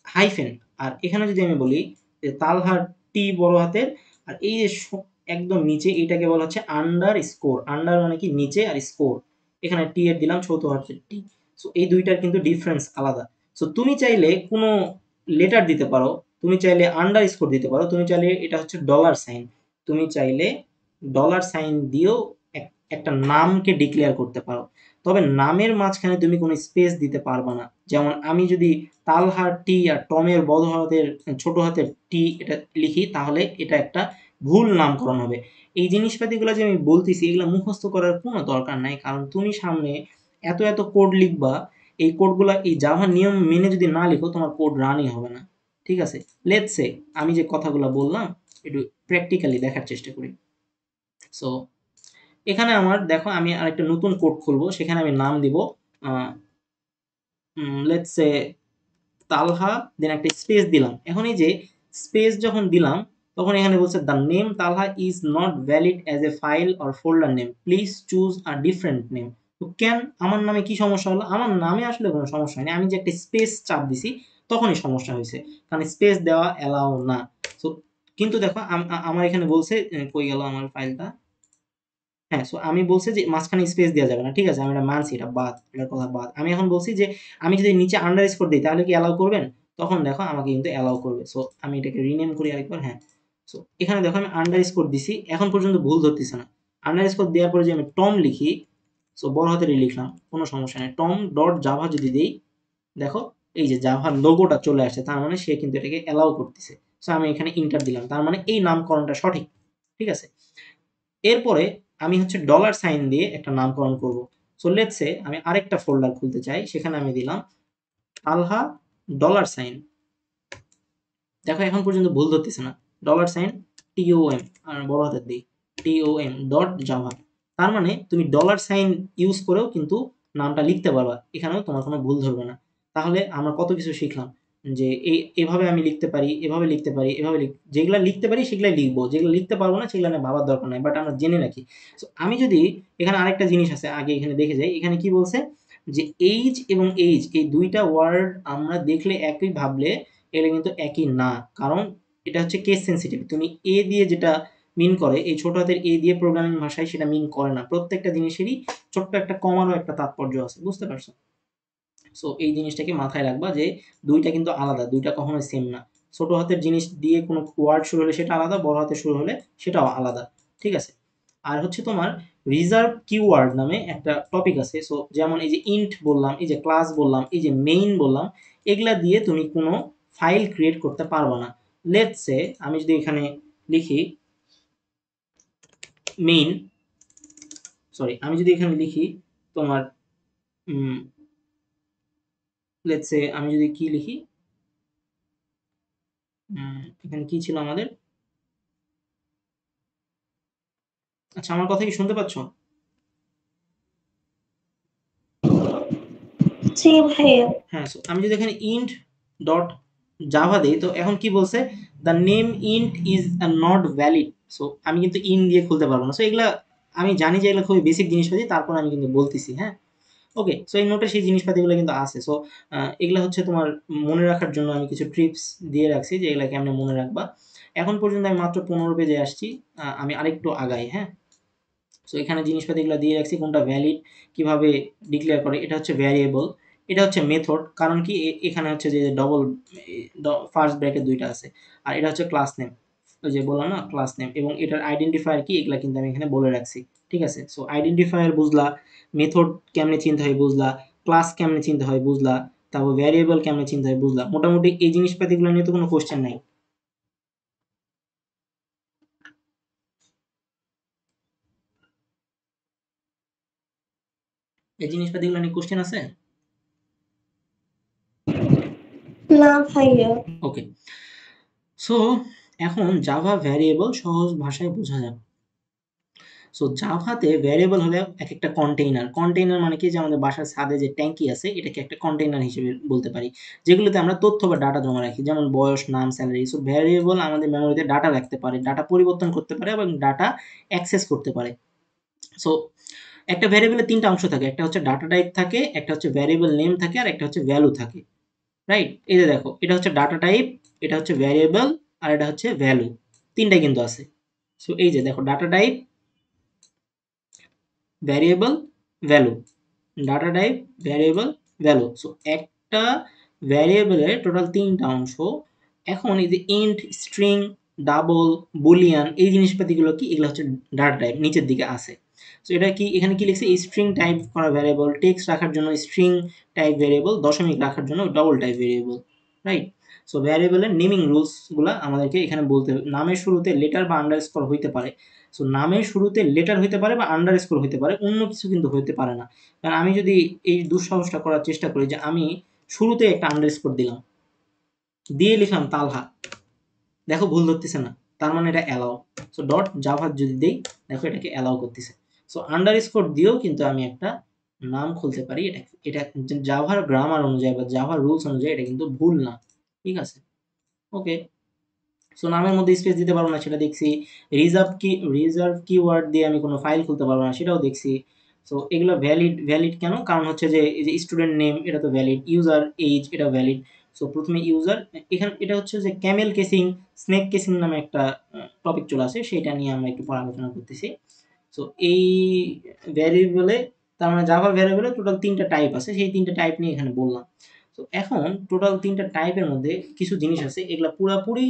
হাইফেন। আর এখানে যদি আমি বলি যে তালহার টি বড় হাতের, আর এই যে একদম নিচে এটাকে বলা হচ্ছে আন্ডার স্কোর। আন্ডার মানে কি নিচে, আর স্কোর এখানে টি এর দিলাম ছোট হাতের টি। সো এই দুইটার কিন্তু ডিফারেন্স আলাদা। সো তুমি চাইলে কোনো লেটার দিতে পারো, তুমি চাইলে আন্ডার স্কোর দিতে পারো, তুমি চাইলে এটা হচ্ছে ডলার সাইন, তুমি চাইলে ডলার সাইন দিয়েও একটা নামকে ডিক্লেয়ার করতে পারো। তবে নামের মাঝখানে তুমি কোনো স্পেস দিতে পারবা না। যেমন আমি যদি তালহার টি আর টমের বড় হাতের ছোট হাতের টি এটা লিখি, তাহলে এটা একটা ভুল নামকরণ হবে। এই জিনিসপাতিগুলো যে আমি বলতেছি এগুলো মুখস্থ করার কোনো দরকার নাই, কারণ তুমি সামনে এত এত কোড লিখবা, এই কোডগুলা এই জাভা নিয়ম মেনে যদি না লিখো তোমার কোড রানই হবে না, ঠিক আছে। লেটস সে আমি যে কথাগুলো বললাম একটু প্র্যাকটিক্যালি দেখার চেষ্টা করি। সো এখানে আমার দেখো আমি আরেকটা নতুন কোড খুলবো, সেখানে আমি নাম দিব লেটস সে তালহা, দেন একটা স্পেস দিলাম। এখন এই যে স্পেস যখন দিলাম তখন এখানে বলছে the name Talha is not valid as a file or folder name, please choose a different name. তো কেন আমার নামে কি সমস্যা হলো, আমার নামে আসলে কোনো সমস্যা হয়নি, আমি যে একটা স্পেস চাপ দিছি তখনই সমস্যা হয়েছে, কারণ স্পেস দেওয়া অ্যালাউ না। তো কিন্তু দেখো আমার এখানে বলছে কই গেল আমার ফাইলটা, হ্যাঁ। সো আমি বলছি যে মাঝখানে স্পেস দেওয়া যাবে না, ঠিক আছে, আমি এটা মানছি, এটা বাদ, এটার কথা বাদ। আমি এখন বলছি যে আমি যদি নিচে আন্ডার স্কোর দিই তাহলে কি অ্যালাউ করবেন, তখন দেখো আমাকে কিন্তু অ্যালাউ করবে। সো আমি এটাকে রিনেম করি আরেকবার, হ্যাঁ। সো এখানে দেখো আমি আন্ডার স্কোর দিছি, এখন পর্যন্ত ভুল ধরতেছে না। আন্ডার স্কোর দেওয়ার পরে যে আমি টম লিখি, সো বড় হাতেরই লিখলাম, কোনো সমস্যা নেই। টম ডট জাভা যদি দিই, দেখো এই যে জাভার লোগোটা চলে আসছে, তার মানে সে কিন্তু এটাকে অ্যালাউ করতেছে। সো আমি এখানে ইন্টার দিলাম, তার মানে এই নামকরণটা সঠিক, ঠিক আছে। এরপরে আমি হচ্ছে ডলার সাইন দিয়ে একটা নামকরণ করব। সো লেটস সে আমি আরেকটা ফোল্ডার খুলতে চাই, সেখানে আমি দিলাম আলহা ডলার সাইন। দেখো এখন পর্যন্ত ভুল ধরতেছে না, ডলার সাইন টিওএম, আর বড় হাতের দিই টিওএম ডট জাভা। তার মানে তুমি ডলার সাইন ইউজ করেও কিন্তু নামটা লিখতে পারবা, এখানেও তোমার কোনো ভুল ধরবে না। তাহলে আমরা কত কিছু শিখলাম, যে এভাবে আমি লিখতে পারি, এভাবে লিখতে পারি, এভাবে যেগুলা লিখতে পারি সেগুলাই লিখবো, যেগুলো লিখতে পারবো না সেগুলো নিয়ে ভাবার দরকার নাই, বাট আমরা জেনে রাখি। সো আমি যদি এখানে আরেকটা জিনিস আছে আগে এখানে দেখে যাই, এখানে কি বলছে যে এইজ এবং এইজ এই দুইটা ওয়ার্ড আমরা দেখলে একই ভাবলে এগুলো কিন্তু একই না, কারণ এটা হচ্ছে কেস সেন্সিটিভ। তুমি এ দিয়ে যেটা মিন করে, এই ছোট হাতের এ দিয়ে প্রোগ্রামিং ভাষায় সেটা মিন করে না। প্রত্যেকটা জিনিসেরই ছোট্ট একটা কমারও একটা তাৎপর্য আছে, বুঝতে পারছো? সো এই জিনিসটাকে মাথায় রাখবা যে দুইটা কিন্তু আলাদা, দুইটা কখনোই সেম না। ছোট হাতের জিনিস দিয়ে কোনো ওয়ার্ড শুরু হলে সেটা আলাদা, বড় হাতে শুরু হলে সেটাও আলাদা, ঠিক আছে? আর হচ্ছে তোমার রিজার্ভ কিওয়ার্ড নামে একটা টপিক আছে। সো যেমন এই যে ইন্ট বললাম, এই যে ক্লাস বললাম, এই যে মেইন বললাম, এগুলা দিয়ে তুমি কোনো ফাইল ক্রিয়েট করতে পারবা না। লেটস সে আমি যদি এখানে লিখি মেইন, আমি যদি এখানে লিখি তোমার লেটস সে আমি যদি কি লিখি, এখানে কি ছিল আমাদের? আচ্ছা, আমার কথা কি শুনতে পাচ্ছ? জি ভাইয়া। হ্যাঁ, সো আমি যদি এখানে ইন্ট ডট জাভা দেই, তো এখন কি বলছে? The name int is not valid. So আমি কিন্তু ইন দিয়ে খুলতে পারবো না। সো এগুলা আমি জানি যে এগুলো খুবই বেসিক জিনিসপাতি, তারপর আমি কিন্তু বলতেছি, হ্যাঁ? ওকে, সো এই নোটে সেই জিনিসপাতিগুলো কিন্তু আছে। সো এগুলা হচ্ছে তোমার মনে রাখার জন্য আমি কিছু ট্রিপস দিয়ে রাখছি যে এগুলা কেমনে মনে রাখবা। এখন পর্যন্ত আমি মাত্র 15 পেজে আসছি। আমি আরেকটু আগাই, হ্যাঁ? সো এখানে জিনিসপাতিগুলো দিয়ে রাখছি, কোনটা ভ্যালিড, কিভাবে ডিক্লেয়ার করে। এটা হচ্ছে ভ্যারিয়েবল, এটা হচ্ছে মেথড। কারণ কি এখানে হচ্ছে যে ডবল ফার্স্ট ব্র্যাকেট দুইটা আছে। আর এটা হচ্ছে ক্লাস নেম, ওই যে বললাম না ক্লাস নেম, এবং এটার আইডেন্টিফায়ার কি এগুলা কিন্তু আমি এখানে বলে রাখছি, ঠিক আছে? সো আইডেন্টিফায়ার বুঝলা, মেথড কেমনে চিনতে হয় বুঝলা, ক্লাস কেমনে চিনতে হয় বুঝলা, তারপর ভ্যারিয়েবল কেমনে চিনতে হয় বুঝলা। মোটামুটি এই জিনিসপাতিগুলো নিয়ে তো কোনো কোশ্চেন নাই। এই জিনিসপাতিগুলো নিয়ে কোশ্চেন আছে? না ভাইয়া। ওকে, সো এখন জাভা ভ্যারিয়েবল সহজ ভাষায় বোঝা যাবে। সো জাভাতে ভ্যারিয়েবল হলে এক একটা কন্টেইনার। কন্টেইনার মানে কি, যে আমাদের বাসার ছাদে যে ট্যাঙ্কি আছে এটাকে একটা কন্টেইনার হিসেবে বলতে পারি, যেগুলোতে আমরা তথ্য বা ডাটা জমা রাখি, যেমন বয়স, নাম, স্যালারি। সো ভ্যারিয়েবল আমাদের মেমোরিতে ডাটা রাখতে পারে, ডাটা পরিবর্তন করতে পারে এবং ডাটা অ্যাক্সেস করতে পারে। সো একটা ভ্যারিয়েবলের ৩ টা অংশ থাকে, একটা হচ্ছে ডাটা টাইপ থাকে, একটা হচ্ছে ভ্যারিয়েবল নেম থাকে, আর একটা হচ্ছে ভ্যালু থাকে, রাইট? এই যে দেখো, এটা হচ্ছে ডাটা টাইপ, এটা হচ্ছে ভ্যারিয়েবল, আর এটা হচ্ছে ভ্যালু। ৩টাই কিন্তু আছে। সো এই যে দেখো, data type, variable, value, data type, variable, value. So একটা ভ্যারিয়েবলের টোটাল ৩টা অংশ। এখন এই যে ইন্ট, স্ট্রিং, ডাবল, বুলিয়ান, এই জিনিসপাতিগুলো কি, এগুলো হচ্ছে ডাটা টাইপ, নিচের দিকে আছে। সো এটা কি, এখানে কি লিখছে? স্ট্রিং টাইপ করা ভ্যারিয়েবল, টেক্সট রাখার জন্য স্ট্রিং টাইপ ভ্যারিয়েবল, দশমিক রাখার জন্য double type variable, right? So ভ্যারিয়েবলের নেমিং রুলসগুলো আমাদেরকে এখানে বলতে হবে। নামের শুরুতে লেটার বা আন্ডারস্কোর হইতে পারে। সো নামের শুরুতে লেটার হইতে পারে বা আন্ডারস্কোর হইতে পারে, অন্য কিছু কিন্তু হইতে পারে না। কারণ আমি যদি এই দুঃসাহসটা করার চেষ্টা করি যে আমি শুরুতে একটা আন্ডারস্কোর দিলাম, দিয়ে লিখলাম তালহা, দেখো ভুল ধরতেছে না, তার মানে এটা অ্যালাউ। সো ডট জাভা যদি দেই, দেখো এটাকে অ্যালাউ করতেছে। সো আন্ডারস্কোর দিয়েও কিন্তু আমি একটা নাম খুলতে পারি। এটা এটা জাভার গ্রামার অনুযায়ী বা জাভার রুলস অনুযায়ী এটা কিন্তু ভুল না, ঠিক আছে? ওকে, সো নামের মধ্যে স্পেস দিতে পারবো না, সেটা দেখছি। রিজার্ভ কিওয়ার্ড দিয়ে আমি কোনো ফাইল খুলতে পারবো না, সেটাও দেখছি। সো এগুলো ভ্যালিড, ভ্যালিড কেন? কারণ হচ্ছে যে এই যে স্টুডেন্ট নেম, এটা তো ভ্যালিড। ইউজার এইজ, এটা ভ্যালিড। সো প্রথমে ইউজার, এখানে এটা হচ্ছে যে ক্যামেল কেসিং, স্নেক কেসিং নামে একটা টপিক চলে আসে, সেটা নিয়ে আমরা একটু পরে আলোচনা করতেছি। সো এই ভ্যারিয়েবলে, তার মানে জাভা ভ্যারিয়েবলে টোটাল 3টা টাইপ আছে, সেই 3টা টাইপ নিয়ে এখানে বললাম। তো এখন টোটাল 3টা টাইপের মধ্যে কিছু জিনিস আছে, এগুলা পুরাপুরি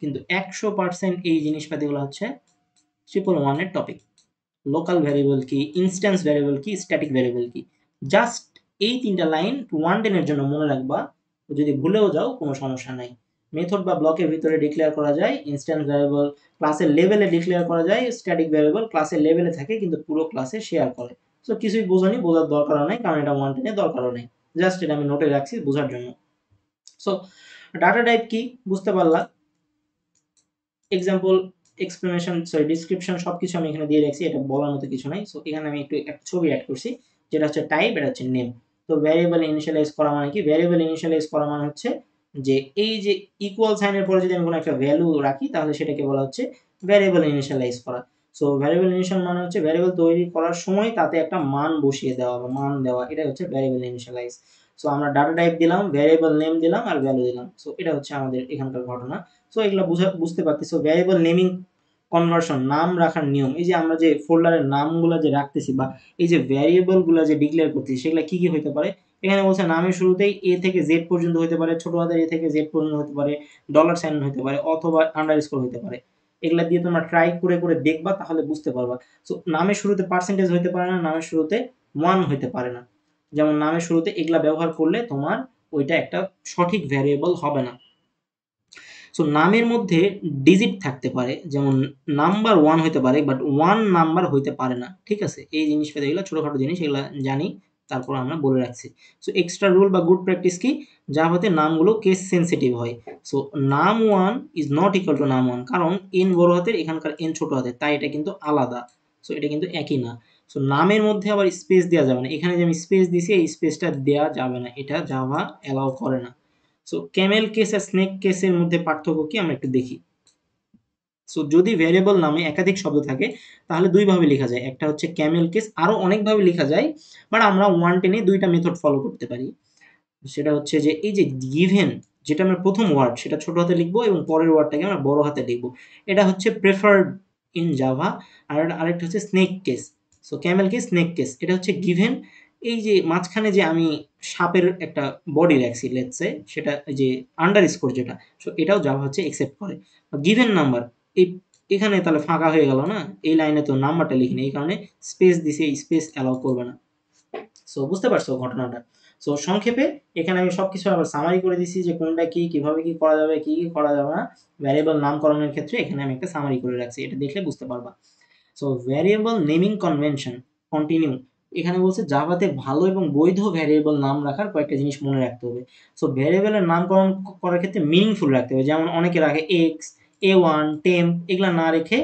কিন্তু 100% এই জিনিসপাতিগুলো হচ্ছে ট্রিপল ওয়ানের টপিক। লোকাল ভ্যারিয়েবল কি, ইনস্ট্যান্স ভ্যারিয়েবল কি, স্ট্যাটিক ভ্যারিয়েবল কি, জাস্ট এই 3টা লাইন 110 এর জন্য মনে রাখবা। যদি ভুলেও যাও কোনো সমস্যা নাই। মেথড বা ব্লকের ভিতরে ডিক্লেয়ার করা যায়, ইনস্ট্যান্স ভ্যারিয়েবল ক্লাসের লেভেলে ডিক্লেয়ার করা যায়, স্ট্যাটিক ভ্যারিয়েবল ক্লাসের লেভেলে থাকে কিন্তু পুরো ক্লাসে শেয়ার করে। সো কিছুই বোঝনি, বোঝার দরকারও নাই, কারণ এটা 110 এর দরকারও নেই। জাস্ট এটা আমি নোটে রাখছি বোঝার জন্য। সো ডাটা টাইপ কি বুঝতে পারলা? এক্সাম্পল, এক্সপ্লেনেশন, সরি ডিসক্রিপশন সবকিছু আমি এখানে দিয়ে রাখছি, এটা বলার মতো কিছু নাই। সো এখানে আমি একটু একটা ছবি অ্যাড করছি, যেটা হচ্ছে টাইপ, এটা হচ্ছে নেম। তো ভ্যারিয়েবল ইনিশিয়ালাইজ করা মানে কি? ভ্যারিয়েবল ইনিশিয়ালাইজ করা মানে হচ্ছে যে এই যে ইকুয়াল সাইনের পরে যদি আমি কোনো একটা ভ্যালু রাখি, তাহলে সেটাকে বলা হচ্ছে ভ্যারিয়েবল ইনিশিয়ালাইজ করা। সো ভ্যারিয়েবল ইনিশিয়াল মানে হচ্ছে ভ্যারিয়েবল তৈরি করার সময় তাতে একটা মান বসিয়ে দেওয়া বা মান দেওয়া, এটা হচ্ছে ভ্যারিয়েবল ইনিশিয়ালাইজ। সো আমরা ডাটা টাইপ দিলাম, ভ্যারিয়েবল নেম দিলাম, আর ভ্যালু দিলাম। সো এটা হচ্ছে আমাদের এখানকার ঘটনা। সো এগুলো বুঝতে পারতেছো। ভ্যারিয়েবল নেমিং কনভার্সন, নাম রাখার নিয়ম, এই যে আমরা যে ফোল্ডারের নামগুলো যে রাখতেছি বা এই যে ভ্যারিয়েবল গুলো যে ডিক্লেয়ার করতেছি, সেগুলো কি কি হইতে পারে? এখানে বলছে নামের শুরুতেই এ থেকে জেড পর্যন্ত হতে পারে, ছোট হাতের এ থেকে জেড পর্যন্ত হতে পারে, ডলার সাইন হতে পারে, অথবা আন্ডারস্কোর হতে পারে। এগুলা দিয়ে তোমরা ট্রাই করে করে দেখবা, তাহলে বুঝতে পারবা। সো নামের শুরুতে পার্সেন্টেজ হতে পারে না, নামের শুরুতে 1 হতে পারে না। যেমন নামের শুরুতে এগুলা ব্যবহার করলে তোমার ওইটা একটা সঠিক ভ্যারিয়েবল হবে না। সো নামের মধ্যে ডিজিট থাকতে পারে, যেমন নাম্বার 1 হতে পারে, বাট 1 নাম্বার হইতে পারে না। ঠিক আছে? এই জিনিসপাতি এগুলো ছোটখাটো জিনিস, এগুলা জানি, তারপর আমরা বলে রাখছি। সো এক্সট্রা রুল বা গুড প্র্যাকটিস কি, জাভাতে নামগুলো কেস সেনসিটিভ হয়। সো নাম 1 ইজ নট ইকুয়াল টু নাম 1, কারণ এন বড় হাতের, এখানকার এন ছোট হাতের, তাই এটা কিন্তু আলাদা। সো এটা কিন্তু একই না। সো নামের মধ্যে আবার স্পেস দেওয়া যাবে না। এখানে যে আমি স্পেস দিছি, এই স্পেসটা দেওয়া যাবে না, এটা জাভা অ্যালাউ করে না। সো ক্যামেল কেস আর স্নেক কেসের মধ্যে পার্থক্য কি আমরা একটু দেখি। সো যদি ভ্যারিয়েবল নামে একাধিক শব্দ থাকে, তাহলে দুইভাবে লেখা যায়। একটা হচ্ছে ক্যামেল কেস, আরো অনেকভাবে লেখা যায়, বাট আমরা ওয়ান টেনে দুইটা মেথড ফলো করতে পারি। সেটা হচ্ছে যে এই যে গিভেন, যেটা আমরা প্রথম ওয়ার্ড সেটা ছোট হাতে লিখবো এবং পরের ওয়ার্ডটাকে আমরা বড় হাতে লিখবো, এটা হচ্ছে প্রেফার্ড ইন জাভা। আর আরেকটা হচ্ছে snake case. So Camel case, snake case, এটা হচ্ছে গিভেন। এই যে মাঝখানে যে আমি সাপের একটা বডি রাখছি লেটস সে, সেটা যে আন্ডারস্কোর যেটা, সো এটাও জাভা হচ্ছে একসেপ্ট করে। গিভেন নাম্বার, এই এখানে তাহলে ফাঁকা হয়ে গেল না, এই লাইনে তো নাম্বারটা লিখিনি, এই কারণে স্পেস দিছে, এই স্পেস অ্যালাউ করবে না। সো বুঝতে পারছো ঘটনাটা? সো সংক্ষেপে এখানে আমি সবকিছু আবার সামারি করে দিছি যে কোনটা কি, কিভাবে কি করা যাবে, কি কি করা যাবে না। ভ্যারিয়েবল নামকরণের ক্ষেত্রে এখানে আমি একটা সামারি করে রাখছি, এটা দেখলে বুঝতে পারবা। So variable naming convention continue. এখানে বলছে জাভাতে ভালো এবং বৈধ ভ্যারিয়েবল নাম রাখার কয়েকটা জিনিস মনে রাখতে হবে। সো ভ্যারিয়েবলের নামকরণ করার ক্ষেত্রে মিনিংফুল রাখতে হবে। যেমন অনেকে রাখে এক্স, A1, টেম্প, এগুলা না রেখে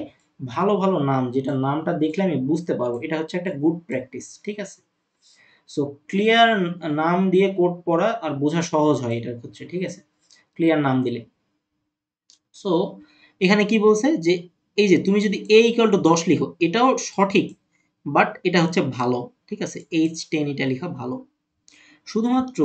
ভালো ভালো নাম, যেটা নামটা দেখলে আমি বুঝতে পারবো, এটা হচ্ছে একটা গুড প্র্যাকটিস। ঠিক আছে? সো ক্লিয়ার নাম দিয়ে কোড পড়া আর বোঝা সহজ হয় এটার ক্ষেত্রে। ঠিক আছে? ক্লিয়ার নাম দিলে। সো এখানে কি বলছে যে এই যে তুমি যদি a ইকুয়াল টু 10 লিখো, এটাও সঠিক, বাট এটা হচ্ছে ভালো। ঠিক আছে? H10 এটা লেখা ভালো। শুধুমাত্র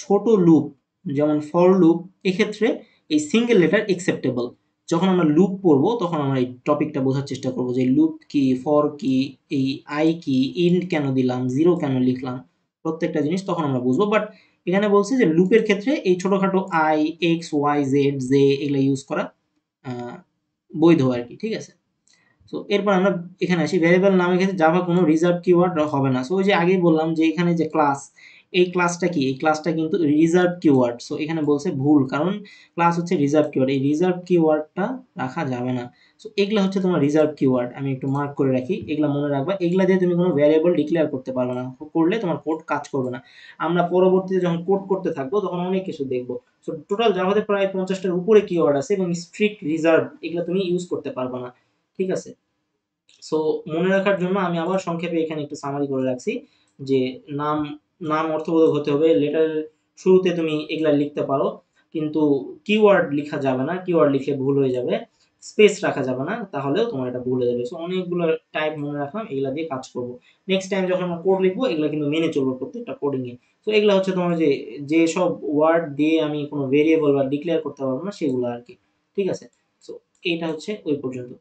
ছোট লুপ, যেমন ফর লুপ, এক্ষেত্রে এই সিঙ্গেল লেটার একসেপ্টেবল। যখন আমরা লুপ পড়বো তখন আমরা এই টপিকটা বোঝার চেষ্টা করবো যে লুপ কি, ফর কি, এই আই কি, ইন্ট কেন দিলাম, জিরো কেন লিখলাম, প্রত্যেকটা জিনিস তখন আমরা বুঝবো। বাট এখানে বলছে যে লুপের ক্ষেত্রে এই ছোটখাটো I, x, y, z, j এগুলো ইউজ করা বৈধ আর কি। ঠিক আছে? সো এরপর আমরা এখানে আসি, ভ্যারিয়েবল নামের ক্ষেত্রে জাভা কোনো রিজার্ভ কিওয়ার্ড হবে না। সো ওই যে আগেই বললাম যে এখানে যে ক্লাস, এই ক্লাসটা কি, এই ক্লাসটা কিন্তু রিজার্ভ কিওয়ার্ড। সো এখানে বলছে ভুল, কারণ ক্লাস হচ্ছে রিজার্ভ কিওয়ার্ড, এই রিজার্ভ কিওয়ার্ডটা রাখা যাবে না। সো এগুলা হচ্ছে তোমার রিজার্ভ কিওয়ার্ড, আমি একটু মার্ক করে রাখি, এগুলা মনে রাখবা। এগুলা দিয়ে তুমি কোনো ভ্যারিয়েবল ডিক্লেয়ার করতে পারবে না, করলে তোমার কোড কাজ করবে না। আমরা পরবর্তীতে যখন কোড করতে থাকবো তখন অনেক কিছু দেখবো। সো টোটাল জাভাতে প্রায় 50টার উপরে কিওয়ার্ড আছে এবং স্ট্রিক্ট রিজার্ভ, এগুলা তুমি ইউজ করতে পারবে না। ঠিক আছে? সো মনে রাখার জন্য আমি আবার সংক্ষেপে এখানে একটু সামারি করে রাখছি যে নাম, নাম অর্থবোধক হতে হবে। লেটার শুরুতে তুমি এগুলা লিখতে পারো, কিন্তু কিওয়ার্ড লিখা যাবে না, কিওয়ার্ড লিখলে ভুল হয়ে যাবে। স্পেস রাখা যাবে না, তাহলেও তোমার এটা ভুল হয়ে যাবে। সো অনেকগুলো টাইপ মনে রাখলাম, এগুলা দিয়ে কাজ করবো। নেক্সট টাইম যখন আমরা কোড লিখবো, এগুলা কিন্তু মেনে চলবো প্রত্যেকটা কোডিং এ। তো এগুলা হচ্ছে তোমার যে যে সব ওয়ার্ড দিয়ে আমি কোনো ভেরিয়েবল বা ডিক্লেয়ার করতে পারবো না, সেগুলো আর কি। ঠিক আছে? সো এইটা হচ্ছে ওই পর্যন্ত।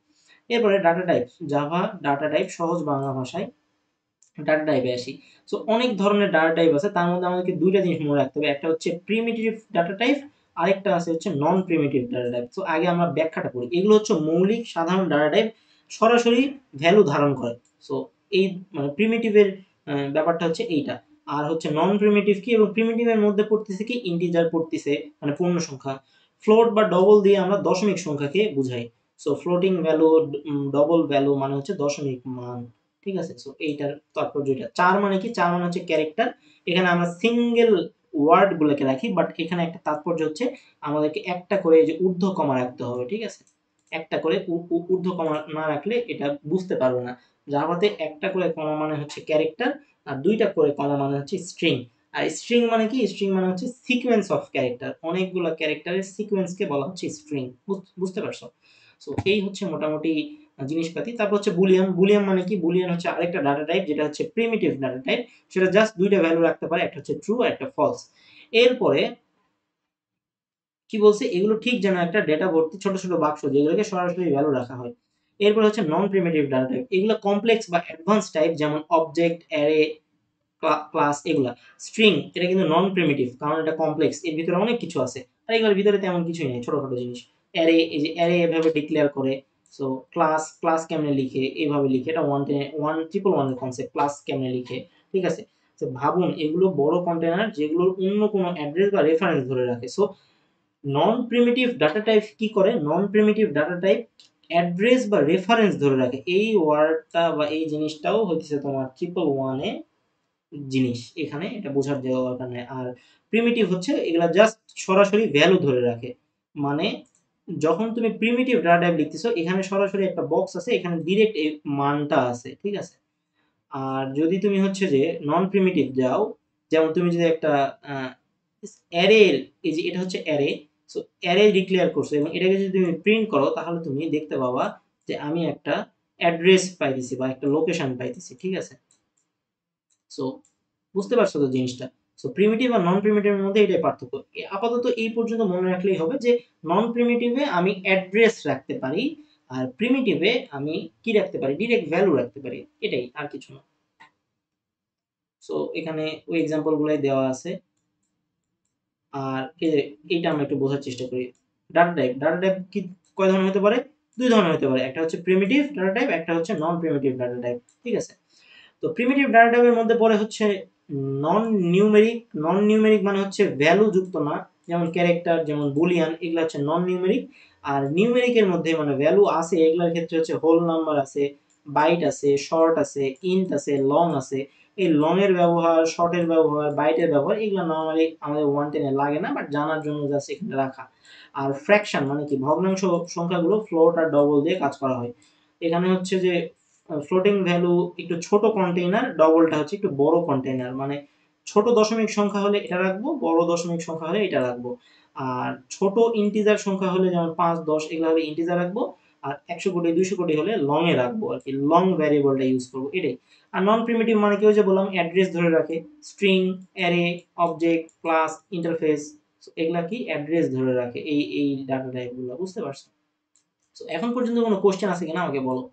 এরপরে data type, Java data type সহজ বাংলা ভাষায় ডাটা টাইপে আসি। সো অনেক ধরনের ডাটা টাইপ আছে, তার মধ্যে আমাদেরকে দুইটা জিনিস মনে রাখতে হবে, একটা হচ্ছে প্রিমিটিভ ডাটা টাইপ, আরেকটা আছে হচ্ছে নন প্রিমিটিভ ডাটা টাইপ। তো আগে আমরা ব্যাখ্যাটা করি। এগুলো হচ্ছে মৌলিক সাধারণ ডাটা টাইপ, সরাসরি ভ্যালু ধারণ করে। সো এই মানে প্রিমিটিভের ব্যাপারটা হচ্ছে এইটা। আর হচ্ছে নন প্রিমিটিভ কি, এবং প্রিমিটিভের মধ্যে পড়তেছে কি, ইন্টিজার পড়তেছে, মানে পূর্ণ সংখ্যা। ফ্লোট বা ডবল দিয়ে আমরা দশমিক সংখ্যাকে বুঝাই। So floating value, double value মানে হচ্ছে দশমিক মান। ঠিক আছে? সো এইটার তাৎপর্য এটা। 4 মানে কি? 4 মানে হচ্ছে ক্যারেক্টার। এখানে আমরা সিঙ্গেল ওয়ার্ড গুলোকে রাখি, বাট এখানে একটা তাৎপর্য হচ্ছে আমাদেরকে একটা করে এই যে ঊর্ধ্ব কমা রাখতে হবে। ঠিক আছে? একটা করে ঊর্ধ্ব কমা না রাখলে এটা বুঝতে পারবে না। জাভাতে একটা করে কমা মানে হচ্ছে ক্যারেক্টার, আর দুইটা করে কমা মানে হচ্ছে স্ট্রিং। আর স্ট্রিং মানে কি? স্ট্রিং মানে হচ্ছে সিকোয়েন্স অফ ক্যারেক্টার, অনেকগুলো ক্যারেক্টারের সিকোয়েন্সকে বলা হচ্ছে স্ট্রিং। বুঝতে পারছো? সো এই হচ্ছে মোটামুটি জিনিসপাতি। তারপর হচ্ছে বুলিয়ান। বুলিয়ান মানে কি? বুলিয়ান হচ্ছে আরেকটা ডাটা টাইপ, যেটা হচ্ছে প্রিমিটিভ ডাটা টাইপ। সেটা জাস্ট দুইটা ভ্যালু রাখতে পারে, একটা হচ্ছে ট্রু আর একটা ফলস। এরপরে কি বলছে, এগুলো ঠিক যেন একটা ডেটা ভর্তি ছোট ছোট বাক্স, যেগুলোকে সরাসরি ভ্যালু রাখা হয়। এরপর হচ্ছে নন প্রিমিটিভ ডাটা টাইপ, এগুলো কমপ্লেক্স বা অ্যাডভান্স টাইপ, যেমন অবজেক্ট, অ্যারে, ক্লাস এগুলা। স্ট্রিং এটা কিন্তু নন প্রিমিটিভ, কারণ এটা কমপ্লেক্স, এর ভিতরে অনেক কিছু আছে, আর এগুলোর ভিতরে তেমন কিছুই নেই, ছোটখাটো জিনিস। অ্যারে, এই যে অ্যারে এভাবে ডিক্লেয়ার করে। সো ক্লাস কেমনে লিখে, এইভাবে লিখে, এটা 111 এর কনসেপ্ট, ক্লাস কেমনে লিখে, ঠিক আছে। তো ভাবুন এগুলো বড় কন্টেনার যেগুলোর অন্য কোনো অ্যাড্রেস বা রেফারেন্স ধরে রাখে। সো নন প্রিমিটিভ ডাটা টাইপ কি করে? নন প্রিমিটিভ ডাটা টাইপ অ্যাড্রেস বা রেফারেন্স ধরে রাখে। এই ওয়ার্ডটা বা এই জিনিসটাও হইতেছে তোমার 111 এ জিনিস, এখানে এটা বোঝার দরকার নেই। আর প্রিমিটিভ হচ্ছে এগুলা জাস্ট সরাসরি ভ্যালু ধরে রাখে। মানে যখন তুমি প্রিমিটিভ ডাটা টাইপ লিখতেছো, এখানে সরাসরি একটা বক্স আছে, এখানে ডিরেক্ট এই মানটা আছে, ঠিক আছে। আর যদি তুমি হচ্ছে যে নন প্রিমিটিভ যাও, যেমন তুমি যদি একটা অ্যারে, এই যে এটা হচ্ছে অ্যারে, সো অ্যারে ডিক্লেয়ার করছো এবং এটাকে যদি তুমি প্রিন্ট করো, তাহলে তুমি দেখতে পাবা যে আমি একটা অ্যাড্রেস পাইতেছি বা একটা লোকেশন পাইতেছি, ঠিক আছে। সো বুঝতে পারছো তো জিনিসটা? সো প্রিমিটিভ আর নন প্রিমিটিভের মধ্যে এটাই পার্থক্য। আপাতত এই পর্যন্ত মনে রাখলেই হবে যে নন প্রিমিটিভে আমি অ্যাড্রেস রাখতে পারি, আর প্রিমিটিভে আমি কি রাখতে পারি? ডিরেক্ট ভ্যালু রাখতে পারি, এটাই, আর কিছু না। সো এখানে ওই এক্সাম্পল গুলাই দেওয়া আছে। আর এইটা আমরা একটু বোঝার চেষ্টা করি। ডাটা টাইপ কি কয় ধরনের হতে পারে? দুই ধরনের হতে পারে, একটা হচ্ছে প্রিমিটিভ ডাটা টাইপ, একটা হচ্ছে নন প্রিমিটিভ ডাটা টাইপ, ঠিক আছে। তো প্রিমিটিভ ডাটা টাইপের মধ্যে পড়ে হচ্ছে নন নিউমেরিক। নন নিউমেরিক মানে হচ্ছে ভ্যালু যুক্ত না, যেমন ক্যারেক্টার, যেমন বুলিয়ান, এগুলো হচ্ছে নন নিউমেরিক। আর নিউমেরিকের মধ্যে মানে ভ্যালু আছে, এগুলোর ক্ষেত্রে হচ্ছে হোল নাম্বার আছে, বাইট আছে, শর্ট আছে, ইন্ট আছে, লং আছে। এই লং এর ব্যবহার, শর্টের ব্যবহার, বাইটের ব্যবহার, এগুলো নরমালি আমাদের 110 এ লাগে না, বাট জানার জন্য জাস্ট এখানে রাখা। আর ফ্র্যাকশন মানে কি? ভগ্নাংশ সংখ্যাগুলো ফ্লোট আর ডবল দিয়ে কাজ করা হয়। এখানে হচ্ছে যে ফ্লোটিং ভ্যালু একটু ছোট কন্টেইনার, ডবলটা হচ্ছে একটু বড় কন্টেইনার। মানে ছোট দশমিক সংখ্যা হলে এটা রাখবো, বড় দশমিক সংখ্যা হলে এটা রাখবো। আর ছোট ইন্টিজার সংখ্যা হলে যেমন 5, 10 এগুলো হলে ইন্টিজার রাখবো। আর 100 কোটি 200 কোটি হলে লং এ রাখবো আর কি, লং ভ্যারিয়েবলটা ইউজ করবো, এটাই। আর নন প্রিমিটিভ মানে কি? ওই যে বললাম অ্যাড্রেস ধরে রাখে, string, array, object, class, interface, এগুলা কি অ্যাড্রেস ধরে রাখে, এই ডাটা টাইপগুলো, বুঝতে পারছো? তো এখন পর্যন্ত কোনো কোশ্চেন আছে কিনা আমাকে বলো।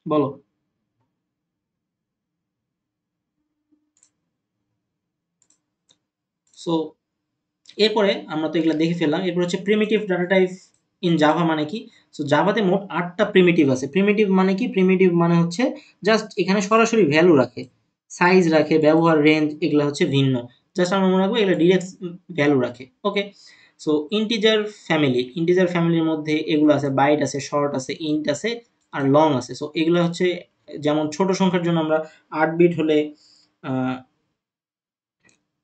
বলো। সো এরপরে আমরা তো এগুলা দেখে ফেললাম। এরপর হচ্ছে primitive data type in Java মানে কি? সো জাভাতে মোট 8টা প্রিমিটিভ আছে। প্রিমিটিভ মানে কি? প্রিমিটিভ মানে হচ্ছে জাস্ট এখানে সরাসরি ভ্যালু রাখে, সাইজ রাখে, ব্যবহার, রেঞ্জ, এগুলা হচ্ছে ভিন্ন। জাস্ট আমরা মনে রাখবো এগুলা ডিরেক্ট ভ্যালু রাখে, ওকে। সো ইন্টিজার ফ্যামিলির মধ্যে এগুলো আছে, বাইট আছে, শর্ট আছে, ইন্ট আছে, আর লং আছে। সো এগুলো হচ্ছে, যেমন ছোট সংখ্যার জন্য আমরা 8 বিট হলে,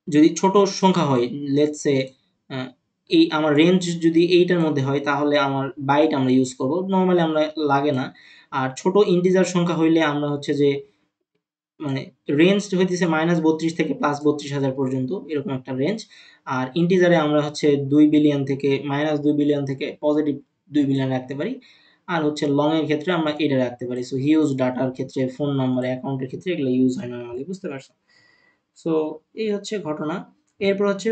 যদি ছোট সংখ্যা হয়, লেটস সে এই আমার রেঞ্জ যদি এইটার মধ্যে হয়, তাহলে আমার বাইট আমরা ইউজ করব, নর্মালি আমরা লাগে না। আর ছোট ইন্টিজার সংখ্যা হইলে আমরা হচ্ছে যে, মানে রেঞ্জ হইতেছে -32 থেকে +32,000 পর্যন্ত, এরকম একটা রেঞ্জ। আর ইন্টিজারে আমরা হচ্ছে 2 বিলিয়ন থেকে -2 বিলিয়ন থেকে +2 বিলিয়ন রাখতে পারি। আর হচ্ছে লং এর ক্ষেত্রে আমরা এটা রাখতে পারি। সো হিউজ ডাটার ক্ষেত্রে, ফোন নাম্বার, অ্যাকাউন্টের ক্ষেত্রে এগুলো ইউজ হয় নরমালি, বুঝতে পারছো? সো এই হচ্ছে ঘটনা। এরপর হচ্ছে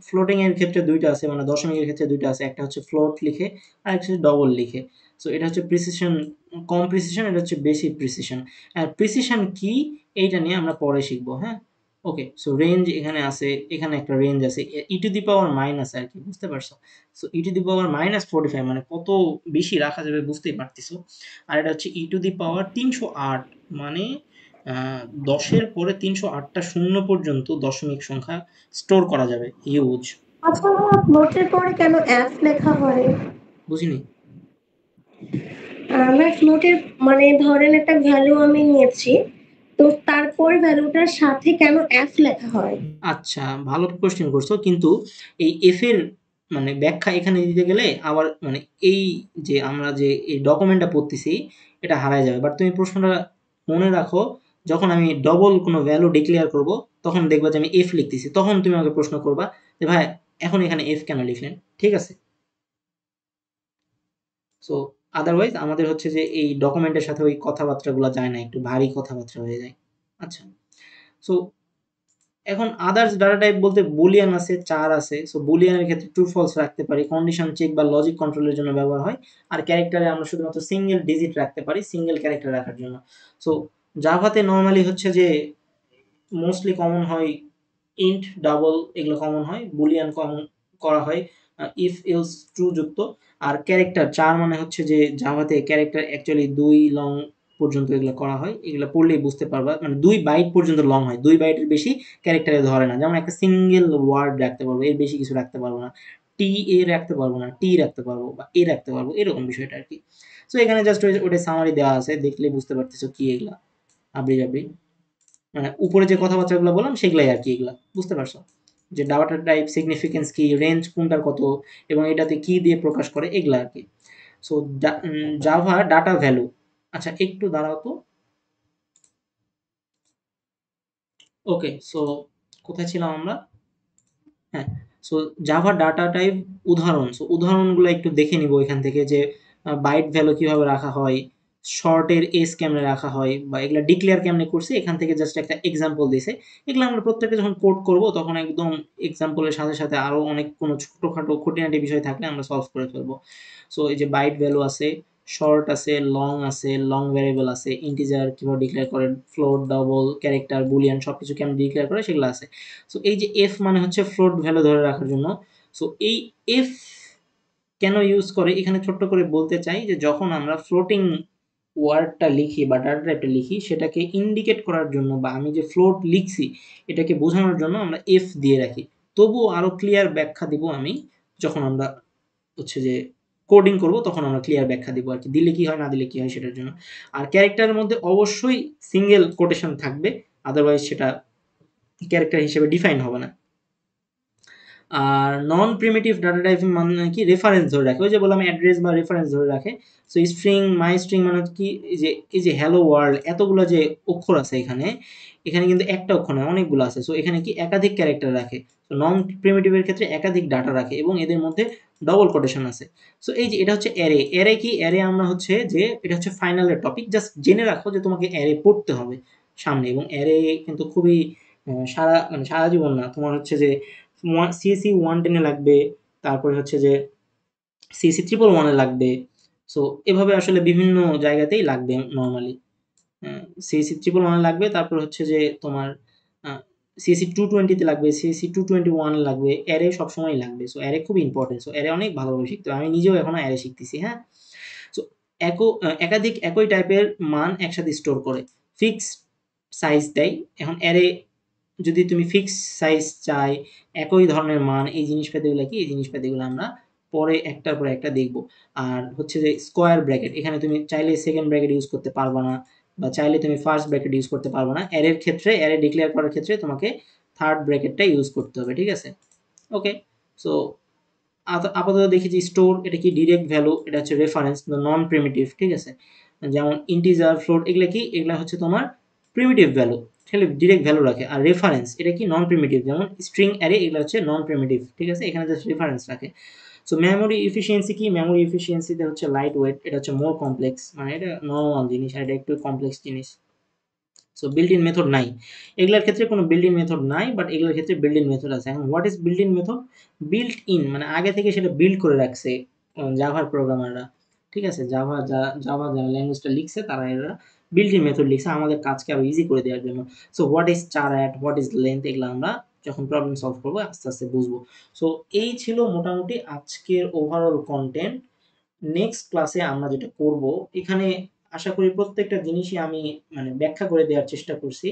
ফ্লোটিং এর ক্ষেত্রে 2টা আছে, মানে দশমিকের ক্ষেত্রে 2টা আছে। একটা হচ্ছে ফ্লোট লিখে, আর একটা হচ্ছে ডবল লিখে। সো এটা হচ্ছে প্রিসিশন, কম প্রিসিশন, এটা হচ্ছে বেশি প্রিসিশন। আর প্রিসিশন কি, এইটা নিয়ে আমরা পরে শিখবো, হ্যাঁ। ওকে, সো রেঞ্জ এখানে আছে, এখানে একটা রেঞ্জ আছে, ই টু দি পাওয়ার মাইনাস আর কি, বুঝতে পারছো? সো ই টু দি পাওয়ার -45 মানে কত বেশি রাখা যাবে বুঝতেই পারতেছো। আর এটা হচ্ছে ই টু দি পাওয়ার 308, মানে 10-এর পরে 308টা শূন্য পর্যন্ত দশমিক সংখ্যা স্টোর করা যাবে, হিউজ। আচ্ছা, নোটের পরে কেন এফ লেখা হয়? বুঝিনি। আমার ফ্লোটের মানে ধরেন একটা ভ্যালু আমি নিয়েছি, তো তারপর ভ্যালুটার সাথে কেন এফ লেখা হয়? আচ্ছা, ভালো কোশ্চেন করছো, কিন্তু এই এফ এর মানে ব্যাখ্যা এখানে দিতে গেলে আবার মানে এই যে আমরা যে এই ডকুমেন্টটা পড়তেছি, এটা হারায় যাবে। বাট তুমি প্রশ্নটা মনে রাখো, যখন আমি ডবল কোনো ভ্যালু ডিক্লেয়ার করব, তখন দেখবা যে আমি এফ লিখতেছি, তখন তুমি আমাকে প্রশ্ন করবা যে ভাই এখন এখানে এফ কেন লিখলেন, ঠিক আছে। সো আদারওয়াইজ আমাদের হচ্ছে যে এই ডকুমেন্টের সাথে ওই কথাবার্তাগুলো যায় না, একটু ভারী কথাবার্তা হয়ে যায়। আচ্ছা, সো এখন আদার্স ডাটা টাইপ বলতে বুলিয়ান আছে, চার আছে। সো বুলিয়ানের ক্ষেত্রে ট্রু ফলস রাখতে পারি, কন্ডিশন চেক বা লজিক কন্ট্রোলের জন্য ব্যবহার হয়। আর ক্যারেক্টারে আমরা শুধুমাত্র সিঙ্গেল ডিজিট রাখতে পারি, সিঙ্গেল ক্যারেক্টার রাখার জন্য। সো জাভাতে নর্মালি হচ্ছে যে মোস্টলি কমন হয় ইন্ট, ডাবল এগুলো কমন হয়, বুলিয়ান কমন করা হয় ইফ এলস ট্রু যুক্ত। আর ক্যারেক্টার 4 মানে হচ্ছে যে জাভাতে ক্যারেক্টার অ্যাকচুয়ালি 2 লং পর্যন্ত এগুলো করা হয়। এগুলো পড়লেই বুঝতে পারবা, মানে 2 বাইট পর্যন্ত লং হয়, 2 বাইটের বেশি ক্যারেক্টারে ধরে না। যেমন একটা সিঙ্গেল ওয়ার্ড রাখতে পারবো, এর বেশি কিছু রাখতে পারবো না। টি এ রাখতে পারবো না, টি রাখতে পারবো বা এ রাখতে পারবো, এরকম বিষয়টা আর কি। সো এখানে জাস্ট ওটা সামারি দেওয়া আছে, দেখলে বুঝতে পারতেছো কি এগুলা আবরি জাবরি, মানে উপরে যে কথাবার্তাগুলো বললাম সেগুলাই আর কি। এগুলা বুঝতে পারছো যে ডাটা টাইপ, সিগনিফিকেন্স কি, রেঞ্জ কোনটার কত, এবং এটাতে কি দিয়ে প্রকাশ করে, এগুলা আর কি। So Java data value. আচ্ছা একটু দাঁড়াও তো। ওকে, সো কোথায় ছিলাম আমরা? হ্যাঁ, সো জাভা ডাটা টাইপ উদাহরণ। সো উদাহরণগুলো একটু দেখে নিব এখান থেকে, যে বাইট ভ্যালু কিভাবে রাখা হয়, শর্টের এস কেমনে রাখা হয়, বা এগুলা ডিক্লেয়ার কেমনে করছে, এখান থেকে জাস্ট একটা এক্সাম্পল দিছে। এগুলো আমরা প্রত্যেকে যখন কোড করব তখন একদম এক্সাম্পলের সাথে সাথে আরো অনেক কোনো ছোটখাটো খুঁটিনাটি বিষয় থাকলে আমরা সলভ করে ফেলবো। সো এই যে বাইট ভ্যালু আছে, শর্ট আছে, লং ভ্যারিয়েবল আছে, ইন্টিজার কিভাবে ডিক্লেয়ার করে, ফ্লোট, ডাবল, ক্যারেক্টার, বুলিয়ান সবকিছু কেমন ডিক্লেয়ার করে সেগুলো আছে। সো এই যে এফ মানে হচ্ছে ফ্লোট ভ্যালু ধরে রাখার জন্য। সো এই এফ কেন ইউজ করে এখানে ছোট্ট করে বলতে চাই, যে যখন আমরা ফ্লোটিং ওয়ার্ডটা লিখি বা ডাটা টাইপটা লিখি, সেটাকে ইন্ডিকেট করার জন্য, বা আমি যে ফ্লোট লিখছি এটাকে বোঝানোর জন্য আমরা এফ দিয়ে রাখি। তবুও আরো ক্লিয়ার ব্যাখ্যা দিব আমি যখন আমরা হচ্ছে যে কোডিং করব, তখন আমরা ক্লিয়ার ব্যাখ্যা দিব আর কি, দিলে কি হয় না দিলে কি হয় সেটার জন্য। আর ক্যারেক্টারের মধ্যে অবশ্যই সিঙ্গেল কোটেশন থাকবে, আদারওয়াইজ সেটা ক্যারেক্টার হিসেবে ডিফাইন হবে না। আর নন প্রিমিটিভ ডাটা টাইপ মানে কি, রেফারেন্স ধরে রাখে, ওই যে বললাম অ্যাড্রেস বা রেফারেন্স ধরে রাখে। সো স্ট্রিং, মাই স্ট্রিং মানে কি, এই যে হ্যালো ওয়ার্ল্ড, এতগুলো যে অক্ষর আছে এখানে, এখানে কিন্তু একটা অক্ষর নয়, অনেকগুলো আছে। সো এখানে কি একাধিক ক্যারেক্টার রাখে। তো নন প্রিমিটিভের ক্ষেত্রে একাধিক ডাটা রাখে এবং এদের মধ্যে ডবল কোটেশন আছে। সো এই যে এটা হচ্ছে অ্যারে। অ্যারে কি, অ্যারে আমরা হচ্ছে যে এটা হচ্ছে ফাইনালের টপিক, জাস্ট জেনে রাখো যে তোমাকে অ্যারে পড়তে হবে সামনে। এবং অ্যারে কিন্তু খুবই সারা জীবন না, তোমার হচ্ছে যে সিএসসি 110 লাগবে, তারপরে হচ্ছে যে সিএসসি 111 লাগবে। সো এভাবে আসলে বিভিন্ন জায়গাতেই লাগবে নরমালি। সিএসসি 111 লাগবে, তারপর হচ্ছে যে তোমার সিএসসি 220 তে লাগবে, সিএসসি 221 লাগবে, অ্যারে সবসময় লাগবে। সো অ্যারে খুব ইম্পর্টেন্ট। সো অ্যারে অনেক ভালোভাবে শিখতে হবে, আমি নিজেও এখনো অ্যারে শিখতেছি। হ্যাঁ, সো একাধিক একই টাইপের মান একসাথে স্টোর করে ফিক্সড সাইজ দেয়। এখন অ্যারে যদি তুমি ফিক্স সাইজ চাই, একই ধরনের মান, এই জিনিসপাতিগুলো কি, এই জিনিসপাতিগুলো আমরা পরে একটার পর একটা দেখব। আর হচ্ছে যে স্কোয়ার ব্র্যাকেট, এখানে তুমি চাইলে সেকেন্ড ব্র্যাকেট ইউজ করতে পারবা না, বা চাইলে তুমি ফার্স্ট ব্র্যাকেট ইউজ করতে পারবা না। অ্যারের ক্ষেত্রে, অ্যারে ডিক্লেয়ার করার ক্ষেত্রে তোমাকে থার্ড ব্র্যাকেটটা ইউজ করতে হবে, ঠিক আছে? ওকে, সো আপাতত দেখি যে স্টোর, এটা কি ডিরেক্ট ভ্যালু, এটা হচ্ছে রেফারেন্স, নন প্রিমিটিভ, ঠিক আছে? যেমন ইন্টিজার, ফ্লোট এগুলা কি, এগুলা হচ্ছে তোমার প্রিমিটিভ ভ্যালু, তাহলে ডিরেক্ট ভ্যালু রাখে। আর রেফারেন্স এটা কি, নন প্রিমিটিভ, যেমন স্ট্রিং অ্যারে এগুলো হচ্ছে নন প্রিমিটিভ, ঠিক আছে? এখানে জাস্ট রেফারেন্স রাখে। সো মেমোরি এফিসিয়েন্সি কি, মেমোরি এফিসিয়েন্সিতে হচ্ছে লাইট ওয়েট, এটা হচ্ছে মোর কমপ্লেক্স, মানে এটা নর্মাল জিনিস আর এটা একটু কমপ্লেক্স জিনিস। সো বিল্ট ইন মেথড নাই, এগুলোর ক্ষেত্রে কোনো বিল্ট ইন মেথড নাই, বাট এগুলোর ক্ষেত্রে বিল্ট ইন মেথড আছে। এখন what is built in method? Built in মানে আগে থেকে সেটা বিল্ড করে রাখছে জাভার প্রোগ্রামাররা, ঠিক আছে? জাভা যারা ল্যাঙ্গুয়েজটা লিখছে তারা এরা বিল্ট ইন মেথড লিখছে আমাদের কাজকে আরো ইজি করে দেওয়ার জন্য। সো হোয়াট ইজ চার অ্যাট, হোয়াট ইজ লেন্থ, এগুলো আমরা যখন প্রবলেম সলভ করবো আস্তে আস্তে বুঝবো। সো এই ছিল মোটামুটি আজকের ওভারঅল কন্টেন্ট। নেক্সট ক্লাসে আমরা যেটা করব, এখানে আশা করি প্রত্যেকটা জিনিসই আমি মানে ব্যাখ্যা করে দেওয়ার চেষ্টা করছি,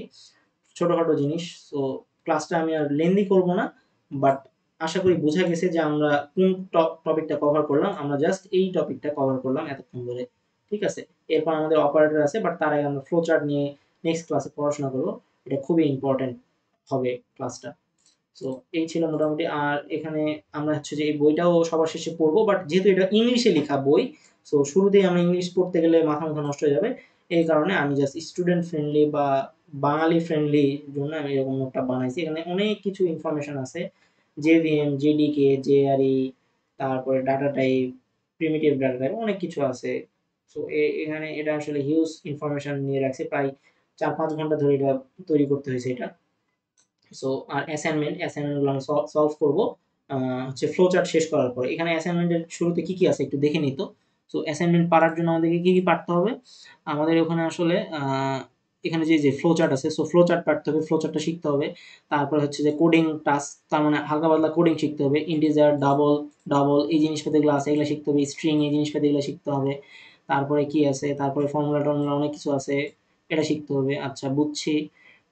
ছোটখাটো জিনিস। সো ক্লাসটা আমি আর লেন্দি করব না, বাট আশা করি বোঝা গেছে যে আমরা কোন টপিকটা কভার করলাম। আমরা জাস্ট এই টপিকটা কভার করলাম এতক্ষণ ধরে, ঠিক আছে? এরপর আমাদের অপারেটর আছে, বাট তার আগে আমরা ফ্লো চার্ট নিয়ে নেক্সট ক্লাসে পড়াশোনা করবো। এটা খুবই ইম্পর্টেন্ট হবে ক্লাসটা। সো এই ছিল মোটামুটি। আর এখানে আমরা হচ্ছে যে এই বইটাও সবার শেষে পড়বো, বাট যেহেতু এটা ইংলিশে লেখা বই, সো শুরুতেই আমরা ইংলিশ পড়তে গেলে মাথা নষ্ট হয়ে যাবে। এই কারণে আমি জাস্ট স্টুডেন্ট ফ্রেন্ডলি বা বাঙালি ফ্রেন্ডলি জন্য আমি এরকম নোটটা বানাইছি। এখানে অনেক কিছু ইনফরমেশন আছে, জেভিএম, জেডিকে, জেআরই, তারপরে data type, primitive data type, অনেক কিছু আছে। সো এখানে এটা আসলে হিউজ ইনফরমেশন নিয়ে রাখছে, প্রায় 4-5 ঘন্টা ধরে এটা তৈরি করতে হয়েছে এটা। সো আর অ্যাসাইনমেন্টগুলো আমরা সলভ করব হচ্ছে ফ্লো চার্ট শেষ করার পরে। এখানে অ্যাসাইনমেন্টের শুরুতে কি আছে একটু দেখে নিই তো। সো অ্যাসাইনমেন্ট পারার জন্য আমাদেরকে কি পারতে হবে? আমাদের ওখানে আসলে এখানে যে ফ্লো চার্ট আছে, সো ফ্লো চার্ট পারতে হবে, ফ্লো চার্টটা শিখতে হবে। তারপরে হচ্ছে যে কোডিং টাস্ক, তার মানে হালকা পাতলা কোডিং শিখতে হবে। ইন্টিজার, ডাবল এই জিনিসপাতিগুলো আছে, এগুলো শিখতে হবে। স্ট্রিং এই জিনিসপাতিগুলো শিখতে হবে। তারপরে কি আছে? তারপরে ফর্মুলা-টর্মুলা অনেক কিছু আছে, এটা শিখতে হবে। আচ্ছা, বুঝছি।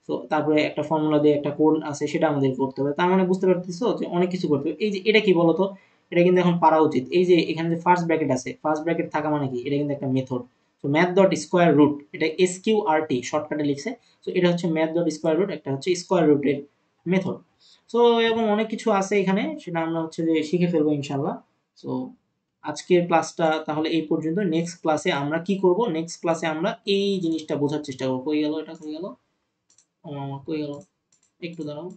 তো তারপরে একটা ফর্মুলা দিয়ে একটা কোড আছে, সেটা আমাদের করতে হবে। তার মানে বুঝতে পারতেছো যে অনেক কিছু করতে হবে। এই যে এটা কি বলতো? এটা কিন্তু এখন পারা উচিত। এই যে এখানে যে ফার্স্ট ব্র্যাকেট আছে, ফার্স্ট ব্র্যাকেট থাকা মানে কি? এটা কিন্তু একটা method. So math dot square root, এটা SQRT শর্টকাটে লিখছে। সো এটা হচ্ছে ম্যাথ ডট স্কোয়ার রুট, একটা হচ্ছে স্কোয়ার রুটের মেথড। সো এরকম অনেক কিছু আছে এখানে, সেটা আমরা হচ্ছে যে শিখে ফেলবো ইনশাল্লাহ। সো আজকের ক্লাসটা তাহলে এই পর্যন্ত। নেক্সট ক্লাসে আমরা কি করব? নেক্সট ক্লাসে আমরা এই জিনিসটা বোঝার চেষ্টা করবো। কই গেল এটা? কই গেল? কই গেল? একটু দাঁড়াও।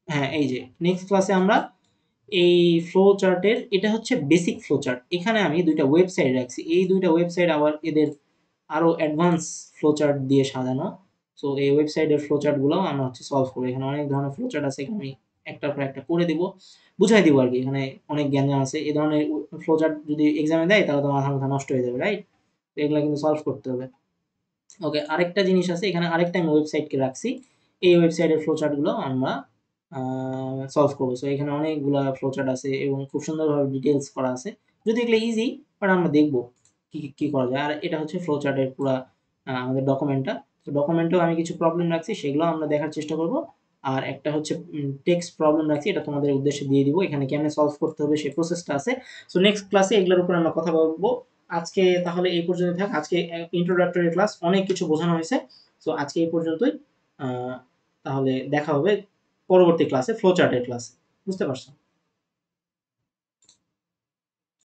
হ্যাঁ, এই যে নেক্সট ক্লাসে আমরা এই ফ্লো চার্টের, এটা হচ্ছে বেসিক ফ্লো চার্ট। এখানে আমি দুইটা ওয়েবসাইট রাখছি, এই দুইটা ওয়েবসাইট আবার এদের আরো অ্যাডভান্স ফ্লো চার্ট দিয়ে সাজানো। সো এই ওয়েবসাইটের ফ্লো চার্টগুলো আমরা হচ্ছে সলভ করবো। এখানে অনেক ধরনের ফ্লো চার্ট আছে, এখানে আমি একটার পর একটা করে দিব, বুঝাই দিব আর কি। এখানে অনেক জ্ঞান আছে। এই ধরনের ফ্লো চার্ট যদি এক্সামে দেয় তাহলে তো মাথা মাথা নষ্ট হয়ে যাবে, রাইট? তো এগুলো কিন্তু সলভ করতে হবে। ওকে, আরেকটা জিনিস আছে এখানে, আরেকটা আমি ওয়েবসাইটকে রাখছি। এই ওয়েবসাইটের ফ্লো চার্টগুলো আমরা সলভ করবো। সো এখানে অনেকগুলা ফ্লো চার্ট আছে এবং খুব সুন্দরভাবে ডিটেলস করা আছে। যদি এগুলো ইজি, বাট আমরা দেখবো কি করা যায়। আর এটা হচ্ছে ফ্লো চার্টের পুরা আমাদের ডকুমেন্টটা। তো ডকুমেন্টেও আমি কিছু প্রবলেম রাখছি, সেগুলো আমরা দেখার চেষ্টা করব। আর একটা হচ্ছে টেক্সট প্রবলেম রাখছি, এটা তোমাদের উদ্দেশ্যে দিয়ে দিব। এখানে কেমনে সলভ করতে হবে সেই প্রসেসটা আছে। সো নেক্সট ক্লাসে এগুলোর উপর আমরা কথা বলবো। আজকে তাহলে এই পর্যন্ত থাক। আজকে ইন্ট্রোডাক্টরি ক্লাস, অনেক কিছু বোঝানো হয়েছে। সো আজকে এই পর্যন্তই। তাহলে দেখা হবে পরবর্তী ক্লাসে, ফ্লো চার্টের ক্লাসে। বুঝতে পারছো?